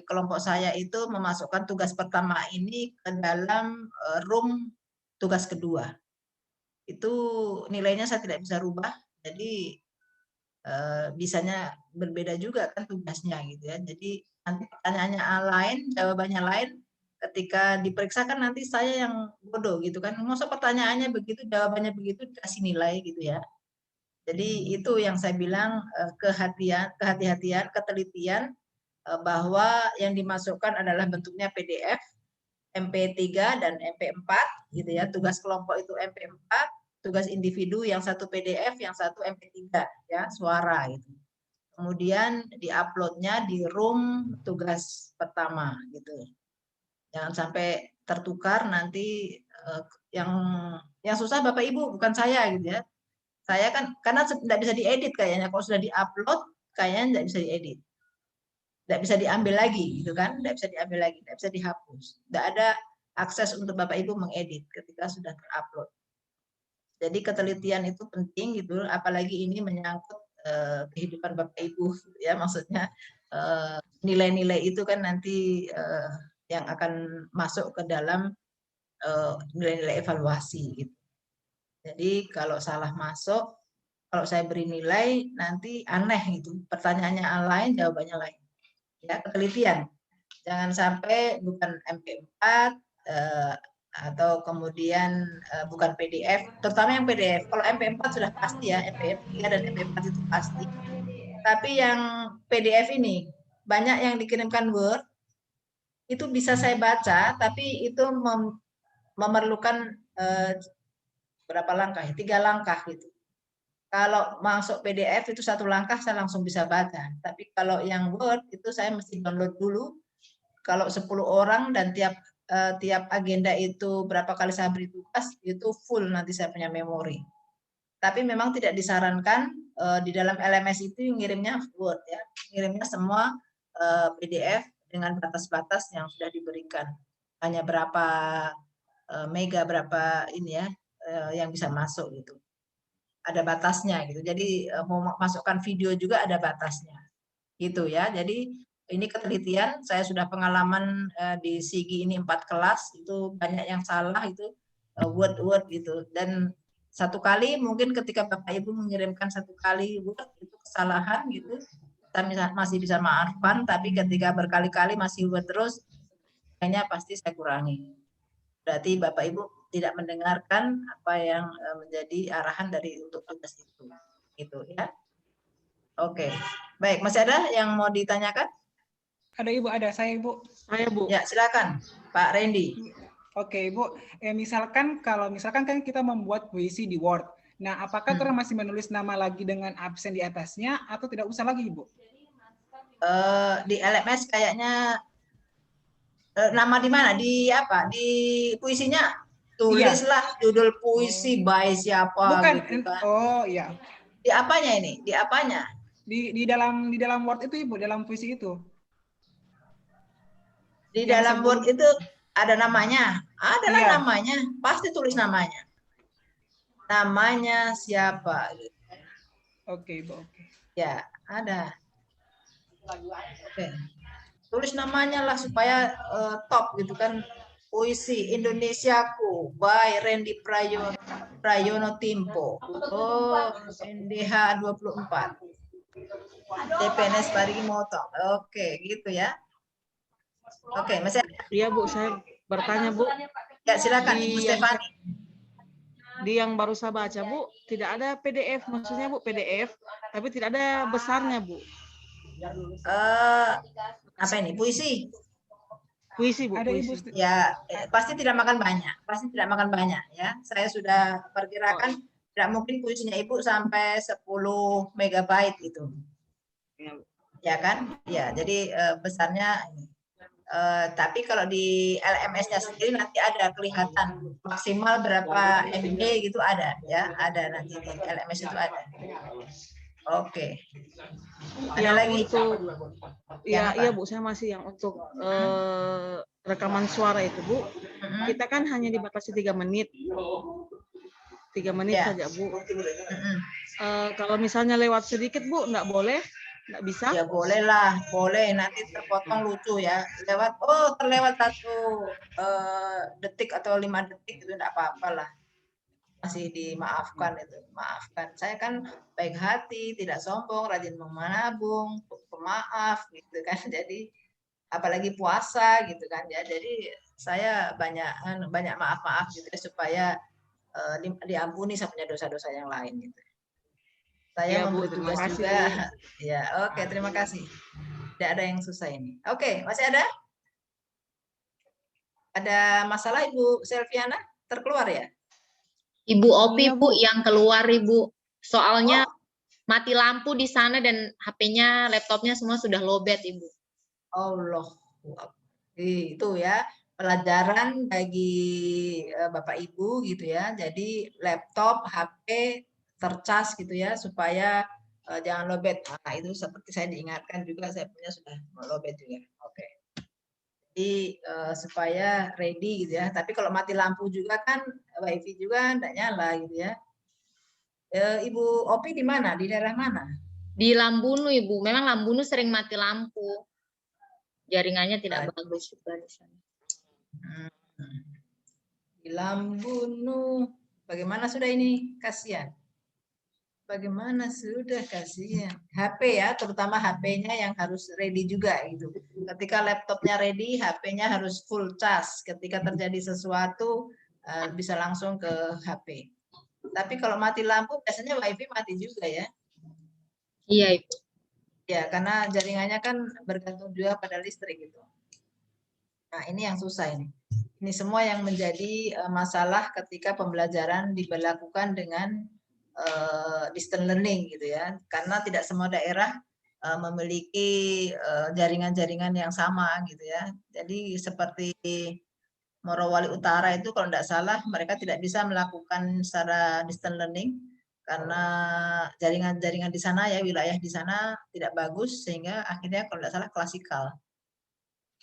kelompok saya itu memasukkan tugas pertama ini ke dalam room tugas kedua. Itu nilainya saya tidak bisa rubah, jadi bisanya berbeda juga kan tugasnya gitu ya. Jadi nanti pertanyaannya lain, jawabannya lain. Ketika diperiksa kan nanti saya yang bodoh gitu kan. Masa pertanyaannya begitu, jawabannya begitu, dikasih nilai gitu ya. Jadi itu yang saya bilang kehati-hatian, ketelitian bahwa yang dimasukkan adalah bentuknya PDF, MP3 dan MP4 gitu ya. Tugas kelompok itu MP4, tugas individu yang satu PDF, yang satu MP3 ya, suara gitu. Kemudian diuploadnya di room tugas pertama gitu. Jangan sampai tertukar nanti yang susah Bapak Ibu bukan saya gitu ya. Saya kan karena tidak bisa diedit kayaknya, kalau sudah diupload kayaknya tidak bisa diedit, tidak bisa diambil lagi gitu kan, tidak bisa diambil lagi, tidak bisa dihapus, tidak ada akses untuk Bapak Ibu mengedit ketika sudah terupload. Jadi ketelitian itu penting gitu, apalagi ini menyangkut kehidupan Bapak Ibu gitu ya, maksudnya nilai-nilai itu kan nanti yang akan masuk ke dalam nilai-nilai evaluasi gitu. Jadi kalau salah masuk, kalau saya beri nilai nanti aneh gitu, pertanyaannya lain, jawabannya lain. Ya, ketelitian. Jangan sampai bukan MP4 atau kemudian bukan PDF, terutama yang PDF. Kalau MP4 sudah pasti ya, MP3 dan MP4 itu pasti. Tapi yang PDF ini banyak yang dikirimkan Word, itu bisa saya baca, tapi itu memerlukan berapa langkah ya? 3 langkah gitu. Kalau masuk PDF itu 1 langkah saya langsung bisa baca. Tapi kalau yang Word itu saya mesti download dulu. Kalau 10 orang dan tiap agenda itu berapa kali saya beri tugas, itu full nanti saya punya memori. Tapi memang tidak disarankan di dalam LMS itu ngirimnya Word ya. Ngirimnya semua PDF dengan batas-batas yang sudah diberikan. Hanya berapa mega, berapa ini ya yang bisa masuk gitu. Ada batasnya gitu. Jadi mau masukkan video juga ada batasnya. Gitu ya. Jadi ini ketelitian, saya sudah pengalaman di SIGI ini 4 kelas, itu banyak yang salah itu word gitu. Dan 1 kali mungkin ketika Bapak Ibu mengirimkan 1 kali word itu kesalahan gitu, kita masih bisa maafkan, tapi ketika berkali-kali masih word terus, kayaknya pasti saya kurangi. Berarti Bapak Ibu tidak mendengarkan apa yang menjadi arahan dari untuk tugas itu. Gitu ya. Oke. Baik, masih ada yang mau ditanyakan? Ada Ibu, ada saya Ibu. Saya Bu. Ya, silakan Pak Randy. Oke Ibu, misalkan kan kita membuat puisi di Word. Nah, apakah kita masih menulis nama lagi dengan absen di atasnya atau tidak usah lagi Ibu? Di LMS kayaknya nama di mana? Di apa? Di puisinya? Tulislah judul puisi by siapa bukan, gitu kan. Oh iya. Di apanya ini? Di apanya? Di dalam Word itu Ibu, dalam puisi itu. Di dalam Word itu ada namanya. Ada lah namanya. Pasti tulis namanya. Namanya siapa gitu. Oke, Ibu, oke. Ya, ada. Oke. Tulis namanya lah supaya top gitu kan. Puisi Indonesiaku by Randy Prayono Timpo. Oh, NDH 24. TPNS Parigi Motong. Oke, gitu ya. Oke, masih ada? Iya Bu, saya bertanya Bu. Ya, silakan Ibu Stefani. Di yang baru saya baca Bu, tidak ada PDF, maksudnya Bu PDF, tapi tidak ada besarnya Bu. Apa ini? Puisi? Puisi Bu. Puisi. Ya, pasti tidak makan banyak. Pasti tidak makan banyak ya. Saya sudah perkirakan tidak mungkin puisinya Ibu sampai 10 megabyte itu. Ya kan? Ya, jadi besarnya tapi kalau di LMS-nya sendiri nanti ada kelihatan maksimal berapa MB gitu ada ya, ada nanti di LMS itu ada. Oke. Ada lagi untuk iya Bu, saya masih yang untuk rekaman suara itu Bu. Kita kan hanya dibatasi 3 menit. 3 menit saja Bu. Kalau misalnya lewat sedikit Bu, enggak boleh? Nggak bisa? Ya boleh lah, boleh. Nanti terpotong lucu ya. Terlewat 1 detik atau 5 detik itu enggak apa-apa lah. Masih dimaafkan itu, maafkan. Saya kan baik hati, tidak sombong, rajin menabung, pemaaf gitu kan. Jadi apalagi puasa gitu kan ya. Jadi saya banyak maaf-maaf gitu supaya diampuni sama dosa-dosa yang lain gitu. Saya memberi tugas juga. Ya, oke, terima kasih. Tidak ada yang susah ini. Oke, masih ada? Ada masalah Ibu Selviana? Terkeluar ya? Ibu Opi Bu yang keluar Ibu. Soalnya mati lampu di sana dan HP-nya, laptopnya semua sudah lowbat Ibu. Allah. Itu ya, pelajaran bagi Bapak Ibu gitu ya. Jadi laptop, HP tercas gitu ya, supaya jangan lowbat. Nah, itu seperti saya diingatkan juga, saya punya sudah lowbat juga. Oke. Jadi supaya ready gitu ya. Tapi kalau mati lampu juga kan wifi juga tidak nyala gitu ya. Ibu Opi di mana? Di daerah mana? Di Lambunu, Ibu. Memang Lambunu sering mati lampu. Jaringannya tidak bagus juga di sana. Di Lambunu. Bagaimana sudah ini? Kasihan. Bagaimana sudah kasihan. HP ya, terutama HP-nya yang harus ready juga gitu. Ketika laptopnya ready, HP-nya harus full charge. Ketika terjadi sesuatu bisa langsung ke HP. Tapi kalau mati lampu biasanya wifi mati juga ya. Iya, Ibu. Ya, karena jaringannya kan bergantung juga pada listrik gitu. Nah, ini yang susah ini. Ini semua yang menjadi masalah ketika pembelajaran diberlakukan dengan distance learning gitu ya. Karena tidak semua daerah memiliki jaringan-jaringan yang sama gitu ya. Jadi seperti Morowali Utara itu kalau tidak salah mereka tidak bisa melakukan secara distance learning karena jaringan-jaringan di sana ya, wilayah di sana tidak bagus, sehingga akhirnya kalau tidak salah klasikal.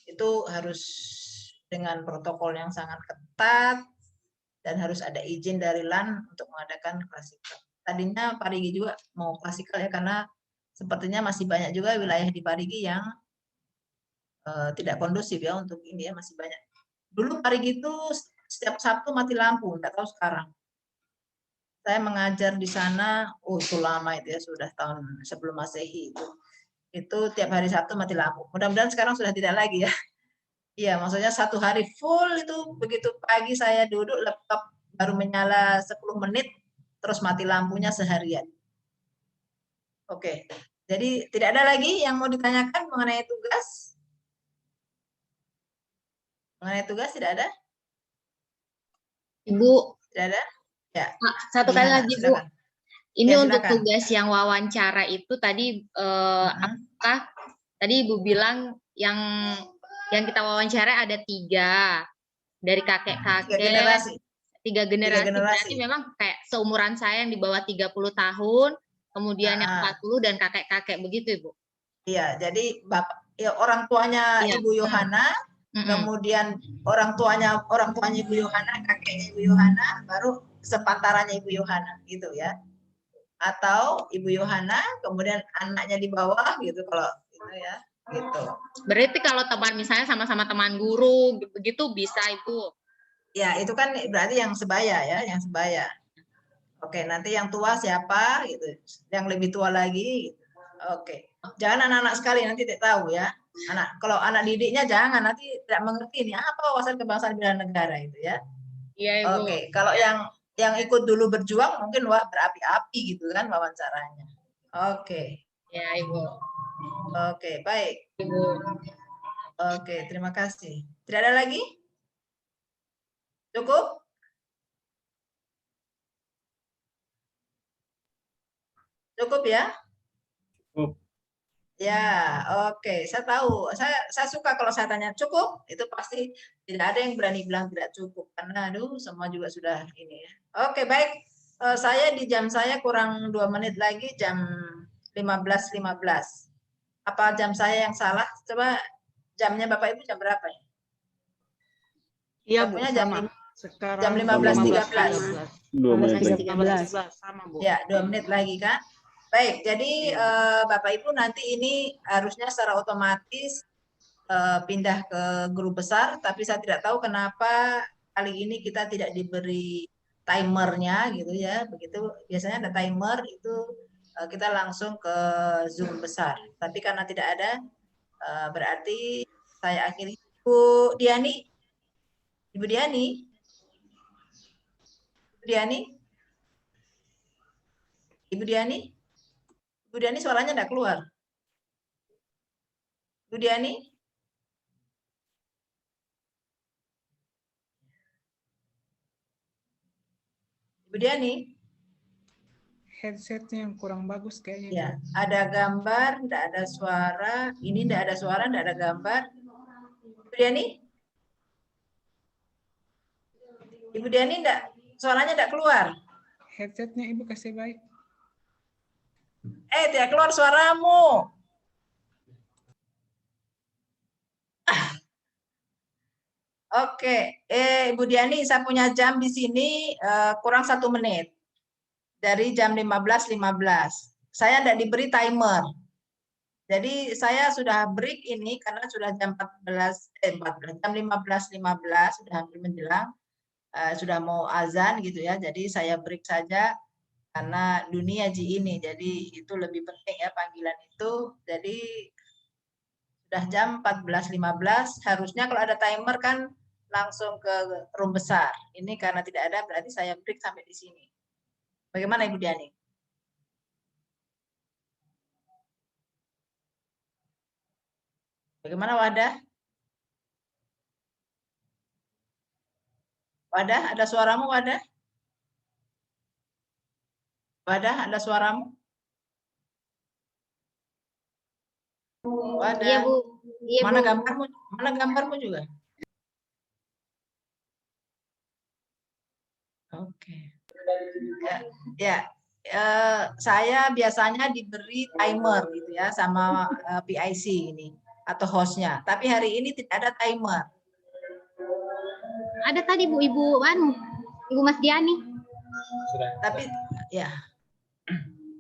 Itu harus dengan protokol yang sangat ketat dan harus ada izin dari LAN untuk mengadakan klasikal. Tadinya Parigi juga mau klasikal ya, karena sepertinya masih banyak juga wilayah di Parigi yang tidak kondusif ya untuk ini ya, masih banyak. Dulu Parigi itu setiap Sabtu mati lampu, enggak tahu sekarang. Saya mengajar di sana, itu lama itu ya, sudah tahun sebelum Masehi itu. Itu tiap hari Sabtu mati lampu. Mudah-mudahan sekarang sudah tidak lagi ya. Iya, maksudnya satu hari full itu, begitu pagi saya duduk, laptop baru menyala 10 menit, terus mati lampunya seharian. Oke, jadi tidak ada lagi yang mau ditanyakan mengenai tugas? Mengenai tugas tidak ada? Ibu. Tidak ada? Ya. Satu kali lagi, Bu. Ini ya, untuk tugas yang wawancara itu tadi apakah tadi Ibu bilang yang kita wawancara ada 3 dari kakek-kakek, 3 generasi. Berarti memang kayak seumuran saya yang di bawah 30 tahun, kemudian yang 40 dan kakek-kakek begitu, Ibu? Iya, jadi bapak ya, orang tuanya Ibu Yohana, kemudian orang tuanya Ibu Yohana, kakeknya Ibu Yohana, baru sepantarannya Ibu Yohana gitu ya. Atau Ibu Yohana, kemudian anaknya di bawah gitu kalau itu ya, gitu. Berarti kalau teman misalnya sama-sama teman guru begitu bisa Ibu? Ya, itu kan berarti yang sebaya ya, yang sebaya. Oke, nanti yang tua siapa gitu. Yang lebih tua lagi. Oke. Jangan anak-anak sekali, nanti tidak tahu ya. Kalau anak didiknya jangan, nanti tidak mengerti ini apa wawasan kebangsaan bela negara itu ya. Iya, Ibu. Oke, kalau yang ikut dulu berjuang mungkin wah berapi-api gitu kan wawancaranya. Oke. Ya, Ibu. Oke, baik. Ibu. Oke, terima kasih. Tidak ada lagi? Cukup? Cukup ya? Cukup. Ya, oke. Saya tahu. Saya suka kalau saya tanya cukup, itu pasti tidak ada yang berani bilang tidak cukup. Karena aduh, semua juga sudah ini ya. Oke, baik. Saya di jam saya kurang 2 menit lagi, jam 15.15. Apa jam saya yang salah? Coba jamnya Bapak Ibu jam berapa ya? Iya, Bu, sama. Sekarang jam 15.13. 15.13. Sama, Bu. Ya, 2 menit lagi kan? Baik, jadi Bapak Ibu nanti ini harusnya secara otomatis pindah ke grup besar, tapi saya tidak tahu kenapa kali ini kita tidak diberi timernya gitu ya. Begitu biasanya ada timer itu kita langsung ke Zoom besar. Tapi karena tidak ada, berarti saya akhiri. Ibu Diani? Ibu Diani? Ibu Diani? Ibu Diani? Ibu Diani suaranya tidak keluar. Ibu Diani? Ibu Diani? Headsetnya yang kurang bagus kayaknya. Ya, ada gambar, tidak ada suara. Ini tidak ada suara, tidak ada gambar. Ibu Diani? Ibu Diani suaranya tidak keluar. Headsetnya Ibu kasih baik. Tidak keluar suaramu. Oke, Ibu Diani, saya punya jam di sini kurang 1 menit. Dari jam 15.15. Saya tidak diberi timer. Jadi saya sudah break ini karena sudah jam 14, jam 15.15 sudah hampir menjelang, sudah mau azan gitu ya. Jadi saya break saja karena dunia ini. Jadi itu lebih penting ya panggilan itu. Jadi sudah jam 14.15, harusnya kalau ada timer kan langsung ke room besar. Ini karena tidak ada, berarti saya break sampai di sini. Bagaimana Ibu Diani? Bagaimana Wadah? Wadah, ada suaramu Wadah? Wadah, ada suaramu? Wadah. Iya, Bu. Iya, mana Bu. gambarmu? Mana gambarmu juga? Oke. Ya, saya biasanya diberi timer gitu ya sama PIC ini atau hostnya. Tapi hari ini tidak ada timer. Ada tadi Bu, Ibu Mas Diani. Tapi ya,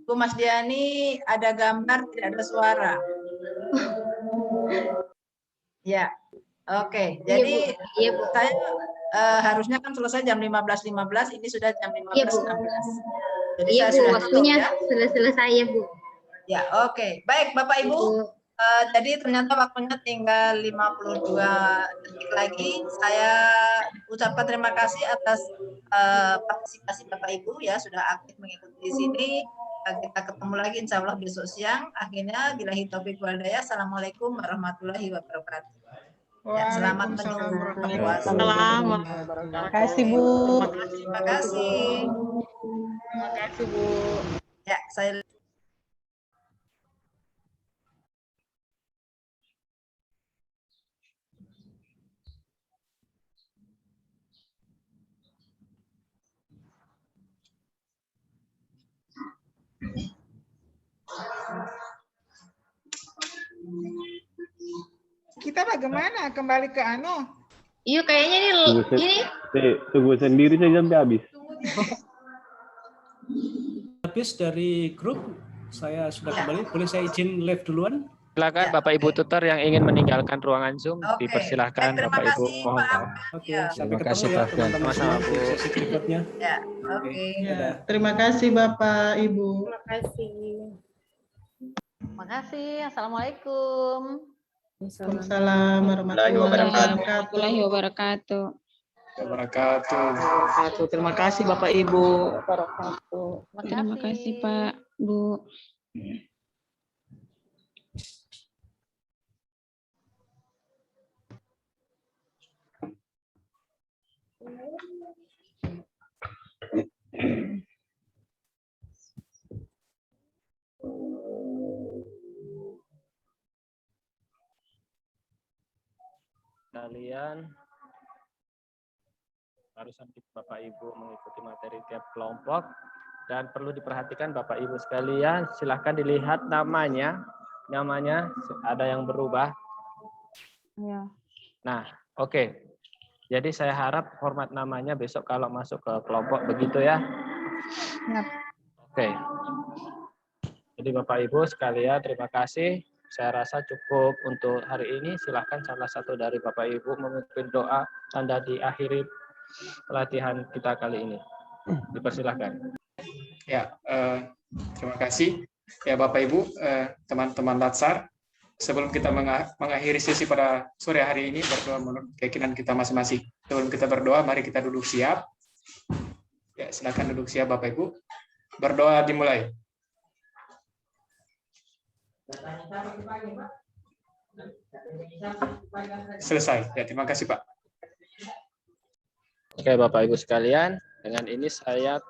Bu Mas Diani ada gambar tidak ada suara. Ya, oke. Jadi iya, Bu. Saya harusnya kan selesai jam 15.15, ini sudah jam 15.16. Jadi iya, saya Bu, sudah waktunya tutup, ya. selesai ya, Bu. Ya, oke. Baik, Bapak Ibu. Jadi ternyata waktunya tinggal 52 detik lagi. Saya ucapkan terima kasih atas partisipasi Bapak Ibu ya sudah aktif mengikuti di sini. Kita ketemu lagi insya Allah besok siang. Akhirnya billahi taufiq wal hidayah. Assalamualaikum warahmatullahi wabarakatuh. Ya, selamat berpuasa. Terima kasih Bu. Terima kasih. Terima kasih Bu. Ya, saya Kita bagaimana? Kembali ke Anu? Iya, kayaknya ini. Tunggu sendiri saja sampai habis. Habis dari grup, saya sudah kembali. Boleh saya izin live duluan? Silakan Bapak Ibu tutor yang ingin meninggalkan ruangan Zoom, dipersilahkan Bapak Ibu. Mohon maaf. Oke, sampai Terima kasih ketemu ya Pak. teman-teman semua di sesi berikutnya. Ya, oke. Ya, terima kasih Bapak, Ibu. Terima kasih. Terima kasih. Assalamualaikum. Waalaikumsalam warahmatullahi wabarakatuh. Terima kasih Bapak Ibu. Terima kasih Pak, Bu. Kalian barusan Bapak Ibu mengikuti materi tiap kelompok dan perlu diperhatikan Bapak Ibu sekalian, silahkan dilihat namanya ada yang berubah. Ya. Nah, oke. Jadi saya harap format namanya besok kalau masuk ke kelompok begitu ya. Ya. Oke. Jadi Bapak Ibu sekalian terima kasih. Saya rasa cukup untuk hari ini. Silahkan salah satu dari Bapak Ibu memimpin doa tanda diakhiri pelatihan kita kali ini. Dipersilahkan. Ya, terima kasih. Ya Bapak Ibu, teman-teman Latsar, sebelum kita mengakhiri sesi pada sore hari ini, berdoa menurut keyakinan kita masing-masing. Sebelum kita berdoa, mari kita duduk siap. Ya, silakan duduk siap Bapak Ibu. Berdoa dimulai. Selesai. Ya, terima kasih Pak. Oke Bapak Ibu sekalian, dengan ini saya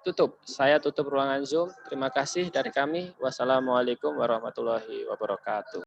tutup ruangan Zoom. Terima kasih dari kami. Wassalamualaikum warahmatullahi wabarakatuh.